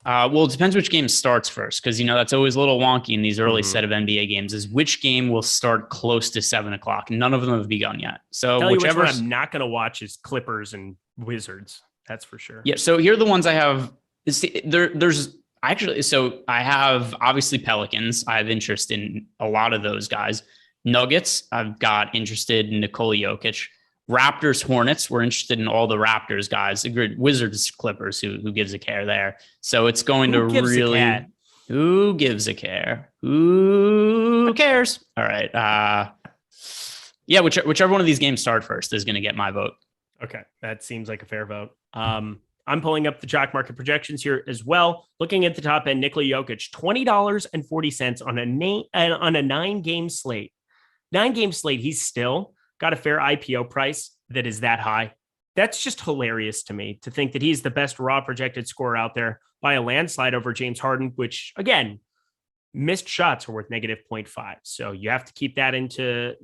Well, it depends which game starts first, because, that's always a little wonky in these early set of NBA games is which game will start close to 7:00. None of them have begun yet. So whichever I'm not going to watch is Clippers and Wizards. That's for sure. Yeah. So here are the ones I have. I have obviously Pelicans. I have interest in a lot of those guys. Nuggets, I've got interested in Nikola Jokic. Raptors, Hornets, we're interested in all the Raptors guys. Wizards, Clippers, who gives a care there. So it's going to really... Who gives a care? Who cares? All right. Yeah, whichever one of these games start first is going to get my vote. Okay, that seems like a fair vote. I'm pulling up the Jock Market projections here as well. Looking at the top end, Nikola Jokic, $20.40 on a 9-game slate. 9-game slate, he's still got a fair IPO price that is that high. That's just hilarious to me to think that he's the best raw projected scorer out there by a landslide over James Harden, which again, missed shots are worth negative 0.5. So you have to keep that into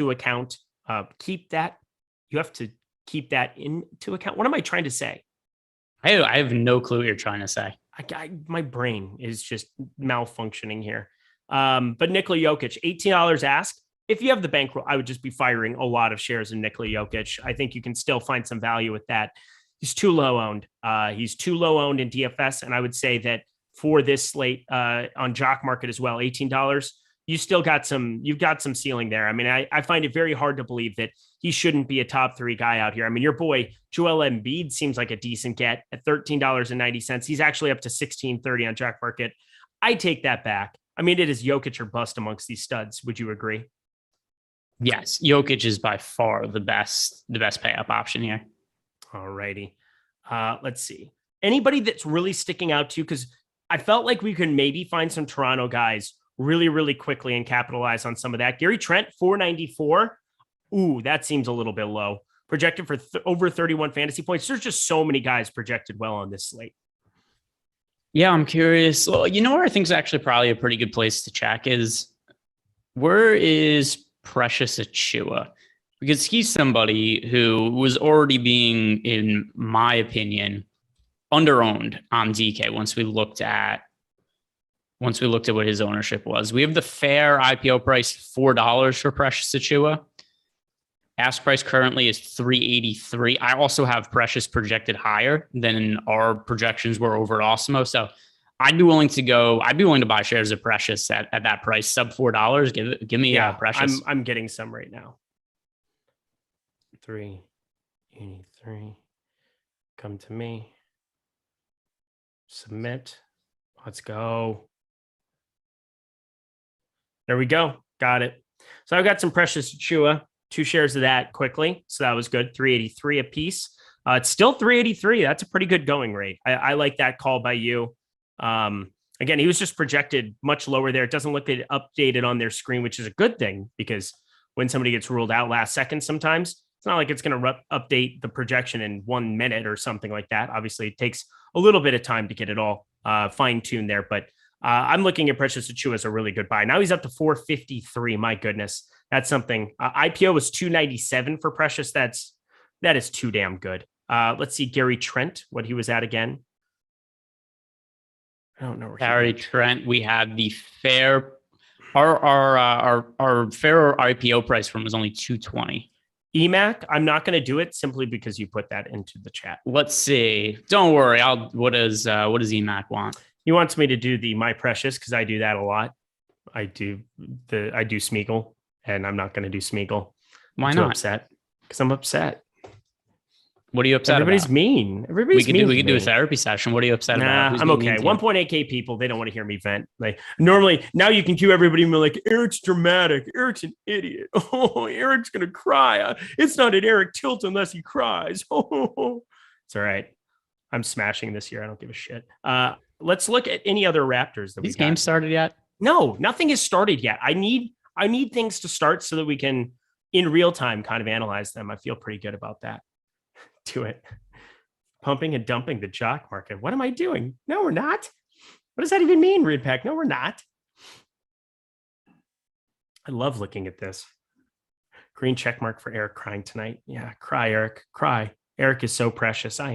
account. You have to keep that into account. What am I trying to say? I have no clue what you're trying to say. my brain is just malfunctioning here. But Nikola Jokic, $18 ask. If you have the bankroll, I would just be firing a lot of shares in Nikola Jokic. I think you can still find some value with that. He's too low owned. He's too low owned in DFS. And I would say that for this slate on Jock Market as well, $18, you've got some ceiling there. I mean, I find it very hard to believe that he shouldn't be a top 3 guy out here. I mean, your boy Joel Embiid seems like a decent get at $13.90. He's actually up to $16.30 on Jock Market. I take that back. I mean, it is Jokic or bust amongst these studs. Would you agree? Yes, Jokic is by far the best pay up option here. All righty. Let's see. Anybody that's really sticking out to you, because I felt like we could maybe find some Toronto guys really, really quickly and capitalize on some of that. Gary Trent, 494. Ooh, that seems a little bit low. Projected for over 31 fantasy points. There's just so many guys projected well on this slate. Yeah, I'm curious. Well, you know where I think is actually probably a pretty good place to check is where is Precious Achiuwa? Because he's somebody who was already being, in my opinion, underowned on DK once we looked at what his ownership was. We have the fair IPO price $4 for Precious Achiuwa. Ask price currently is $383. I also have Precious projected higher than our projections were over at Awesemo. So I'd be willing to buy shares of Precious at that price, sub $4. Give me Precious. I'm getting some right now. 383. Come to me. Submit. Let's go. There we go. Got it. So I've got some Precious Achiuwa, 2 shares of that quickly. So that was good. 383 a piece. It's still 383. That's a pretty good going rate. I like that call by you. Again, he was just projected much lower there. It doesn't look updated on their screen, which is a good thing because when somebody gets ruled out last second, sometimes it's not like it's going to update the projection in 1 minute or something like that. Obviously, it takes a little bit of time to get it all fine-tuned there, but I'm looking at Precious Achiuwa as a really good buy. Now he's up to 453. My goodness, that's something. IPO was 297 for Precious. That is too damn good. Let's see Gary Trent, what he was at again. I don't know where Gary Trent. We had the fair. Our fair IPO price from was only 220. EMAC, I'm not going to do it simply because you put that into the chat. Let's see. Don't worry. What does EMAC want? He wants me to do the My Precious because I do that a lot. I do Smeagol, and I'm not going to do Smeagol. Why not? Upset because I'm upset. What are you upset Everybody's about? mean. We could do a therapy session. What are you upset about? I'm okay. 1.8K people, they don't want to hear me vent. Like normally, now you can cue everybody and be like, Eric's dramatic. Eric's an idiot. Oh, Eric's gonna cry. It's not an Eric tilt unless he cries. Oh, it's all right. I'm smashing this year. I don't give a shit. Let's look at any other Raptors that these games started yet. No, nothing has started yet. I need things to start so that we can in real time kind of analyze them. I feel pretty good about that. Do it. Pumping and dumping the Jock Market. What am I doing? No, we're not. What does that even mean, Ridpack? No, we're not. I love looking at this. Green check mark for Eric crying tonight. Yeah, cry, Eric. Cry. Eric is so precious. I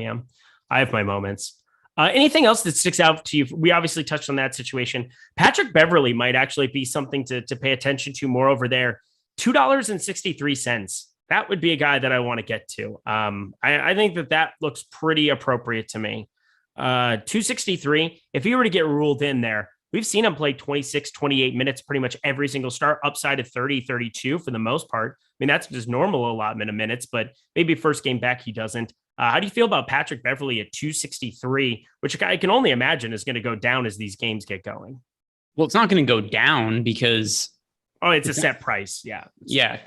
have my moments. Anything else that sticks out to you? We obviously touched on that situation. Patrick Beverley might actually be something to pay attention to more over there. $2.63. That would be a guy that I want to get to. I think that looks pretty appropriate to me. 263. If he were to get ruled in there, we've seen him play 26, 28 minutes pretty much every single start, upside of 30, 32 for the most part. I mean, that's just normal allotment of minutes, but maybe first game back he doesn't. How do you feel about Patrick Beverley at 263, which I can only imagine is going to go down as these games get going? Well, it's not going to go down because... Oh, it's a set price. Yeah. Yeah.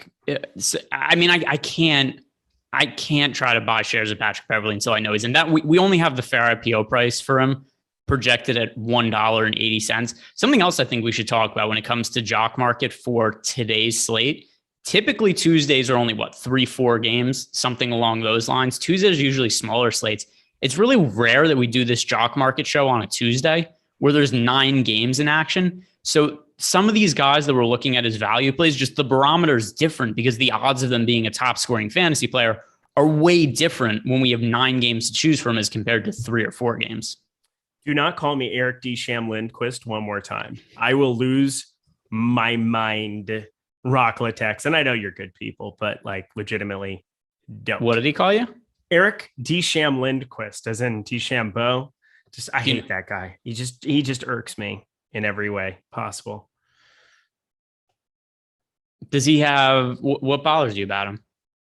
I mean, I can't try to buy shares of Patrick Beverley until I know he's in that. We only have the fair IPO price for him projected at $1.80. Something else I think we should talk about when it comes to Jock Market for today's slate. Typically Tuesdays are only 3-4 games, something along those lines. Tuesdays are usually smaller slates. It's really rare that we do this Jock Market show on a Tuesday where there's 9 games in action. So some of these guys that we're looking at as value plays, just the barometer is different because the odds of them being a top scoring fantasy player are way different when we have 9 games to choose from as compared to 3 or 4 games. Do not call me Eric D. Lindquist one more time. I will lose my mind. Rock Latex. And I know you're good people, but like legitimately don't. What did he call you? Eric D. Lindquist, as in DeChambeau. I hate that guy. He just irks me in every way possible. Does he have what bothers you about him?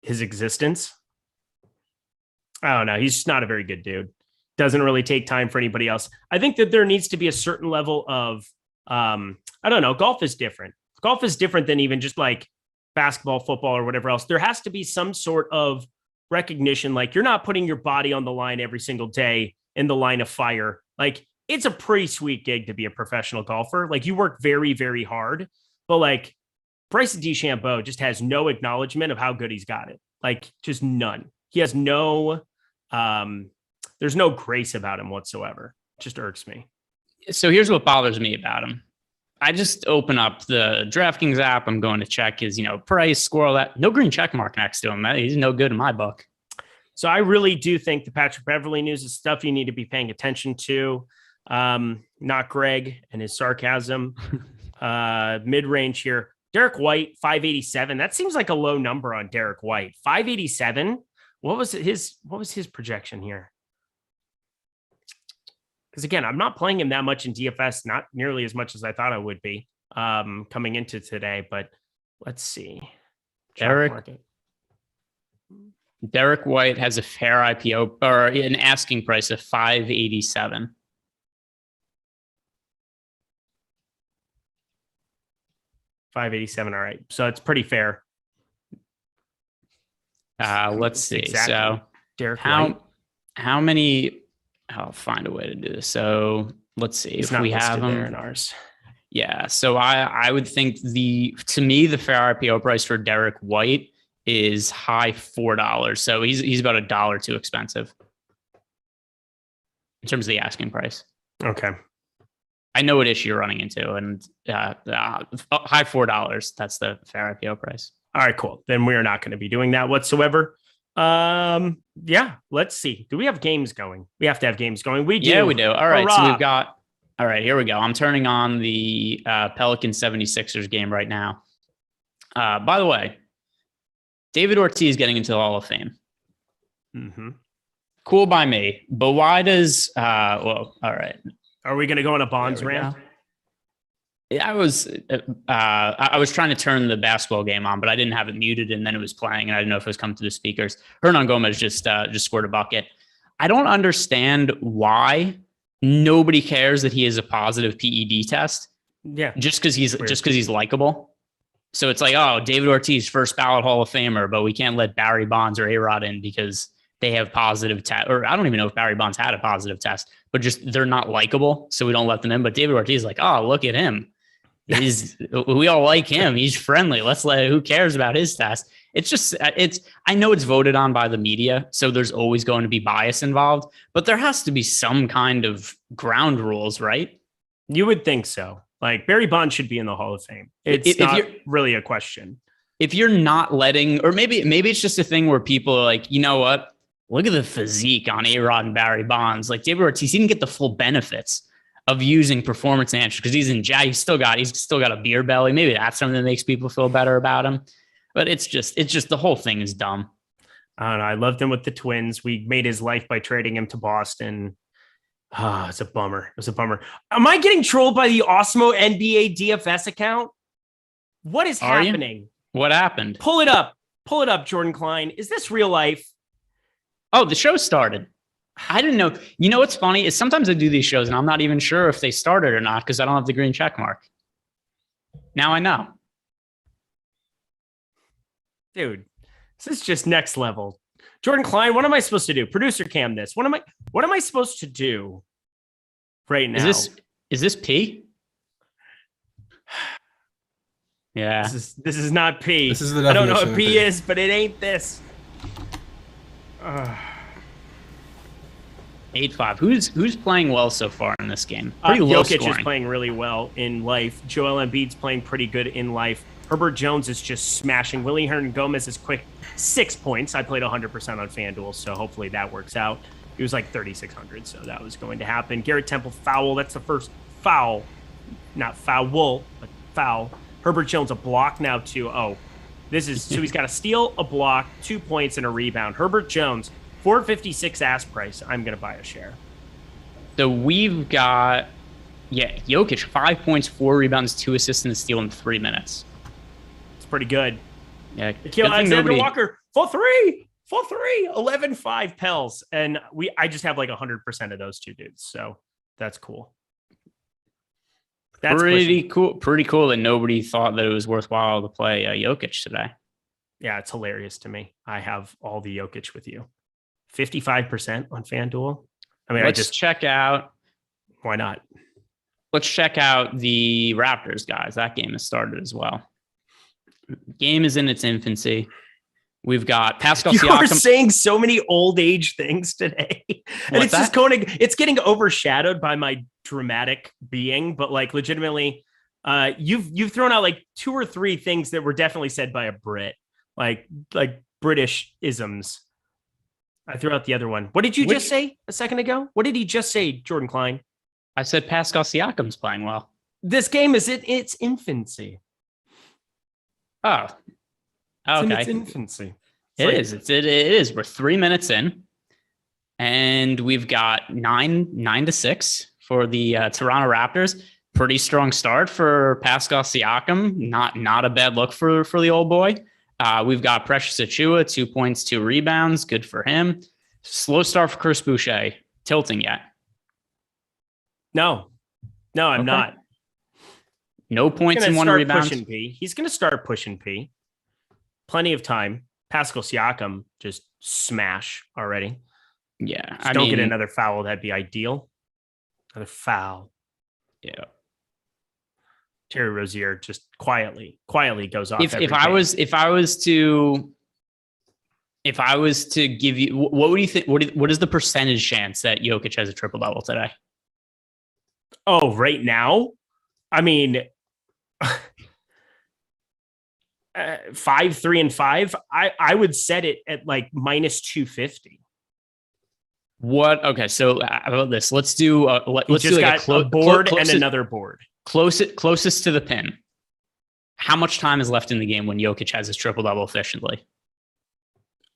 His existence. I don't know. He's just not a very good dude. Doesn't really take time for anybody else. I think that there needs to be a certain level of, I don't know. Golf is different. Golf is different than even just like basketball, football, or whatever else. There has to be some sort of recognition. Like you're not putting your body on the line every single day in the line of fire. Like it's a pretty sweet gig to be a professional golfer. Like you work very, very hard, but like Bryson DeChambeau just has no acknowledgement of how good he's got it. Like just none. He has no, there's no grace about him whatsoever. It just irks me. So here's what bothers me about him. I just open up the DraftKings app. I'm going to check his, price, score, all that. No green check mark next to him. He's no good in my book. So I really do think the Patrick Beverley news is stuff you need to be paying attention to. Not Greg and his sarcasm. Mid-range here. Derek White, 587. That seems like a low number on Derek White. 587. What was his projection here? Because again, I'm not playing him that much in DFS, not nearly as much as I thought I would be coming into today. But let's see. Derek White has a fair IPO or an asking price of 587. $587. All right, so it's pretty fair. Let's see. Exactly. So Derek White. How many? I'll find a way to do this. So let's see if we have them in ours. Yeah. So I would think to me, the fair IPO price for Derek White is high $4. So he's about $1 too expensive in terms of the asking price. Okay. I know what issue you're running into, and high $4. That's the fair IPO price. All right, cool. Then we are not going to be doing that whatsoever. Yeah, let's see. Do we have games going? We have to have games going. We do. Yeah, we do. All right. Hurrah. So we've got, all right, here we go. I'm turning on the Pelicans 76ers game right now. By the way, David Ortiz getting into the Hall of Fame. Mm-hmm. Cool by me. But why does, all right. Are we going to go on a Bonds rant? I was trying to turn the basketball game on, but I didn't have it muted, and then it was playing, and I didn't know if it was coming through the speakers. Hernan Gomez just scored a bucket. I don't understand why nobody cares that he has a positive PED test. Yeah, just because he's likable. So it's like, oh, David Ortiz, first ballot Hall of Famer, but we can't let Barry Bonds or A-Rod in because they have positive test. Or I don't even know if Barry Bonds had a positive test, but just they're not likable, so we don't let them in. But David Ortiz is like, oh, look at him. We all like him. He's friendly. Who cares about his test? I know it's voted on by the media, so there's always going to be bias involved, but there has to be some kind of ground rules, right? You would think so. Like Barry Bonds should be in the Hall of Fame. It's not really a question. If you're not letting, or maybe it's just a thing where people are like, you know what? Look at the physique on A-Rod and Barry Bonds. Like David Ortiz, he didn't get the full benefits of using performance enhancers because he's in he's still got a beer belly. Maybe that's something that makes people feel better about him. But it's just the whole thing is dumb. I don't know. I loved him with the Twins. We made his life by trading him to Boston. It's a bummer. Am I getting trolled by the Awesemo NBA DFS account? What is happening? What happened? Pull it up, Jordan Klein. Is this real life? Oh, the show started. I didn't know. You know what's funny is sometimes I do these shows and I'm not even sure if they started or not because I don't have the green check mark. Now I know. Dude, this is just next level. Jordan Klein, what am I supposed to do? Producer cam this. What am I supposed to do right now? Is this P? Yeah. This is not P. This is the I don't know definition what of P P. is, but it ain't this. 8-5. Who's playing well so far in this game? Pretty low Jokic scoring. is playing really well in life. Joel Embiid's playing pretty good in life. Herbert Jones is just smashing. Hernan Gomez is quick. 6 points. I played 100% on Fanduel, so hopefully that works out. He was like 3,600, so that was going to happen. Garrett Temple foul. That's the first foul. Not foul, but foul. Herbert Jones a block now too. Oh, this is so he's got a steal, a block, 2 points, and a rebound. Herbert Jones, 456 ask price. I'm gonna buy a share. So we've got Jokic, 5 points, 4 rebounds, 2 assists, and a steal in 3 minutes. It's pretty good. Yeah, Alexander Walker, 4-3, 11-5 Pels, and I just have like 100% of those two dudes, so that's cool. That's pretty cool. Pretty cool that nobody thought that it was worthwhile to play Jokic today. Yeah, it's hilarious to me. I have all the Jokic with you. 55% on FanDuel. I mean, let's check out. Why not? Let's check out the Raptors, guys. That game has started as well. Game is in its infancy. We've got Pascal Siakam. You're saying so many old age things today. And it's just it's getting overshadowed by my dramatic being, but like legitimately, you've thrown out like 2 or 3 things that were definitely said by a Brit, like British isms. I threw out the other one. What did you just say a second ago? What did he just say, Jordan Klein? I said Pascal Siakam's playing well. This game is in its infancy. Oh, okay. It's in its infancy. It is. We're 3 minutes in, and we've got 9-6 for the Toronto Raptors. Pretty strong start for Pascal Siakam. Not a bad look for the old boy. We've got Precious Achiuwa, 2 points, 2 rebounds. Good for him. Slow start for Chris Boucher. Tilting yet? No, I'm not. No points and 1 rebound. He's going to start pushing P. Plenty of time. Pascal Siakam just smash already. Yeah. Don't get another foul. That'd be ideal. Another foul. Yeah. Terry Rozier just quietly goes off. If I was to give you, what would you think? What is the percentage chance that Jokic has a triple double today? Oh, right now, I mean, 5, 3, and 5. I would set it at like minus 250. What? Okay, so how about this? Let's do. Let's do like a board and another board. Closest to the pin. How much time is left in the game when Jokic has his triple double efficiently?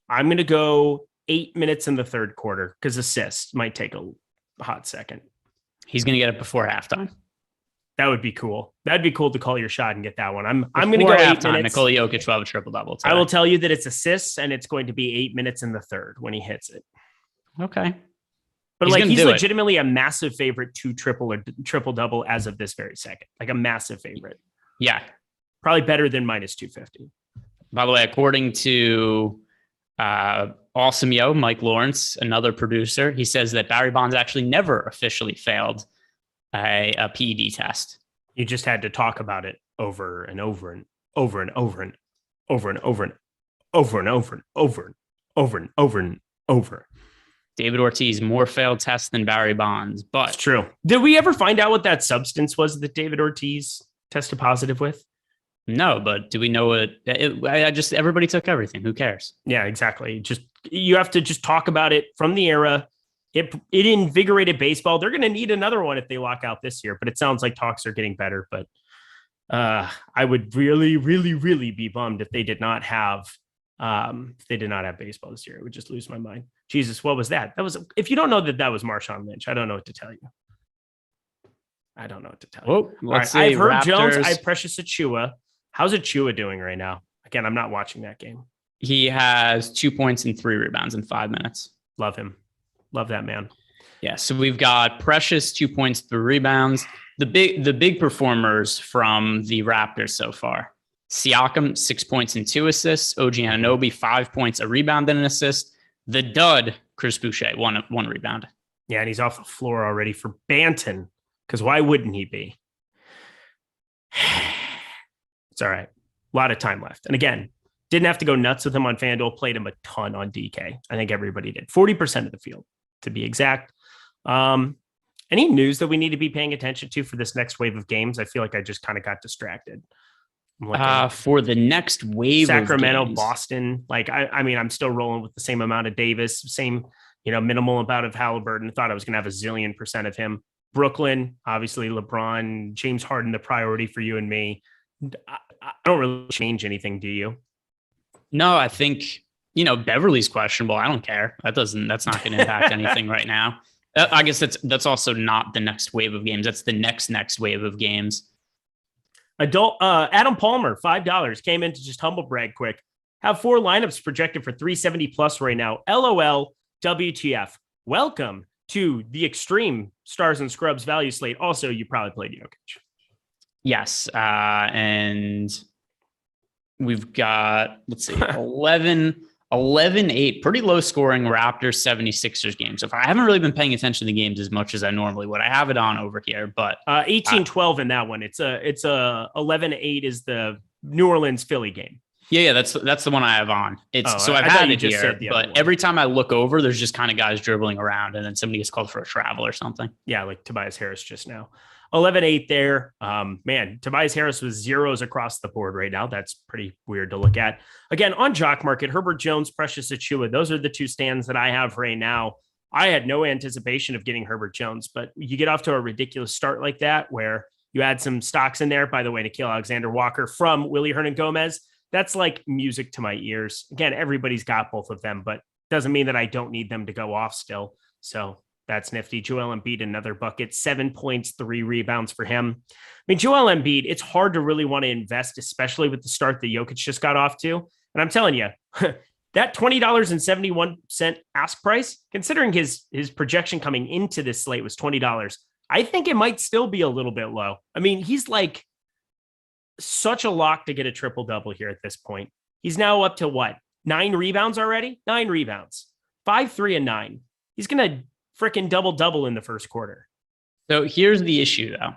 I'm going to go 8 minutes in the third quarter because assist might take a hot second. He's going to get it before halftime. That would be cool. That'd be cool to call your shot and get that one. I'm going to go 8 minutes. Nikola Jokic will have a triple double. I will tell you that it's assists and it's going to be 8 minutes in the third when he hits it. Okay. But he's legitimately a massive favorite to triple double as of this very second. Like a massive favorite. Yeah. Probably better than minus 250. By the way, according to Awesemo, Mike Lawrence, another producer, he says that Barry Bonds actually never officially failed a PED test. You just had to talk about it over and over and over and over and over and over and over and over and over and over and over and over. David Ortiz, more failed tests than Barry Bonds, but it's true. Did we ever find out what that substance was that David Ortiz tested positive with? No, but do we know everybody took everything. Who cares? Yeah, exactly. You have to just talk about it from the era. It invigorated baseball. They're going to need another one if they lock out this year, but it sounds like talks are getting better. But I would really, really, really be bummed if they did not have baseball this year. It would just lose my mind. Jesus, what was that? If you don't know that was Marshawn Lynch, I don't know what to tell you. Well, let's see. I've heard Raptors. Jones. I have Precious Achiuwa. How's Achiuwa doing right now? Again, I'm not watching that game. He has 2 points and 3 rebounds in 5 minutes. Love him. Love that man. Yeah. So we've got Precious, 2 points, 3 rebounds. The big performers from the Raptors so far. Siakam, 6 points and 2 assists. OG Anunoby, 5 points, a rebound and an assist. The dud, Chris Boucher, one rebound. Yeah, and he's off the floor already for Banton, because why wouldn't he be? It's all right. A lot of time left. And again, didn't have to go nuts with him on FanDuel, played him a ton on DK. I think everybody did. 40% of the field, to be exact. Any news that we need to be paying attention to for this next wave of games? I feel like I just kind of got distracted. For the next wave Sacramento, of games. Boston. I'm still rolling with the same amount of Davis, same, minimal amount of Halliburton. Thought I was going to have a zillion% of him. Brooklyn, obviously LeBron, James Harden, the priority for you and me. I don't really change anything, do you? No, I think, Beverly's questionable. I don't care. That's not going to impact anything right now. I guess that's also not the next wave of games. That's the next wave of games. Adam Palmer, $5 came in to just humble brag quick. Have 4 lineups projected for 370 plus right now. LOL, WTF. Welcome to the extreme Stars and Scrubs value slate. Also, you probably played Jokic. Yes. And we've got, let's see, 11-8, pretty low scoring Raptors 76ers game. So I haven't really been paying attention to the games as much as I normally would. I have it on over here, but 18-12 in that one. It's a 11-8 is the New Orleans Philly game. Yeah, that's the one I have on. I've had it here, but every time I look over, there's just kind of guys dribbling around, and then somebody gets called for a travel or something. Yeah, like Tobias Harris just now. 11-8 there. Man, Tobias Harris was zeros across the board right now. That's pretty weird to look at. Again, on Jock Market, Herbert Jones, Precious Achiuwa. Those are the 2 stands that I have right now. I had no anticipation of getting Herbert Jones, but you get off to a ridiculous start like that where you add some stocks in there. By the way, Nickeil Alexander-Walker from Willie Hernan Gomez. That's like music to my ears. Again, everybody's got both of them, but doesn't mean that I don't need them to go off still. So that's nifty. Joel Embiid, another bucket, 7 points, 3 rebounds for him. I mean, Joel Embiid, it's hard to really want to invest, especially with the start that Jokic just got off to. And I'm telling you, that $20.71 ask price, considering his projection coming into this slate was $20, I think it might still be a little bit low. I mean, he's like such a lock to get a triple-double here at this point. He's now up to what? 9 rebounds already? 9 rebounds. 5, 3, and 9. He's going to freaking double-double in the first quarter. So here's the issue, though.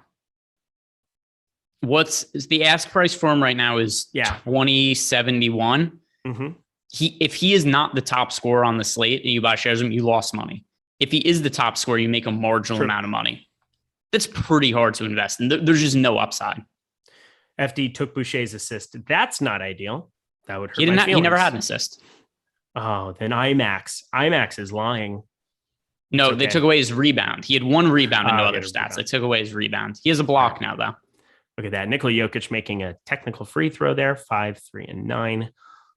Is the ask price for him right now is $20.71. Mm-hmm. If he is not the top scorer on the slate and you buy shares of him, you lost money. If he is the top scorer, you make a marginal amount of money. That's pretty hard to invest in. There's just no upside. FD took Boucher's assist. That's not ideal. That would hurt my feelings. He never had an assist. Oh, then IMAX. IMAX is lying. No, they took away his rebound. He had 1 rebound and no other stats. They took away his rebound. He has a block now, though. Look at that. Nikola Jokic making a technical free throw there. 5, 3, and 9.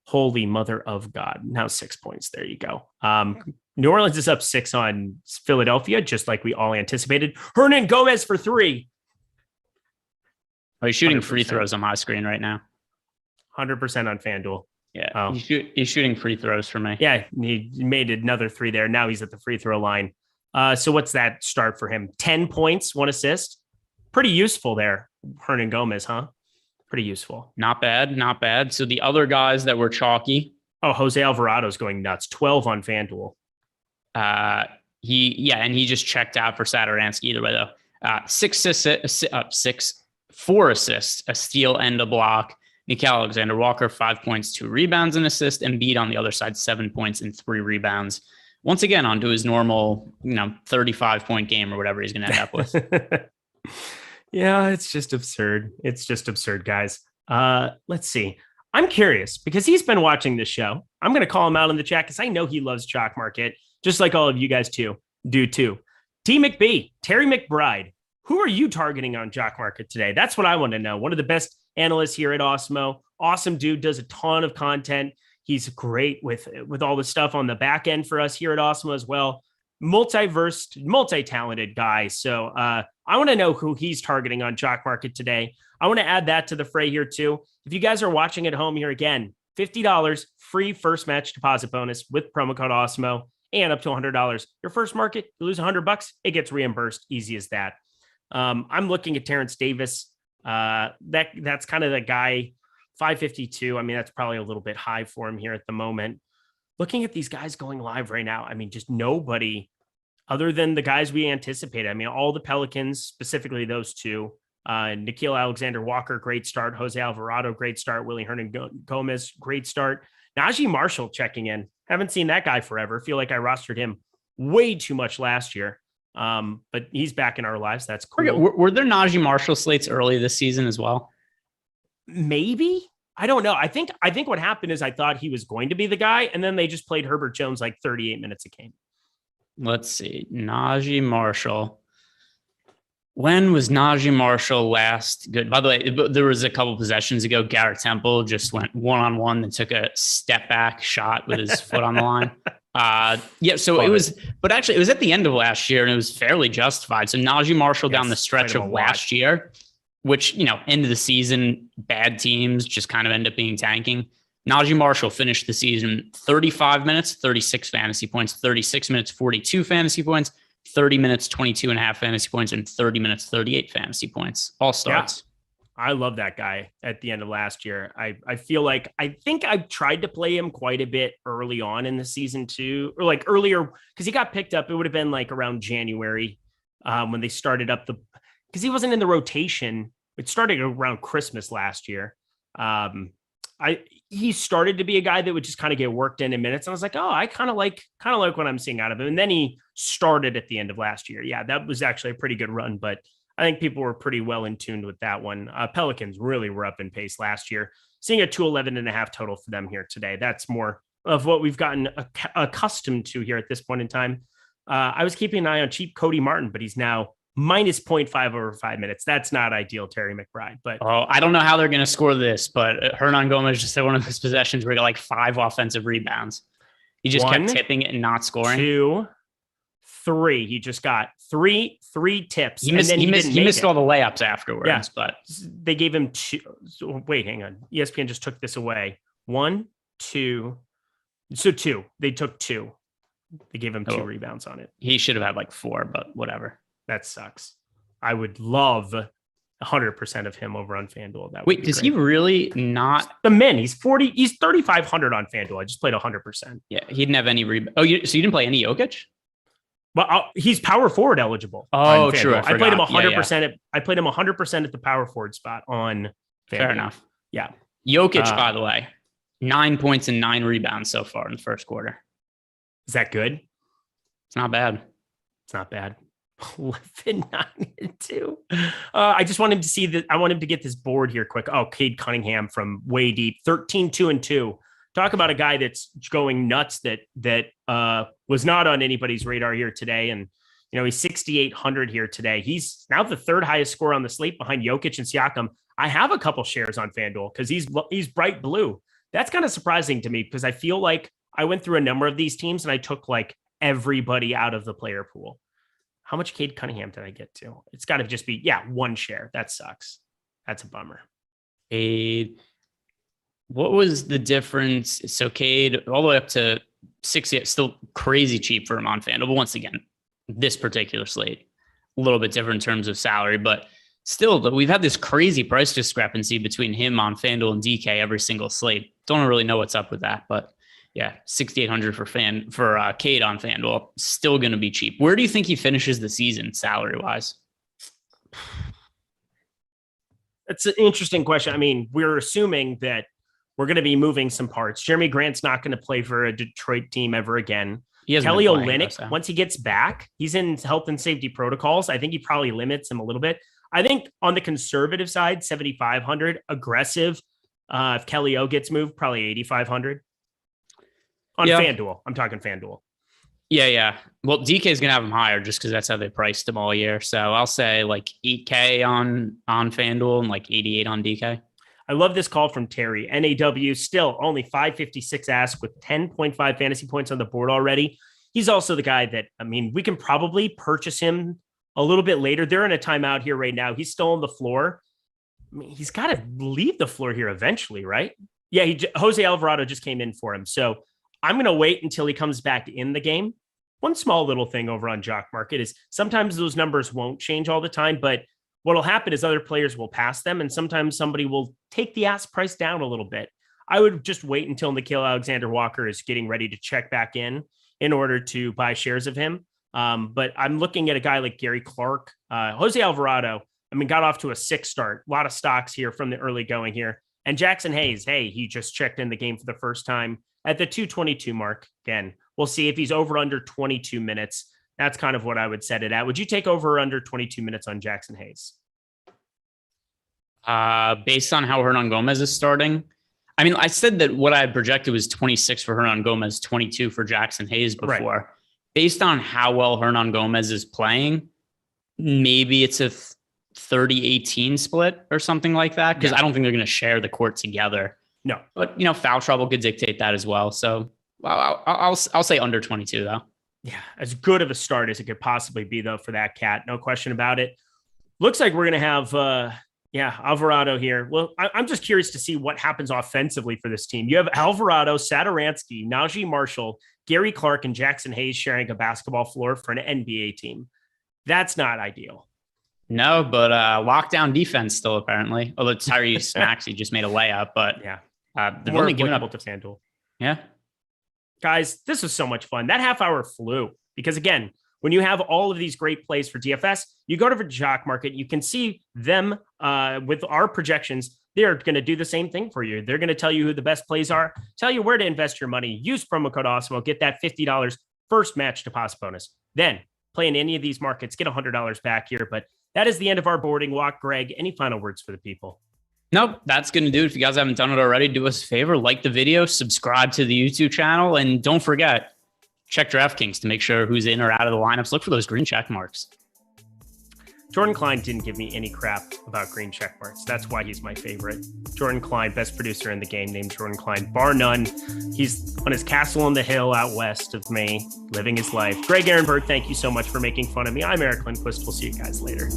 Holy mother of God. Now 6 points. There you go. New Orleans is up 6 on Philadelphia, just like we all anticipated. Hernan Gomez for 3. Oh, he's shooting 100%. Free throws on my screen right now. 100% on Fanduel. Yeah, he's shooting free throws for me. Yeah, he made another 3 there. Now he's at the free throw line. So what's that start for him? 10 points, 1 assist. Pretty useful there, Hernan Gomez, huh? Pretty useful. Not bad. So the other guys that were chalky. Oh, Jose Alvarado's going nuts. 12 on Fanduel. And he just checked out for Edoransky either way, though. 4 assists, a steal and a block. Nickeil Alexander-Walker, 5 points, 2 rebounds, and assist. Embiid on the other side, 7 points and 3 rebounds. Once again, onto his normal, 35-point game or whatever he's going to end up with. Yeah, it's just absurd. It's just absurd, guys. Let's see. I'm curious because he's been watching this show. I'm going to call him out in the chat because I know he loves Chalk Market, just like all of you guys do too. T. McBee, Terry McBride. Who are you targeting on Jock Market today? That's what I want to know. One of the best analysts here at Awesemo. Awesome dude, does a ton of content. He's great with all the stuff on the back end for us here at Awesemo as well. Multiverse, multi-talented guy. So I want to know who he's targeting on Jock Market today. I want to add that to the fray here too. If you guys are watching at home here again, $50 free first match deposit bonus with promo code Awesemo and up to $100. Your first market, you lose $100, it gets reimbursed. Easy as that. I'm looking at Terence Davis. That's kind of the guy, 552. I mean, that's probably a little bit high for him here at the moment. Looking at these guys going live right now, I mean, just nobody other than the guys we anticipated. I mean, all the Pelicans, specifically those 2. Nickeil Alexander-Walker, great start. Jose Alvarado, great start. Willie Hernan Gomez, great start. Najee Marshall checking in. Haven't seen that guy forever. Feel like I rostered him way too much last year. But he's back in our lives. That's cool. Were there Najee Marshall slates early this season as well? Maybe. I don't know. I think what happened is I thought he was going to be the guy, and then they just played Herbert Jones like 38 minutes a game. let's see. Najee Marshall. When was Najee Marshall last good? By the way, there was a couple possessions ago. Garrett Temple just went one-on-one and took a step back shot with his foot on the line. So it was, but actually it was at the end of last year and it was fairly justified. So Najee Marshall down the stretch of last year, which, end of the season, bad teams just kind of end up being tanking. Najee Marshall finished the season 35 minutes, 36 fantasy points, 36 minutes, 42 fantasy points, 30 minutes, 22 and a half fantasy points, and 30 minutes, 38 fantasy points. All starts. Yeah, I love that guy at the end of last year. I feel like, I think I tried to play him quite a bit early on in the season too, or like earlier, because he got picked up. It would have been like around January when they started up because he wasn't in the rotation. It started around Christmas last year. He started to be a guy that would just kind of get worked in minutes. And I was like, oh, I kind of like what I'm seeing out of him. And then he started at the end of last year. Yeah, that was actually a pretty good run, but I think people were pretty well in tune with that one. Pelicans really were up in pace last year. Seeing a 211.5 total for them here today. That's more of what we've gotten accustomed to here at this point in time. I was keeping an eye on cheap Cody Martin, but he's now minus 0.5 over 5 minutes. That's not ideal, Terry McBride. But I don't know how they're going to score this, but Hernan Gomez just had one of his possessions where he got like 5 offensive rebounds. He just kept tipping it and not scoring. 2, 3. He just got three tips. He missed all the layups afterwards. Yeah, but they gave him 2. So wait, hang on. ESPN just took this away. 1, 2. So 2. They took 2. They gave him 2 rebounds on it. He should have had like 4, but whatever. That sucks. I would love 100% of him over on Fanduel. Wait, does he really not? The min, he's 3,500 on Fanduel. I just played 100%. Yeah, he didn't have any rebound. So you didn't play any Jokic? Well, he's power forward eligible. Oh, true. I played him 100%. I played him 100% at the power forward spot on Fanduel. Fair enough. Yeah. Jokic, by the way, 9 points and 9 rebounds so far in the first quarter. Is that good? It's not bad. It's not bad. 11, 9, and 2. I just want him to see that. I want him to get this board here quick. Oh, Cade Cunningham from way deep, 13, 2, and 2. Talk about a guy that's going nuts that was not on anybody's radar here today. And, he's 6,800 here today. He's now the 3rd highest score on the slate behind Jokic and Siakam. I have a couple shares on Fanduel because he's bright blue. That's kind of surprising to me because I feel like I went through a number of these teams and I took like everybody out of the player pool. How much Cade Cunningham did I get to? It's got to just be, 1 share. That sucks. That's a bummer. Cade, what was the difference? So Cade all the way up to 60, still crazy cheap for him on FanDuel. But once again, this particular slate, a little bit different in terms of salary, but still, we've had this crazy price discrepancy between him on FanDuel and DK every single slate. Don't really know what's up with that, but yeah, 6,800 for Cade on FanDuel, still going to be cheap. Where do you think he finishes the season salary wise? That's an interesting question. I mean, we're assuming that we're going to be moving some parts. Jeremy Grant's not going to play for a Detroit team ever again. Kelly Olynyk, once he gets back, he's in health and safety protocols. I think he probably limits him a little bit. I think on the conservative side, 7,500, aggressive. If Kelly O gets moved, probably 8,500 on FanDuel. I'm talking FanDuel. Yeah. Well, DK is going to have him higher just because that's how they priced him all year. So I'll say like 8K on FanDuel and like 88 on DK. I love this call from Terry. NAW still only 556 ask with 10.5 fantasy points on the board already. He's also the guy that, I mean, we can probably purchase him a little bit later. They're in a timeout here right now. He's still on the floor. I mean, he's got to leave the floor here eventually, right? Yeah, Jose Alvarado just came in for him. So I'm going to wait until he comes back in the game. One small little thing over on Jock Market is sometimes those numbers won't change all the time, but what will happen is other players will pass them, and sometimes somebody will take the ask price down a little bit. I would just wait until Nickeil Alexander-Walker is getting ready to check back in order to buy shares of him. But I'm looking at a guy like Gary Clark, Jose Alvarado. I mean, got off to a 6 start. A lot of stocks here from the early going here. And Jackson Hayes, he just checked in the game for the first time at the 222 mark. Again, we'll see if he's over under 22 minutes. That's kind of what I would set it at. Would you take over or under 22 minutes on Jackson Hayes? Based on how Hernan Gomez is starting, I mean, I said that what I had projected was 26 for Hernan Gomez, 22 for Jackson Hayes before. Right. based on how well Hernan Gomez is playing, maybe it's a 30-18 split or something like that. Because I don't think they're going to share the court together. No, but foul trouble could dictate that as well. So I'll say under 22 though. Yeah, as good of a start as it could possibly be though for that cat, no question about it. Looks like we're going to have Alvarado here. Well, I'm just curious to see what happens offensively for this team. You have Alvarado, Satoransky, Najee Marshall, Gary Clark, and Jackson Hayes sharing a basketball floor for an NBA team. That's not ideal. No, but lockdown defense still apparently. Although Tyrese Maxey just made a layup, but they've only given up to Fanduel. Yeah. Guys, this was so much fun. That half hour flew because, again, when you have all of these great plays for DFS, you go to the jock market, you can see them with our projections. They're going to do the same thing for you. They're going to tell you who the best plays are, tell you where to invest your money. Use promo code Awesemo, get that $50 first match deposit bonus. Then play in any of these markets, get $100 back here. But that is the end of our boarding walk. Greg, any final words for the people? Nope, that's going to do it. If you guys haven't done it already, do us a favor, like the video, subscribe to the YouTube channel, and don't forget, check DraftKings to make sure who's in or out of the lineups. Look for those green check marks. Jordan Klein didn't give me any crap about green check marks. That's why he's my favorite. Jordan Klein, best producer in the game, named Jordan Klein, bar none. He's on his castle on the hill out west of me, living his life. Greg Ehrenberg, thank you so much for making fun of me. I'm Eric Lindquist. We'll see you guys later.